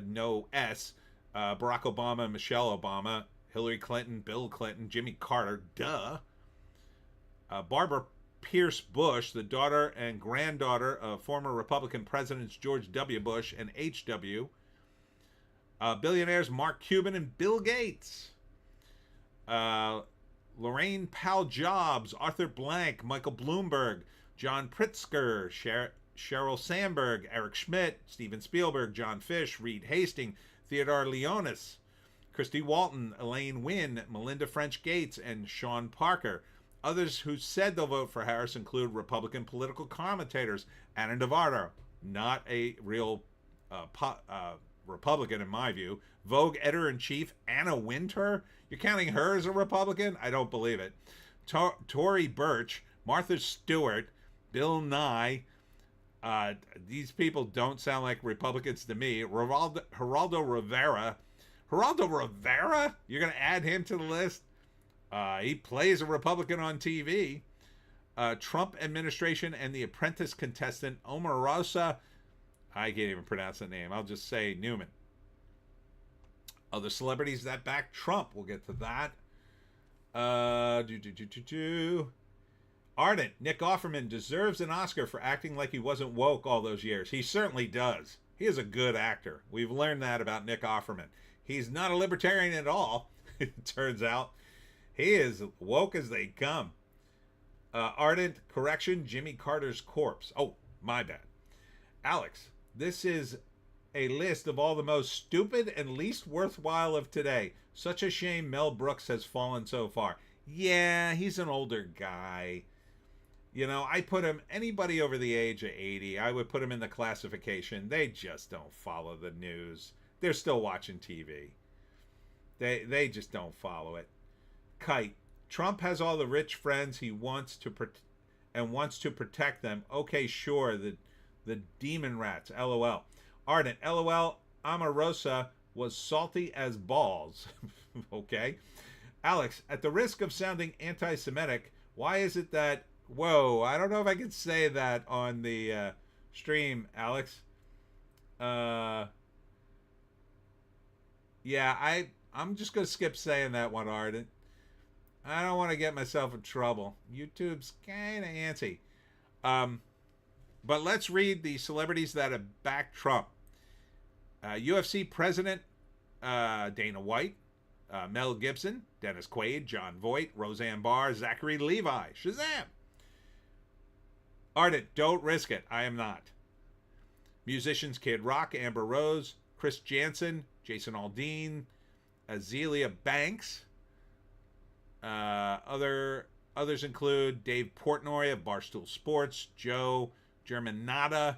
no S, Barack Obama, Michelle Obama, Hillary Clinton, Bill Clinton, Jimmy Carter, duh. Barbara Pierce Bush, the daughter and granddaughter of former Republican Presidents George W. Bush and H.W. Billionaires Mark Cuban and Bill Gates. Lorraine Powell Jobs, Arthur Blank, Michael Bloomberg, John Pritzker, Sheryl Sandberg, Eric Schmidt, Steven Spielberg, John Fish, Reed Hastings, Theodore Leonis, Christy Walton, Elaine Wynn, Melinda French Gates, and Sean Parker. Others who said they'll vote for Harris include Republican political commentators Anna Navarro, not a real Republican in my view, Vogue editor-in-chief Anna Wintour. You're counting her as a Republican? I don't believe it. Tory Burch, Martha Stewart, Bill Nye. These people don't sound like Republicans to me. Geraldo Rivera. Geraldo Rivera? You're going to add him to the list? He plays a Republican on TV. Trump administration and The Apprentice contestant Omarosa. I can't even pronounce the name. I'll just say Newman. Other celebrities that back Trump. We'll get to that. Ardent, Nick Offerman deserves an Oscar for acting like he wasn't woke all those years. He certainly does. He is a good actor. We've learned that about Nick Offerman. He's not a libertarian at all, it turns out. He is woke as they come. Ardent, correction, Jimmy Carter's corpse. Oh, my bad. Alex, this is a list of all the most stupid and least worthwhile of today. Such a shame Mel Brooks has fallen so far. Yeah, he's an older guy. You know, I put him, anybody over the age of 80, I would put him in the classification. They just don't follow the news. They're still watching TV. They just don't follow it. Kite, Trump has all the rich friends he wants to wants to protect them. Okay, sure, the demon rats, LOL. Ardent, LOL, Omarosa was salty as balls. Okay. Alex, at the risk of sounding anti-Semitic, why is it that... Whoa, I don't know if I can say that on the stream, Alex. Yeah, I'm just going to skip saying that one, Ardent. I don't want to get myself in trouble. YouTube's kind of antsy. But let's read the celebrities that have backed Trump. UFC President Dana White, Mel Gibson, Dennis Quaid, John Voight, Roseanne Barr, Zachary Levi, Shazam. Ardent, don't risk it. I am not. Musicians Kid Rock, Amber Rose, Chris Jansen, Jason Aldean, Azealia Banks. Others include Dave Portnoy of Barstool Sports, Joe Germanata,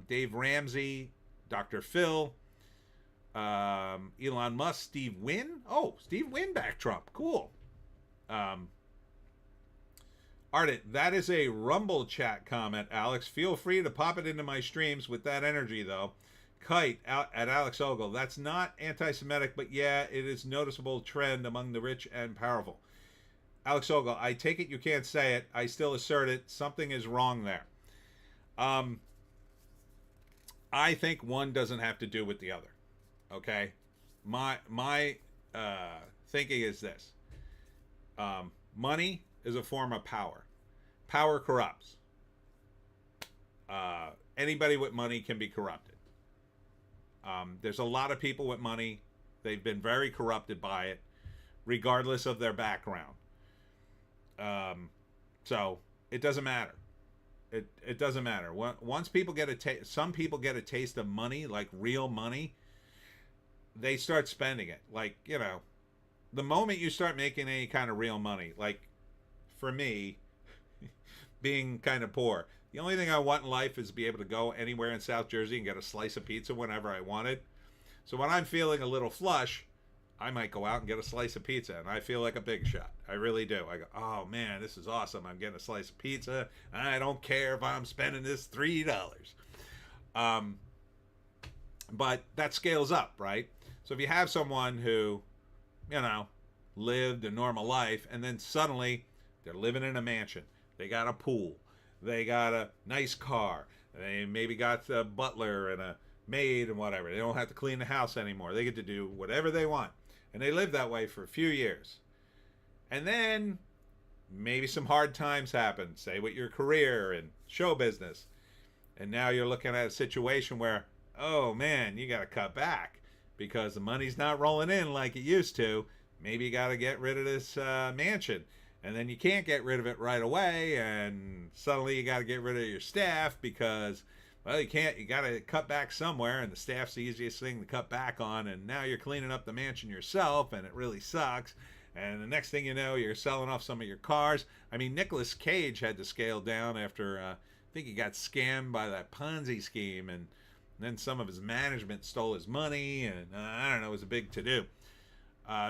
Dave Ramsey, Dr. Phil, Elon Musk, Steve Wynn. Oh, Steve Wynn backed Trump. Cool. Ardent, that is a Rumble chat comment, Alex. Feel free to pop it into my streams with that energy, though. Kite out at Alex Ogle. That's not anti-Semitic, but yeah, it is noticeable trend among the rich and powerful. Alex Ogle, I take it you can't say it. I still assert it. Something is wrong there. Um, I think one doesn't have to do with the other. Okay, my thinking is this: money is a form of power. Power corrupts. Anybody with money can be corrupted. There's a lot of people with money. They've been very corrupted by it, regardless of their background. So it doesn't matter. It doesn't matter. Once people get some people get a taste of money, like real money, they start spending it. Like, you know, the moment you start making any kind of real money, like for me, being kind of poor, the only thing I want in life is to be able to go anywhere in South Jersey and get a slice of pizza whenever I wanted. So when I'm feeling a little flush, I might go out and get a slice of pizza, and I feel like a big shot. I really do. I go, oh man, this is awesome. I'm getting a slice of pizza. I don't care if I'm spending this $3. But that scales up, right? So if you have someone who, you know, lived a normal life, and then suddenly they're living in a mansion, they got a pool, they got a nice car, they maybe got a butler and a maid and whatever. They don't have to clean the house anymore. They get to do whatever they want. And they live that way for a few years. And then maybe some hard times happen, say with your career and show business. And now you're looking at a situation where, oh man, you got to cut back because the money's not rolling in like it used to. Maybe you got to get rid of this mansion. And then you can't get rid of it right away. And suddenly you got to get rid of your staff because, well, you can't. You got to cut back somewhere, and the staff's the easiest thing to cut back on. And now you're cleaning up the mansion yourself, and it really sucks. And the next thing you know, you're selling off some of your cars. I mean, Nicolas Cage had to scale down after I think he got scammed by that Ponzi scheme, and then some of his management stole his money, and I don't know, it was a big to-do.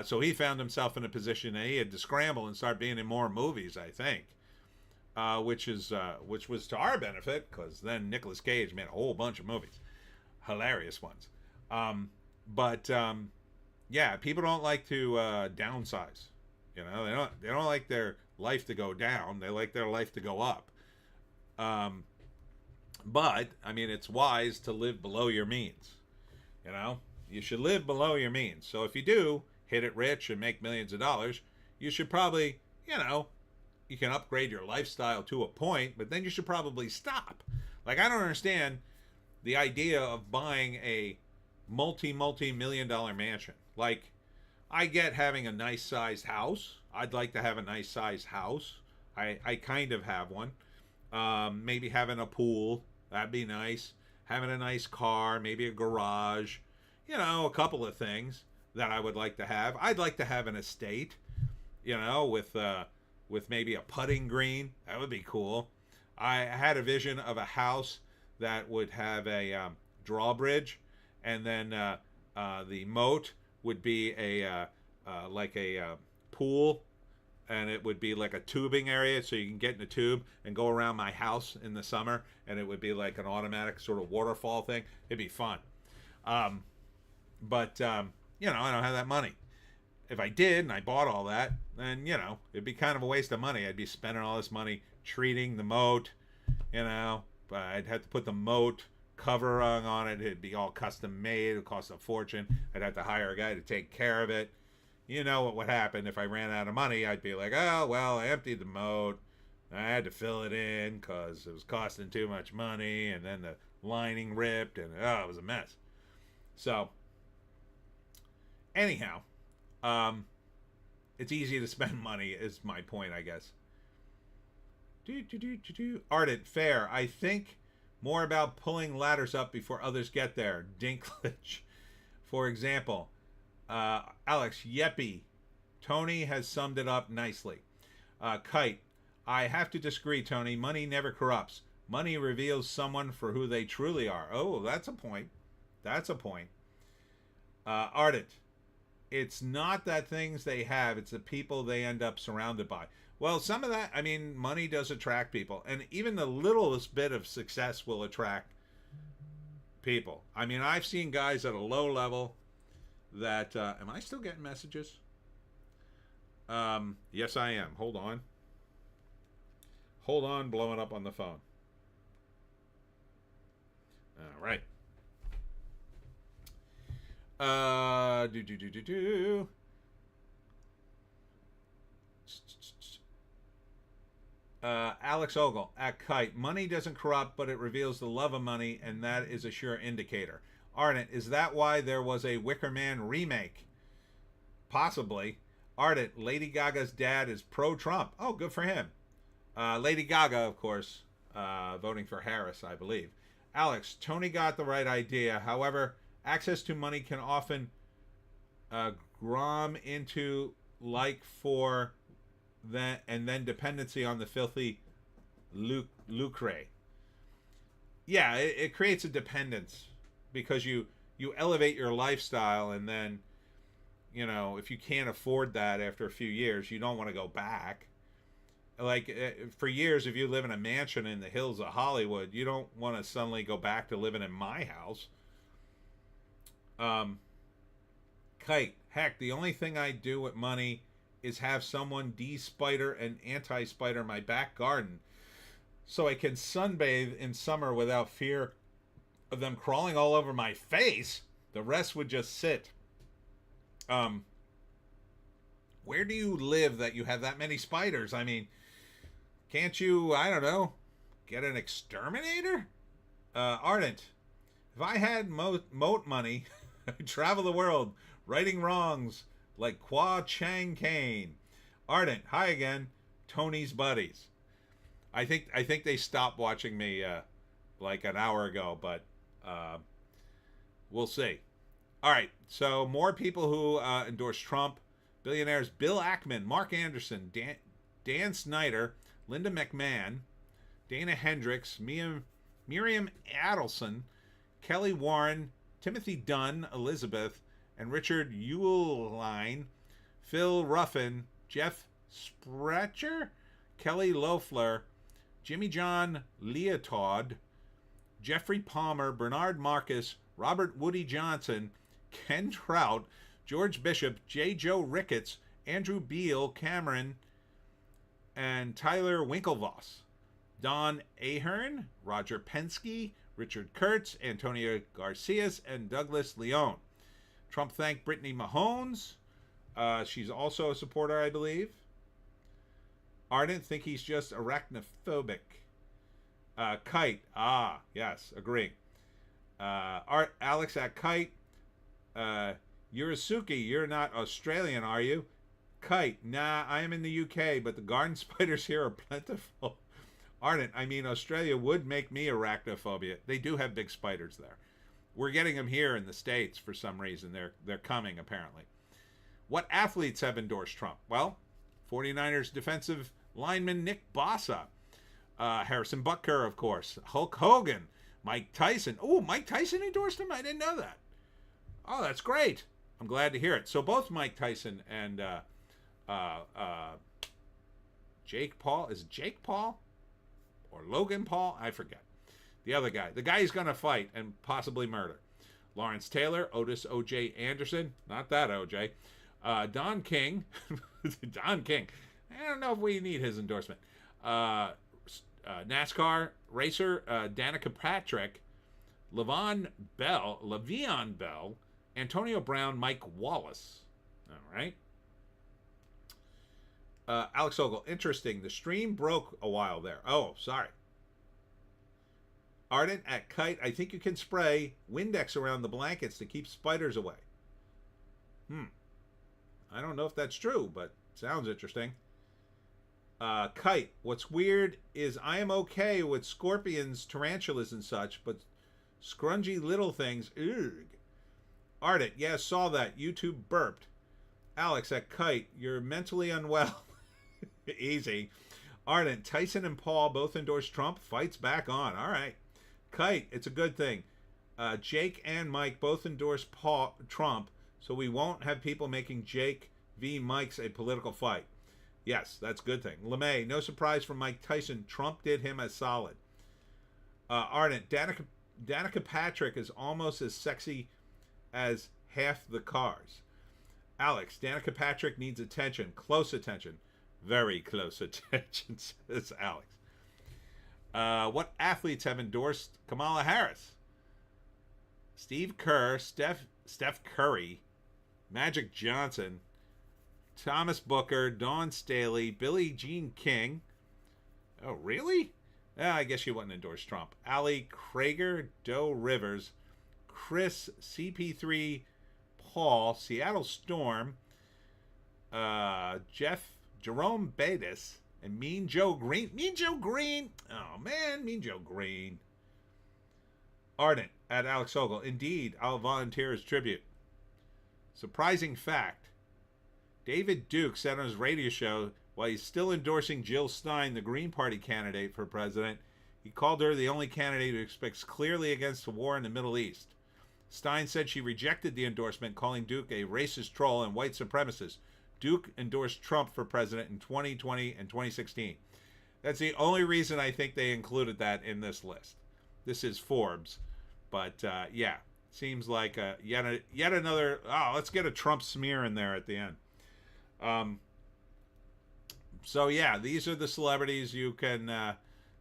So he found himself in a position that he had to scramble and start being in more movies, I think. Which was to our benefit, because then Nicolas Cage made a whole bunch of movies, hilarious ones. Yeah, people don't like to downsize. You know, they don't like their life to go down. They like their life to go up. But I mean, it's wise to live below your means. You know, you should live below your means. So if you do hit it rich and make millions of dollars, you should probably, you know, you can upgrade your lifestyle to a point, but then you should probably stop. Like, I don't understand the idea of buying a multi-million dollar mansion. Like, I get having a nice sized house. I'd like to have a nice sized house. I kind of have one. Maybe having a pool, that'd be nice. Having a nice car, maybe a garage, you know, a couple of things that I would like to have. I'd like to have an estate, you know, with maybe a putting green. That would be cool. I had a vision of a house that would have a drawbridge, and then the moat would be like a pool, and it would be like a tubing area, so you can get in a tube and go around my house in the summer, and it would be like an automatic sort of waterfall thing. It'd be fun. But you know, I don't have that money. If I did and I bought all that, then, you know, it'd be kind of a waste of money. I'd be spending all this money treating the moat, you know, but I'd have to put the moat cover on it. It'd be all custom made. It'd cost a fortune. I'd have to hire a guy to take care of it. You know what would happen if I ran out of money? I'd be like, oh, well, I emptied the moat. I had to fill it in because it was costing too much money, and then the lining ripped, and it was a mess. So, anyhow, it's easy to spend money is my point, I guess. Ardent, fair. I think more about pulling ladders up before others get there. Dinklage. For example, Alex, Yeppy. Tony has summed it up nicely. Kite. I have to disagree, Tony. Money never corrupts. Money reveals someone for who they truly are. Oh, that's a point. That's a point. Ardent. It's not that things they have, it's the people they end up surrounded by. Well, some of that, I mean, money does attract people. And even the littlest bit of success will attract people. I mean, I've seen guys at a low level that, am I still getting messages? Yes, I am. Hold on. Hold on, blowing up on the phone. All right. Alex Ogle at Kite. Money doesn't corrupt, but it reveals the love of money, and that is a sure indicator. Ardent, is that why there was a Wicker Man remake? Possibly. Ardent, Lady Gaga's dad is pro-Trump. Oh, good for him. Lady Gaga, of course, voting for Harris, I believe. Alex, Tony got the right idea. However, access to money can often grom into like for that, and then dependency on the filthy lucre. Yeah, it creates a dependence because you elevate your lifestyle, and then, you know, if you can't afford that after a few years, you don't want to go back. Like, for years, if you live in a mansion in the hills of Hollywood, you don't want to suddenly go back to living in my house. Kite, heck, the only thing I do with money is have someone de-spider and anti-spider my back garden so I can sunbathe in summer without fear of them crawling all over my face. The rest would just sit. Where do you live that you have that many spiders? I mean, can't you, I don't know, get an exterminator? Ardent, if I had moat money, I'd travel the world righting wrongs like Kwa Chang Kane. Ardent, hi again. Tony's buddies. I think they stopped watching me like an hour ago, but we'll see. All right, so more people who endorse Trump. Billionaires Bill Ackman, Mark Anderson, Dan Snyder, Linda McMahon, Dana Hendricks, Miriam Adelson, Kelly Warren, Timothy Dunn, Elizabeth, and Richard Uihlein, Phil Ruffin, Jeff Sprecher, Kelly Loeffler, Jimmy John Leotard, Jeffrey Palmer, Bernard Marcus, Robert Woody Johnson, Ken Trout, George Bishop, J. Joe Ricketts, Andrew Beal Cameron, and Tyler Winklevoss, Don Ahern, Roger Penske, Richard Kurtz, Antonio Garcias, and Douglas Leone. Trump thanked Brittany Mahomes. She's also a supporter, I believe. Ardent think he's just arachnophobic. Kite. Ah, yes, agreeing. Alex at Kite. Yurisuke, you're not Australian, are you? Kite. Nah, I am in the UK, but the garden spiders here are plentiful. Ardent, I mean, Australia would make me arachnophobia. They do have big spiders there. We're getting them here in the States for some reason. They're coming, apparently. What athletes have endorsed Trump? Well, 49ers defensive lineman Nick Bosa. Harrison Butker, of course. Hulk Hogan. Mike Tyson. Oh, Mike Tyson endorsed him? I didn't know that. Oh, that's great. I'm glad to hear it. So both Mike Tyson and Jake Paul. Is it Jake Paul? Or Logan Paul? I forget. The other guy. The guy he's going to fight and possibly murder. Lawrence Taylor. Otis O.J. Anderson. Not that O.J. Don King. Don King. I don't know if we need his endorsement. NASCAR racer Danica Patrick. Le'Veon Bell. Antonio Brown, Mike Wallace. All right. Alex Ogle, interesting. The stream broke a while there. Oh, sorry. Ardent at Kite, I think you can spray Windex around the blankets to keep spiders away. I don't know if that's true, but sounds interesting. Kite, what's weird is I am okay with scorpions, tarantulas, and such, but scrungy little things, ugh. Ardent, yeah, saw that. YouTube burped. Alex at Kite, you're mentally unwell. Easy. Ardent, Tyson and Paul both endorse Trump. Fights back on. All right. Kite, it's a good thing. Jake and Mike both endorse Trump, so we won't have people making Jake v. Mike's a political fight. Yes, that's a good thing. LeMay, no surprise from Mike Tyson. Trump did him a solid. Ardent, Danica Danica Patrick is almost as sexy as half the cars. Alex, Danica Patrick needs attention. Close attention. Very close attention, says Alex. What athletes have endorsed Kamala Harris? Steve Kerr, Steph Curry, Magic Johnson, Thomas Booker, Dawn Staley, Billie Jean King. Oh, really? I guess she wouldn't endorse Trump. Ali Krieger, Doe Rivers, Chris CP3 Paul, Seattle Storm, Jerome Batis, and Mean Joe Green. Mean Joe Green! Oh, man, Mean Joe Green. Ardent, at Alex Ogle. Indeed, I'll volunteer as tribute. Surprising fact. David Duke said on his radio show, while he's still endorsing Jill Stein, the Green Party candidate for president, he called her the only candidate who speaks clearly against the war in the Middle East. Stein said she rejected the endorsement, calling Duke a racist troll and white supremacist. Duke endorsed Trump for president in 2020 and 2016. That's the only reason I think they included that in this list. This is Forbes. But, yeah, seems like yet another, let's get a Trump smear in there at the end. So, yeah, these are the celebrities you can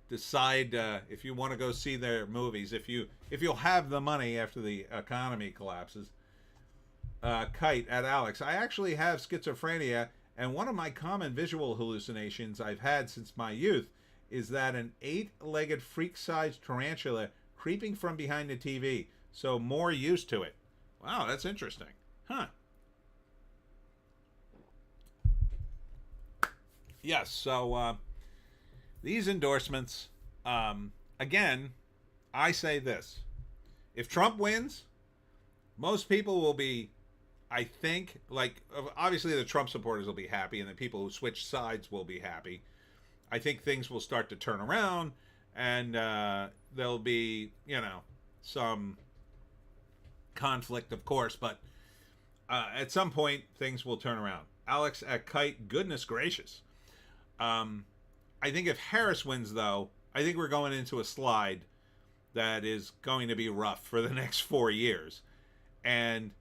decide if you want to go see their movies. If you'll have the money after the economy collapses. Kite at Alex. I actually have schizophrenia, and one of my common visual hallucinations I've had since my youth is that an 8-legged freak-sized tarantula creeping from behind the TV, so more used to it. Wow, that's interesting. Huh. Yes, so these endorsements, again, I say this. If Trump wins, most people will be, I think, like, obviously the Trump supporters will be happy, and the people who switch sides will be happy. I think things will start to turn around, and there'll be, some conflict, of course, but at some point, things will turn around. Alex at Kite, goodness gracious. I think if Harris wins, though, I think we're going into a slide that is going to be rough for the next 4 years. And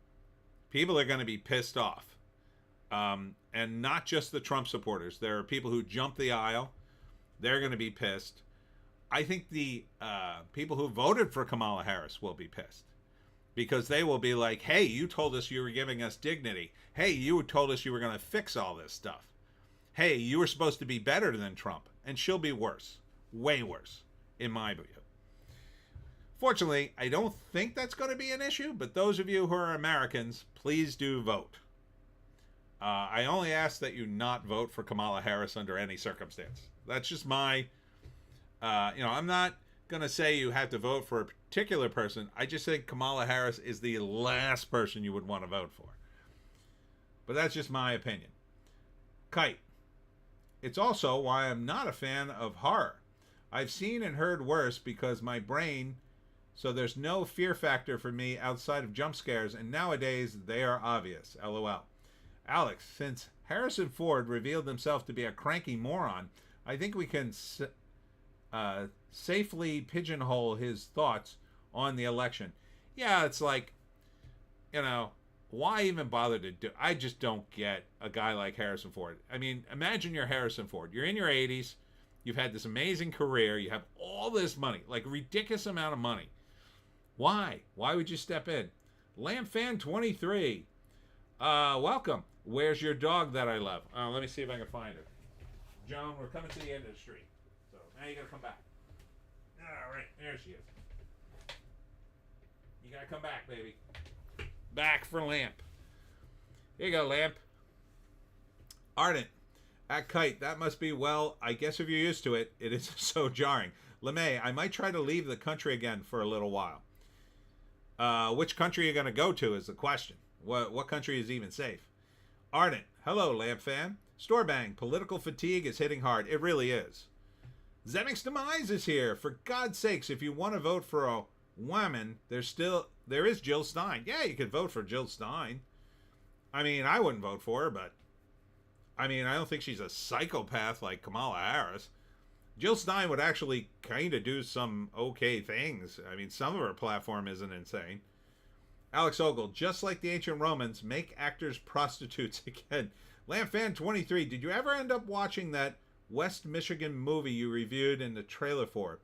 people are going to be pissed off. And not just the Trump supporters. There are people who jump the aisle. They're going to be pissed. I think the people who voted for Kamala Harris will be pissed. Because they will be like, hey, you told us you were giving us dignity. Hey, you told us you were going to fix all this stuff. Hey, you were supposed to be better than Trump. And she'll be worse. Way worse, in my view. Fortunately, I don't think that's going to be an issue, but those of you who are Americans, please do vote. I only ask that you not vote for Kamala Harris under any circumstance. That's just my, I'm not going to say you have to vote for a particular person. I just think Kamala Harris is the last person you would want to vote for. But that's just my opinion. Kite. It's also why I'm not a fan of horror. I've seen and heard worse because my brain... So there's no fear factor for me outside of jump scares, and nowadays they are obvious. LOL. Alex, since Harrison Ford revealed himself to be a cranky moron, I think we can safely pigeonhole his thoughts on the election. Yeah, it's like, why even bother to do... I just don't get a guy like Harrison Ford. I mean, imagine you're Harrison Ford. You're in your 80s. You've had this amazing career. You have all this money, like a ridiculous amount of money. Why? Why would you step in? LampFan23. Welcome. Where's your dog that I love? Let me see if I can find her. Joan, we're coming to the end of the street. So now you gotta come back. All right, there she is. You gotta come back, baby. Back for Lamp. Here you go, Lamp. Ardent. At Kite, that must be, well, I guess if you're used to it, it is so jarring. LeMay, I might try to leave the country again for a little while. Which country are you going to go to is the question. What country is even safe? Ardent, hello, Lamp fan. Storebang, political fatigue is hitting hard. It really is. Zemeckis Demise is here. For God's sakes, if you want to vote for a woman, there is Jill Stein. Yeah, you could vote for Jill Stein. I mean, I wouldn't vote for her, but I don't think she's a psychopath like Kamala Harris. Jill Stein would actually kind of do some okay things. I mean, some of her platform isn't insane. Alex Ogle, just like the ancient Romans, make actors prostitutes again. LampFan23, did you ever end up watching that West Michigan movie you reviewed in the trailer for?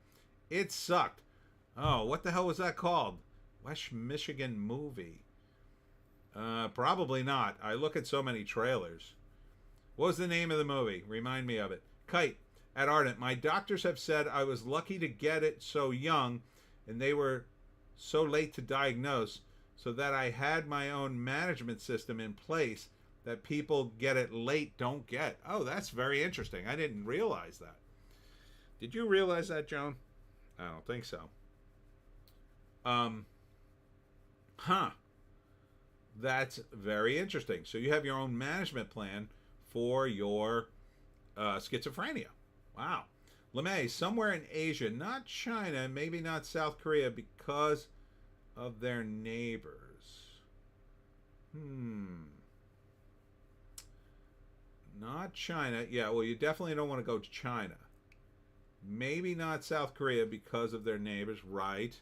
It sucked. Oh, what the hell was that called? West Michigan movie. Probably not. I look at so many trailers. What was the name of the movie? Remind me of it. Kite, at Ardent, my doctors have said I was lucky to get it so young, and they were so late to diagnose, so that I had my own management system in place that people get it late don't get. Oh, that's very interesting. I didn't realize that. Did you realize that, Joan? I don't think so. That's very interesting. So you have your own management plan for your schizophrenia. Wow. LeMay, somewhere in Asia, not China, maybe not South Korea, because of their neighbors. Not China. Yeah, well, you definitely don't want to go to China. Maybe not South Korea because of their neighbors, right?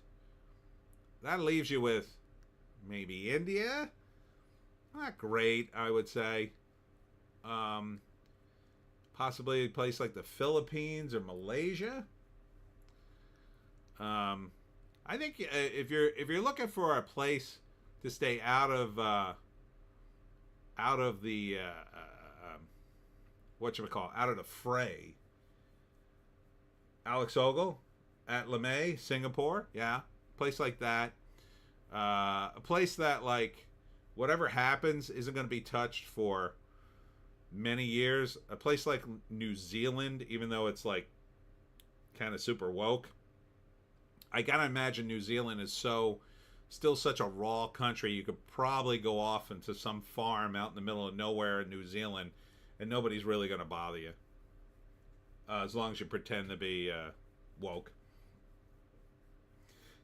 That leaves you with maybe India. Not great, I would say. Possibly a place like the Philippines or Malaysia. I think if you're looking for a place to stay out of the out of the fray. Alex Ogle at LeMay, Singapore, yeah, place like that. A place that, like, whatever happens isn't going to be touched for many years. A place like New Zealand, even though it's like kind of super woke, I gotta imagine New Zealand is still such a raw country. You could probably go off into some farm out in the middle of nowhere in New Zealand, and nobody's really going to bother you, as long as you pretend to be woke.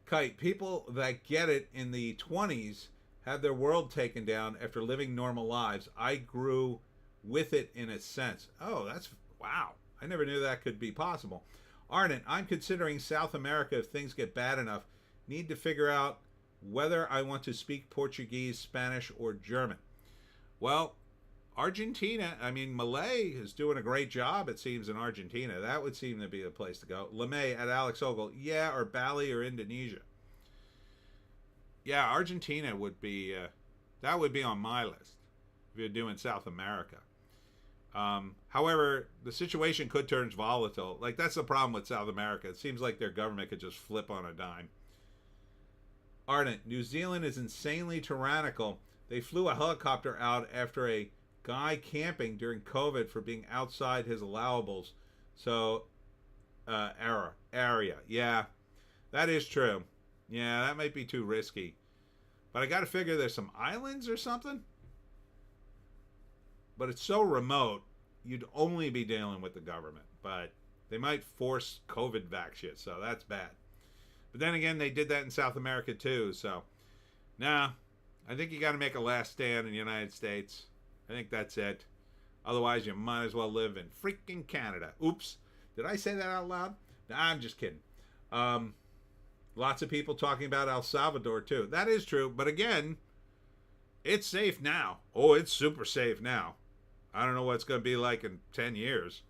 Kite, people that get it in the 20s have their world taken down after living normal lives. I grew with it in a sense. Oh, that's, wow. I never knew that could be possible. Arnett, I'm considering South America if things get bad enough. Need to figure out whether I want to speak Portuguese, Spanish, or German. Well, Argentina, I mean, Malay is doing a great job, it seems, in Argentina. That would seem to be the place to go. LeMay at Alex Ogle, yeah, or Bali or Indonesia. Yeah, Argentina would be, that would be on my list if you're doing South America. However, the situation could turn volatile. Like, that's the problem with South America. It seems like their government could just flip on a dime. Ardent, New Zealand is insanely tyrannical. They flew a helicopter out after a guy camping during COVID for being outside his allowables. So, area. Yeah, that is true. Yeah, that might be too risky. But I got to figure there's some islands or something. But it's so remote, you'd only be dealing with the government. But they might force COVID vax shit, so that's bad. But then again, they did that in South America too, so nah, I think you got to make a last stand in the United States. I think that's it. Otherwise, you might as well live in freaking Canada. Oops, did I say that out loud? Nah, I'm just kidding. Lots of people talking about El Salvador too. That is true, but again, it's safe now. Oh, it's super safe now. I don't know what it's going to be like in 10 years.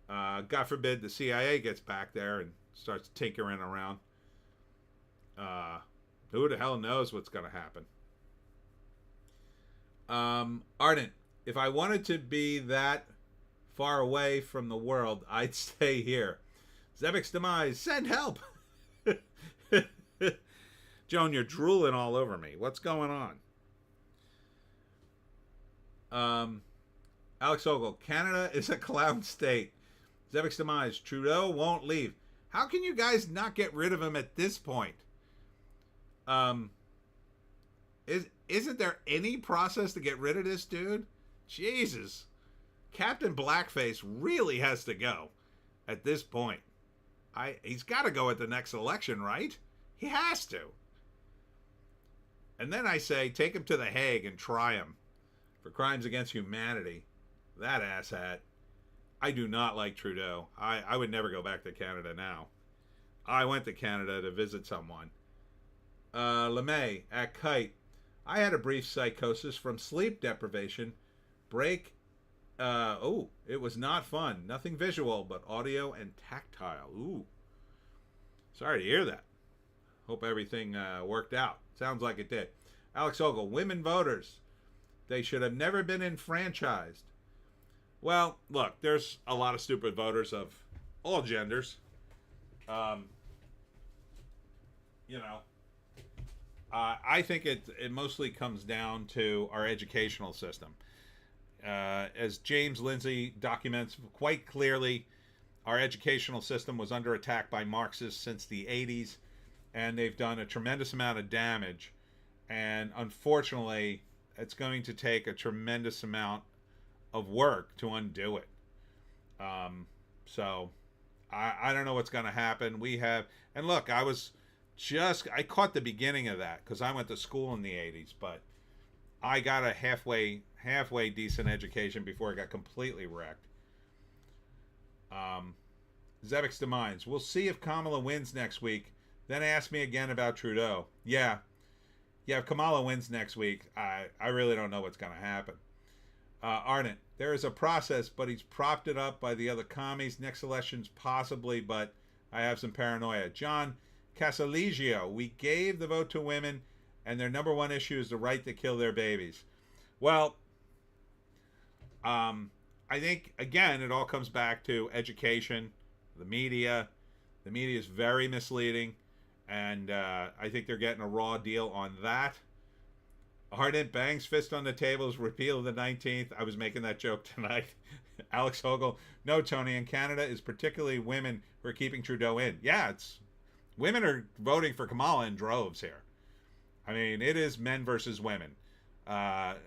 God forbid the CIA gets back there and starts tinkering around. Who the hell knows what's going to happen? Ardent, if I wanted to be that far away from the world, I'd stay here. Zemeckis demise, send help. Joan, you're drooling all over me. What's going on? Alex Ogle, Canada is a clown state. Zemeckis demise, Trudeau won't leave. How can you guys not get rid of him at this point? Isn't there any process to get rid of this dude? Jesus. Captain Blackface really has to go at this point. He's got to go at the next election, right? He has to. And then I say, take him to The Hague and try him for crimes against humanity. That asshat. I do not like Trudeau. I would never go back to Canada now. I went to Canada to visit someone. LeMay at Kite. I had a brief psychosis from sleep deprivation. Break. It was not fun. Nothing visual, but audio and tactile. Ooh. Sorry to hear that. Hope everything worked out. Sounds like it did. Alex Ogle. Women voters. They should have never been enfranchised. Well, look, there's a lot of stupid voters of all genders. I think it mostly comes down to our educational system. As James Lindsay documents quite clearly, our educational system was under attack by Marxists since the 80s, and they've done a tremendous amount of damage. And unfortunately, it's going to take a tremendous amount of work to undo it. So I don't know what's going to happen. And look, I caught the beginning of that because I went to school in the 80s, but I got a halfway decent education before I got completely wrecked. Zemeckis Demines. We'll see if Kamala wins next week. Then ask me again about Trudeau. Yeah, if Kamala wins next week, I really don't know what's going to happen. Ardent. There is a process, but he's propped it up by the other commies. Next elections, possibly, but I have some paranoia. John Casalegio. We gave the vote to women, and their number one issue is the right to kill their babies. Well, I think, again, it all comes back to education, the media. The media is very misleading, and I think they're getting a raw deal on that. Ardent bangs fist on the tables, repeal the 19th. I was making that joke tonight. Alex Hogel. No, Tony, in Canada is particularly women who are keeping Trudeau in. Yeah, women are voting for Kamala in droves here. I mean, it is men versus women.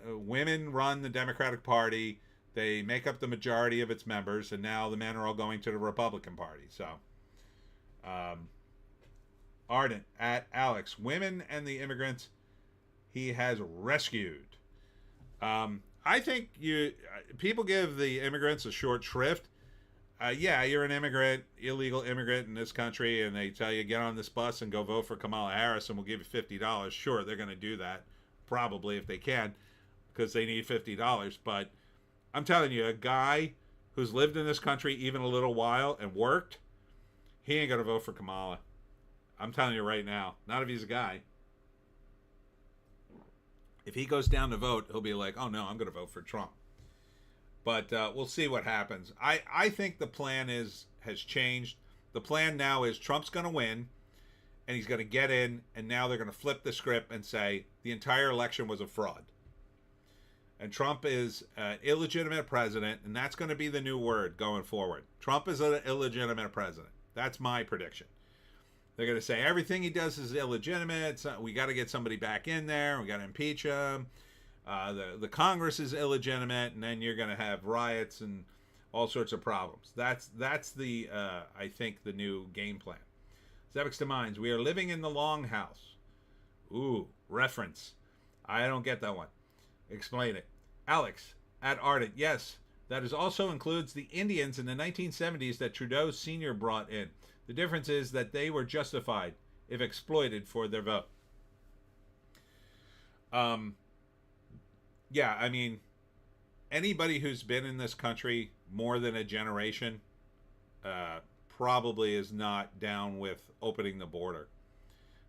Women run the Democratic Party. They make up the majority of its members, and now the men are all going to the Republican Party. So, Ardent at Alex. Women and the immigrants he has rescued. I think people give the immigrants a short shrift. Yeah, you're an immigrant, illegal immigrant in this country, and they tell you get on this bus and go vote for Kamala Harris, and we'll give you $50. Sure, they're going to do that, probably if they can, because they need $50. But I'm telling you, a guy who's lived in this country even a little while and worked, he ain't going to vote for Kamala. I'm telling you right now, not if he's a guy. If he goes down to vote, he'll be like, oh no, I'm going to vote for Trump. But we'll see what happens. I think the plan has changed. The plan now is Trump's going to win, and he's going to get in, and now they're going to flip the script and say the entire election was a fraud. And Trump is an illegitimate president, and that's going to be the new word going forward. Trump is an illegitimate president. That's my prediction. They're going to say everything he does is illegitimate. So we got to get somebody back in there. We got to impeach him. The Congress is illegitimate, and then you're going to have riots and all sorts of problems. That's the I think the new game plan. Zemeckis Demines. We are living in the Longhouse. Ooh, reference. I don't get that one. Explain it. Alex at Ardent. Yes, that is also includes the Indians in the 1970s that Trudeau Sr. brought in. The difference is that they were justified if exploited for their vote. Yeah, I mean, anybody who's been in this country more than a generation probably is not down with opening the border,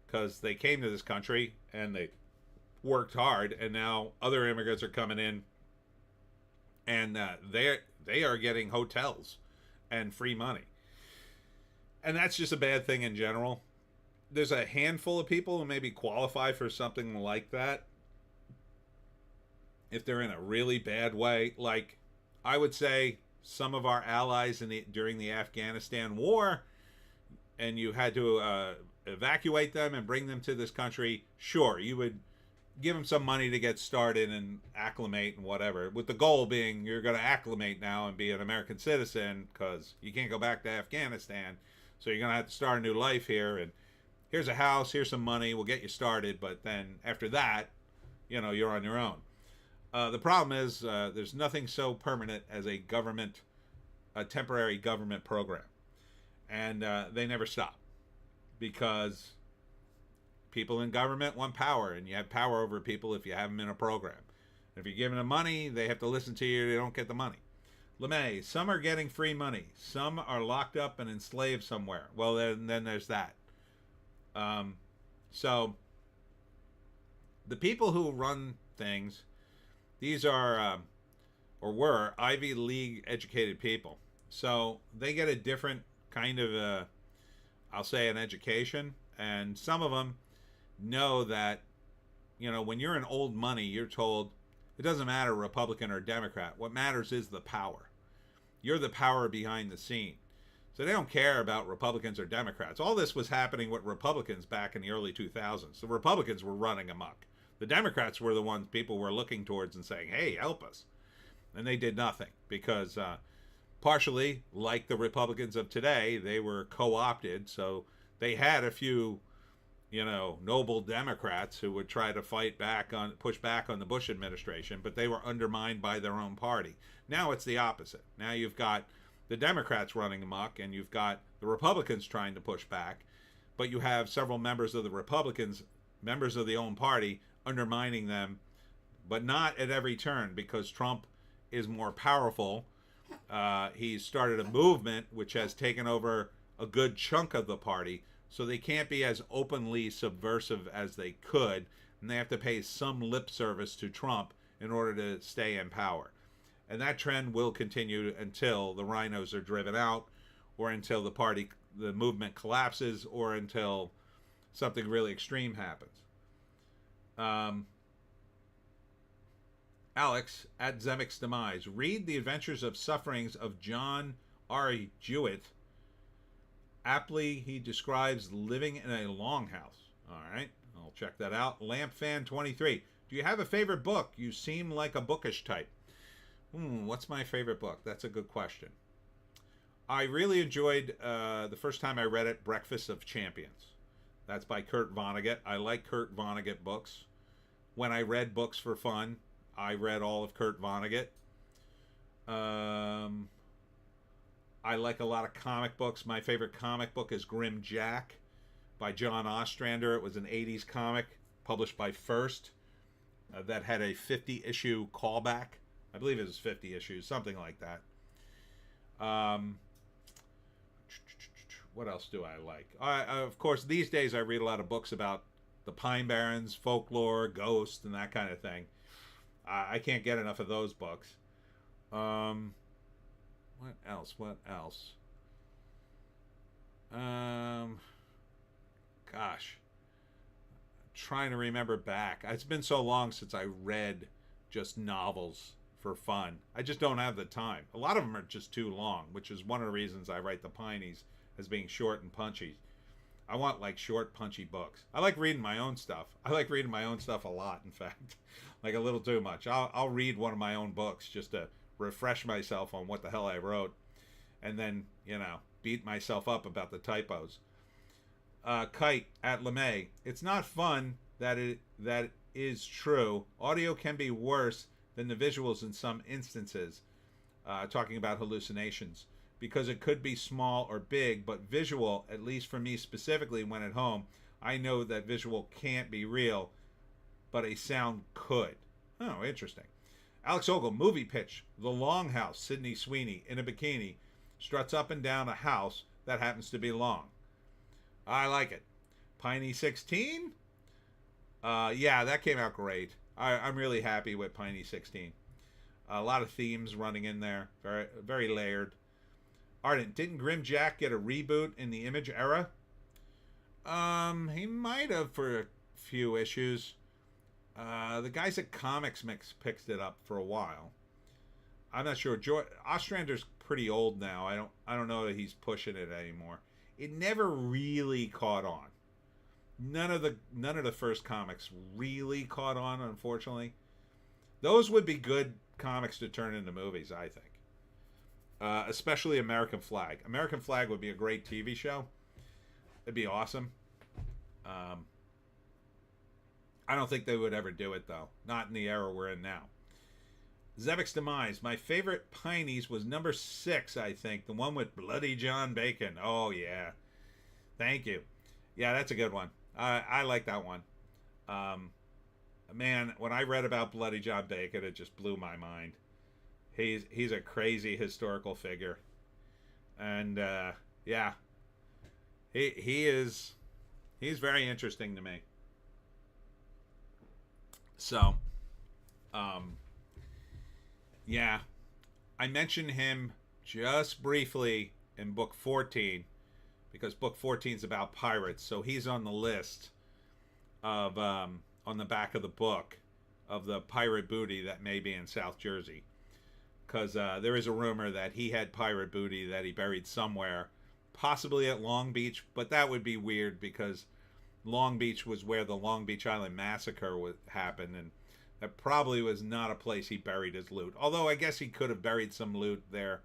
because they came to this country and they worked hard, and now other immigrants are coming in, and they are getting hotels and free money. And that's just a bad thing in general. There's a handful of people who maybe qualify for something like that if they're in a really bad way. Like, I would say some of our allies during the Afghanistan war, and you had to evacuate them and bring them to this country, sure, you would give them some money to get started and acclimate and whatever, with the goal being you're going to acclimate now and be an American citizen because you can't go back to Afghanistan. So you're going to have to start a new life here, and here's a house, here's some money, we'll get you started, but then after that, you're on your own. The problem is there's nothing so permanent as a government a temporary government program, and they never stop because people in government want power, and you have power over people if you have them in a program. If you're giving them money, they have to listen to you. They don't get the money. LeMay, some are getting free money. Some are locked up and enslaved somewhere. Well, then there's that. So the people who run things, these are or were Ivy League educated people. So they get a different kind of, I'll say, an education. And some of them know that, when you're in old money, you're told it doesn't matter Republican or Democrat. What matters is the power. You're the power behind the scene. So they don't care about Republicans or Democrats. All this was happening with Republicans back in the early 2000s. The Republicans were running amok. The Democrats were the ones people were looking towards and saying, hey, help us. And they did nothing because partially, like the Republicans of today, they were co-opted. So they had a few, noble Democrats who would try to push back on the Bush administration, but they were undermined by their own party. Now it's the opposite. Now you've got the Democrats running amok, and you've got the Republicans trying to push back, but you have several members of the Republicans, members of the own party, undermining them, but not at every turn because Trump is more powerful. He's started a movement which has taken over a good chunk of the party, so they can't be as openly subversive as they could, and they have to pay some lip service to Trump in order to stay in power. And that trend will continue until the rhinos are driven out, or until the movement collapses, or until something really extreme happens. Alex, at Zemeckis' demise, read The Adventures of Sufferings of John R. Jewett. Aptly, he describes living in a longhouse. All right, I'll check that out. Lampfan23, do you have a favorite book? You seem like a bookish type. What's my favorite book? That's a good question. I really enjoyed, the first time I read it, Breakfast of Champions. That's by Kurt Vonnegut. I like Kurt Vonnegut books. When I read books for fun, I read all of Kurt Vonnegut. I like a lot of comic books. My favorite comic book is Grim Jack by John Ostrander. It was an 80s comic published by First that had a 50-issue callback. I believe it was 50 issues, something like that. What else do I like? Of course, these days I read a lot of books about the Pine Barrens, folklore, ghosts, and that kind of thing. I can't get enough of those books. What else? Gosh. Trying to remember back. It's been so long since I read just novels for fun. I just don't have the time. A lot of them are just too long, which is one of the reasons I write the Pineys as being short and punchy. I want like short, punchy books. I like reading my own stuff. I like reading my own stuff a lot, in fact. Like a little too much. I'll read one of my own books just to refresh myself on what the hell I wrote, and then, beat myself up about the typos. Kite at LeMay, it's not fun that is true. Audio can be worse than the visuals in some instances, talking about hallucinations, because it could be small or big, but visual, at least for me specifically when at home, I know that visual can't be real, but a sound could. Oh, interesting. Alex Ogle, movie pitch. The Longhouse, Sydney Sweeney, in a bikini, struts up and down a house that happens to be long. I like it. Piney 16? Yeah, that came out great. I'm really happy with Piney 16. A lot of themes running in there. Very, very layered. Ardent, didn't Grim Jack get a reboot in the Image era? He might have for a few issues. The guys at Comics Mix picked it up for a while. I'm not sure. Ostrander's pretty old now. I don't know that he's pushing it anymore. It never really caught on. None of the first comics really caught on, unfortunately. Those would be good comics to turn into movies, I think. Especially American Flag. American Flag would be a great TV show. It'd be awesome. I don't think they would ever do it, though. Not in the era we're in now. Zemeckis' Demise. My favorite Pineys was number 6, I think. The one with Bloody John Bacon. Oh, yeah. Thank you. Yeah, that's a good one. I like that one. Um, Man, when I read about Bloody John Bacon, it just blew my mind. He's a crazy historical figure. And, yeah. He's very interesting to me. So, um, yeah, I mentioned him just briefly in book 14 because book 14 is about pirates. So he's on the list of on the back of the book of the pirate booty that may be in South Jersey. Because there is a rumor that he had pirate booty that he buried somewhere, possibly at Long Beach, but that would be weird because Long Beach was where the Long Beach Island massacre happened, and that probably was not a place he buried his loot. Although I guess he could have buried some loot there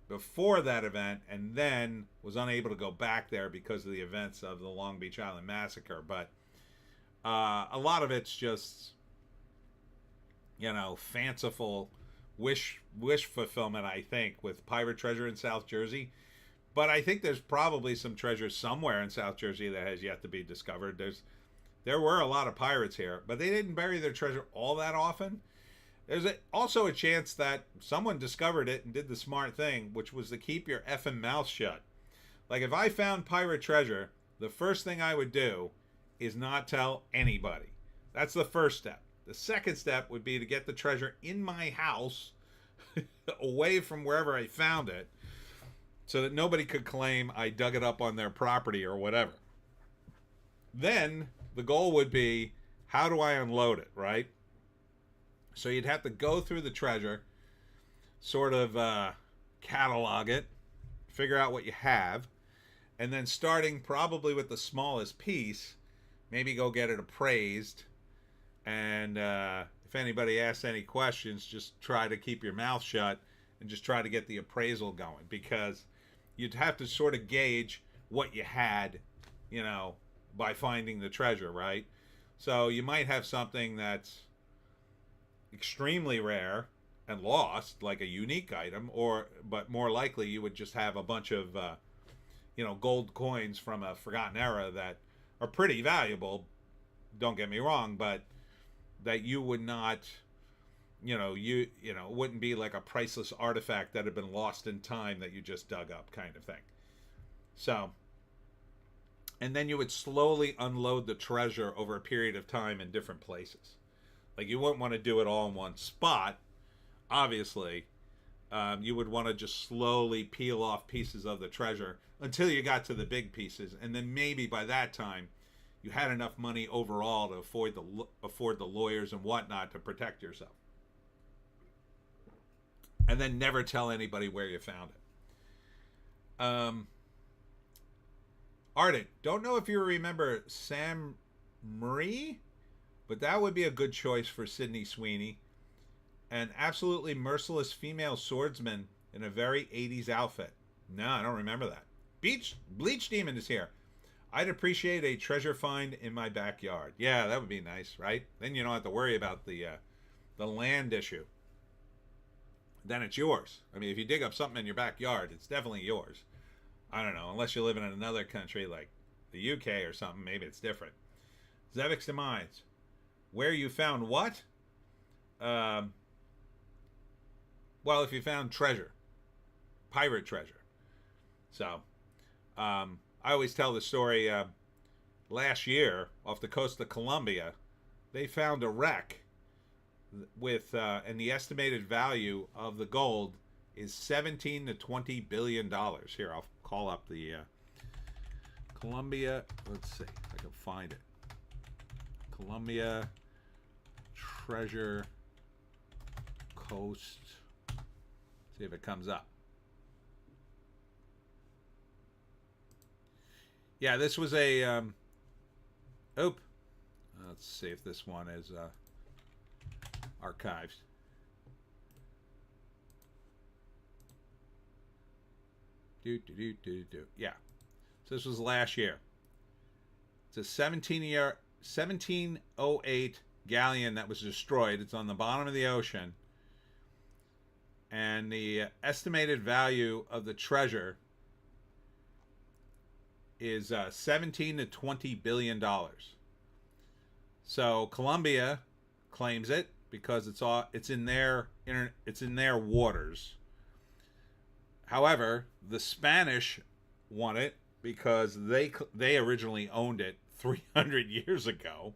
before that event and then was unable to go back there because of the events of the Long Beach Island massacre. But a lot of it's just, fanciful wish fulfillment, I think, with pirate treasure in South Jersey. But I think there's probably some treasure somewhere in South Jersey that has yet to be discovered. There were a lot of pirates here, but they didn't bury their treasure all that often. There's also a chance that someone discovered it and did the smart thing, which was to keep your effing mouth shut. Like, if I found pirate treasure, the first thing I would do is not tell anybody. That's the first step. The second step would be to get the treasure in my house, away from wherever I found it, so that nobody could claim I dug it up on their property or whatever. Then the goal would be, how do I unload it, right? So you'd have to go through the treasure, sort of catalog it, figure out what you have, and then starting probably with the smallest piece, maybe go get it appraised. And if anybody asks any questions, just try to keep your mouth shut and just try to get the appraisal going, because you'd have to sort of gauge what you had, by finding the treasure, right? So you might have something that's extremely rare and lost, like a unique item, but more likely you would just have a bunch of, gold coins from a forgotten era that are pretty valuable. Don't get me wrong, but that you would not, it wouldn't be like a priceless artifact that had been lost in time that you just dug up, kind of thing. So, and then you would slowly unload the treasure over a period of time in different places. Like, you wouldn't want to do it all in one spot, obviously. You would want to just slowly peel off pieces of the treasure until you got to the big pieces, and then maybe by that time you had enough money overall to afford the lawyers and whatnot to protect yourself. And then never tell anybody where you found it. Ardent, don't know if you remember Sam Marie, but that would be a good choice for Sydney Sweeney. An absolutely merciless female swordsman in a very 80s outfit. No, I don't remember that. Bleach Demon is here. I'd appreciate a treasure find in my backyard. Yeah, that would be nice, right? Then you don't have to worry about the land issue. Then it's yours. I mean, if you dig up something in your backyard, it's definitely yours. I don't know, unless you live in another country like the UK or something, maybe it's different. Zemeckis' Demise. Where you found what? Well, if you found treasure. Pirate treasure. So, I always tell the story, last year, off the coast of Colombia, they found a wreck with, and the estimated value of the gold is $17 to $20 billion. Here, I'll call up the Colombia. Let's see if I can find it. Colombia treasure coast. See if it comes up. Yeah, this was a. Let's see if this one is archived. Yeah. So this was last year. It's a 1708 galleon that was destroyed. It's on the bottom of the ocean. And the estimated value of the treasure is 17 to 20 billion dollars. So Colombia claims it because it's in their waters. However, the Spanish want it because they originally owned it 300 years ago.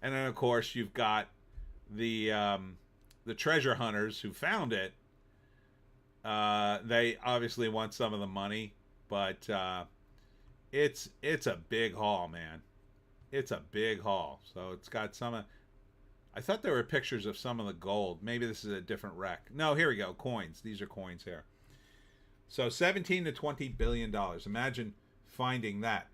And then of course you've got the treasure hunters who found it. They obviously want some of the money, but it's a big haul, man. It's a big haul. So it's got some. I thought there were pictures of some of the gold. Maybe this is a different wreck. No, here we go. Coins. These are coins here. So 17 to 20 billion dollars. Imagine finding that.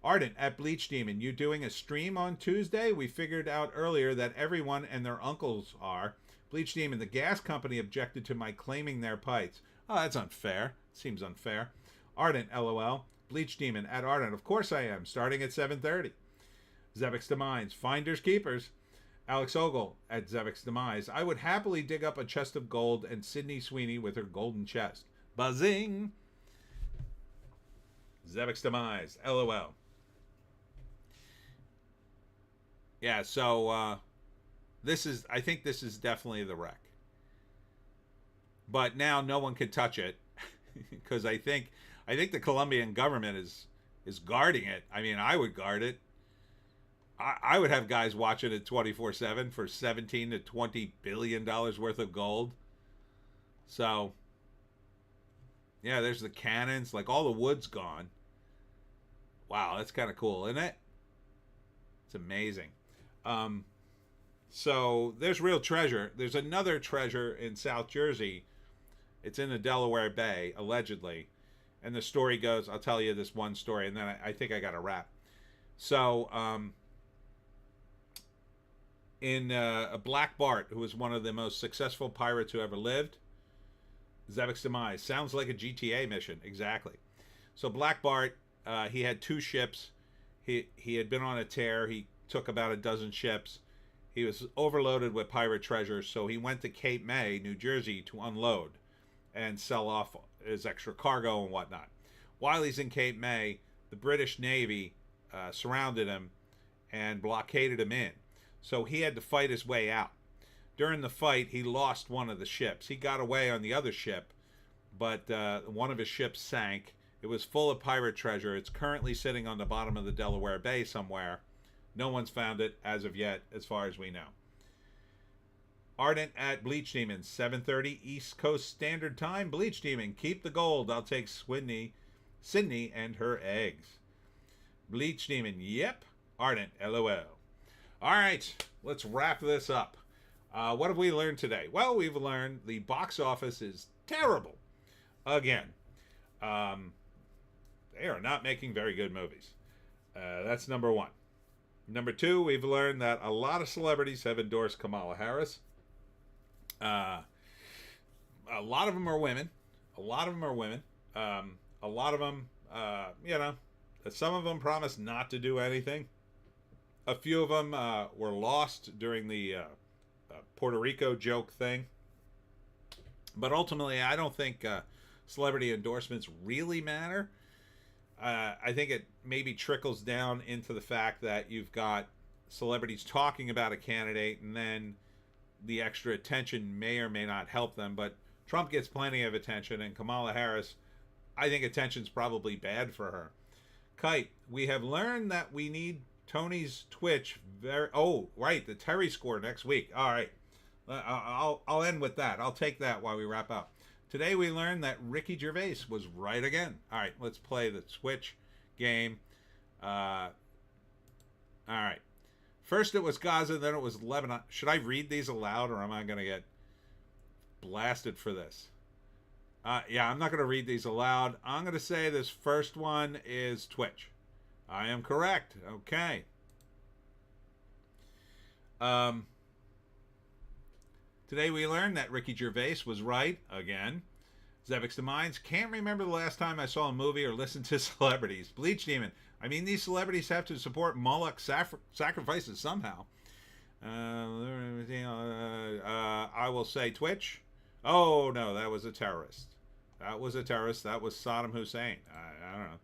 Ardent at Bleach Demon, you doing a stream on Tuesday? We figured out earlier that everyone and their uncles are. Bleach Demon, the gas company objected to my claiming their pipes. Oh, that's unfair. Seems unfair. Ardent, LOL. Bleach Demon at Ardent. Of course I am. Starting at 7:30. Zemeckis Demise. Finders Keepers. Alex Ogle at Zemeckis Demise. I would happily dig up a chest of gold and Sydney Sweeney with her golden chest. Buzzing. Zemeckis Demise. LOL. Yeah, so I think this is definitely the wreck. But now no one can touch it because I think the Colombian government is guarding it. I mean, I would guard it. I would have guys watching it 24/7 for 17 to 20 billion dollars worth of gold. So yeah, there's the cannons, like all the wood's gone. Wow, that's kind of cool, isn't it? It's amazing. So there's real treasure. There's another treasure in South Jersey. It's in the Delaware Bay, allegedly. And the story goes, I'll tell you this one story, and then I think I got a wrap. So, in Black Bart, who was one of the most successful pirates who ever lived, Zemeckis Demise. Sounds like a GTA mission. Exactly. So Black Bart, he had 2 ships. He had been on a tear. He took about a dozen ships. He was overloaded with pirate treasure, so he went to Cape May, New Jersey, to unload and sell off his extra cargo and whatnot. While he's in Cape May, the British Navy surrounded him and blockaded him in. So he had to fight his way out. During the fight, he lost one of the ships. He got away on the other ship, but one of his ships sank. It was full of pirate treasure. It's currently sitting on the bottom of the Delaware Bay somewhere. No one's found it as of yet, as far as we know. Ardent at Bleach Demon, 7:30 East Coast Standard Time. Bleach Demon, keep the gold. I'll take Sydney and her eggs. Bleach Demon, yep. Ardent, LOL. All right, let's wrap this up. What have we learned today? Well, we've learned the box office is terrible. Again, they are not making very good movies. That's number 1. Number 2, we've learned that a lot of celebrities have endorsed Kamala Harris. A lot of them are women. A lot of them, some of them promised not to do anything. A few of them were lost during the Puerto Rico joke thing. But ultimately, I don't think celebrity endorsements really matter. I think it maybe trickles down into the fact that you've got celebrities talking about a candidate, and then the extra attention may or may not help them. But Trump gets plenty of attention, and Kamala Harris, I think attention's probably bad for her. Kite, we have learned that we need Tony's Twitch. The Terry score next week. All right, I'll end with that. I'll take that while we wrap up. Today we learned that Ricky Gervais was right again. All right, let's play the Switch game. All right. First it was Gaza, then it was Lebanon. Should I read these aloud, or am I going to get blasted for this? Yeah, I'm not going to read these aloud. I'm going to say this first one is Twitch. I am correct. Okay. Today we learned that Ricky Gervais was right again. Zemeckis Demise, can't remember the last time I saw a movie or listened to celebrities. Bleach Demon, I mean, these celebrities have to support Moloch sacrifices somehow. I will say Twitch. Oh, no, that was a terrorist. That was a terrorist. That was Saddam Hussein. I don't know.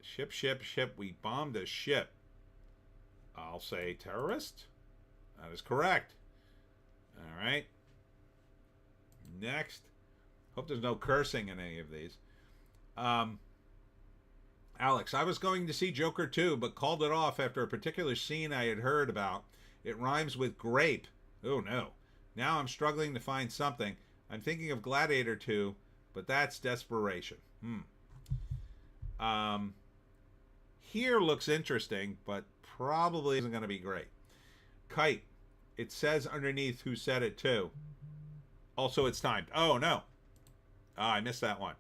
Ship. We bombed a ship. I'll say terrorist. That is correct. All right. Next. Hope there's no cursing in any of these. Alex, I was going to see Joker 2, but called it off after a particular scene I had heard about. It rhymes with grape. Oh, no. Now I'm struggling to find something. I'm thinking of Gladiator 2, but that's desperation. Here looks interesting, but probably isn't going to be great. Kite. It says underneath who said it too. Also, it's timed. Oh, no. I missed that one.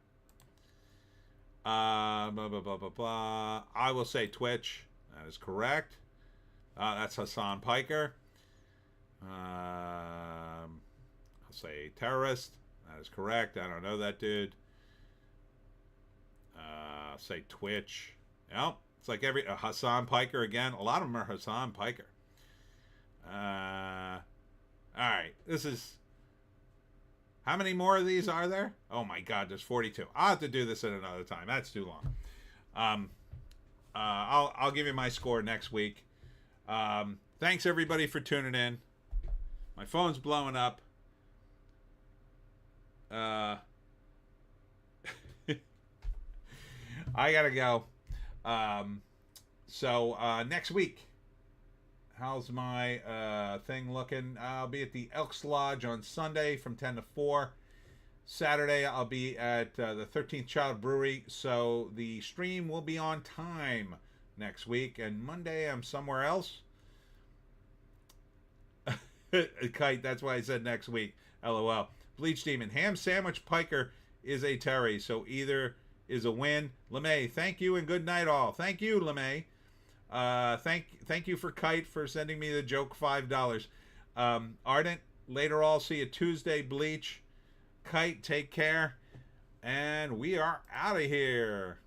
Blah, blah, blah, blah, blah. I will say Twitch. That is correct. That's Hassan Piker. I'll say terrorist. That is correct. I don't know that dude. I'll say Twitch. Yep. It's like every Hassan Piker again. A lot of them are Hassan Piker. All right. This is... How many more of these are there? Oh my God, there's 42. I'll have to do this at another time. That's too long. I'll give you my score next week. Thanks everybody for tuning in. My phone's blowing up. I gotta go. So next week, how's my thing looking? I'll be at the Elks Lodge on Sunday from 10 to 4. Saturday, I'll be at the 13th Child Brewery, so the stream will be on time next week. And Monday, I'm somewhere else. Kite, that's why I said next week. LOL. Bleach Demon. Ham Sandwich Piker is a Terry, so either is a win. LeMay, thank you and good night all. Thank you, LeMay. Thank you for Kite for sending me the joke $5. Ardent, later all, see you Tuesday. Bleach, Kite, take care, and we are out of here.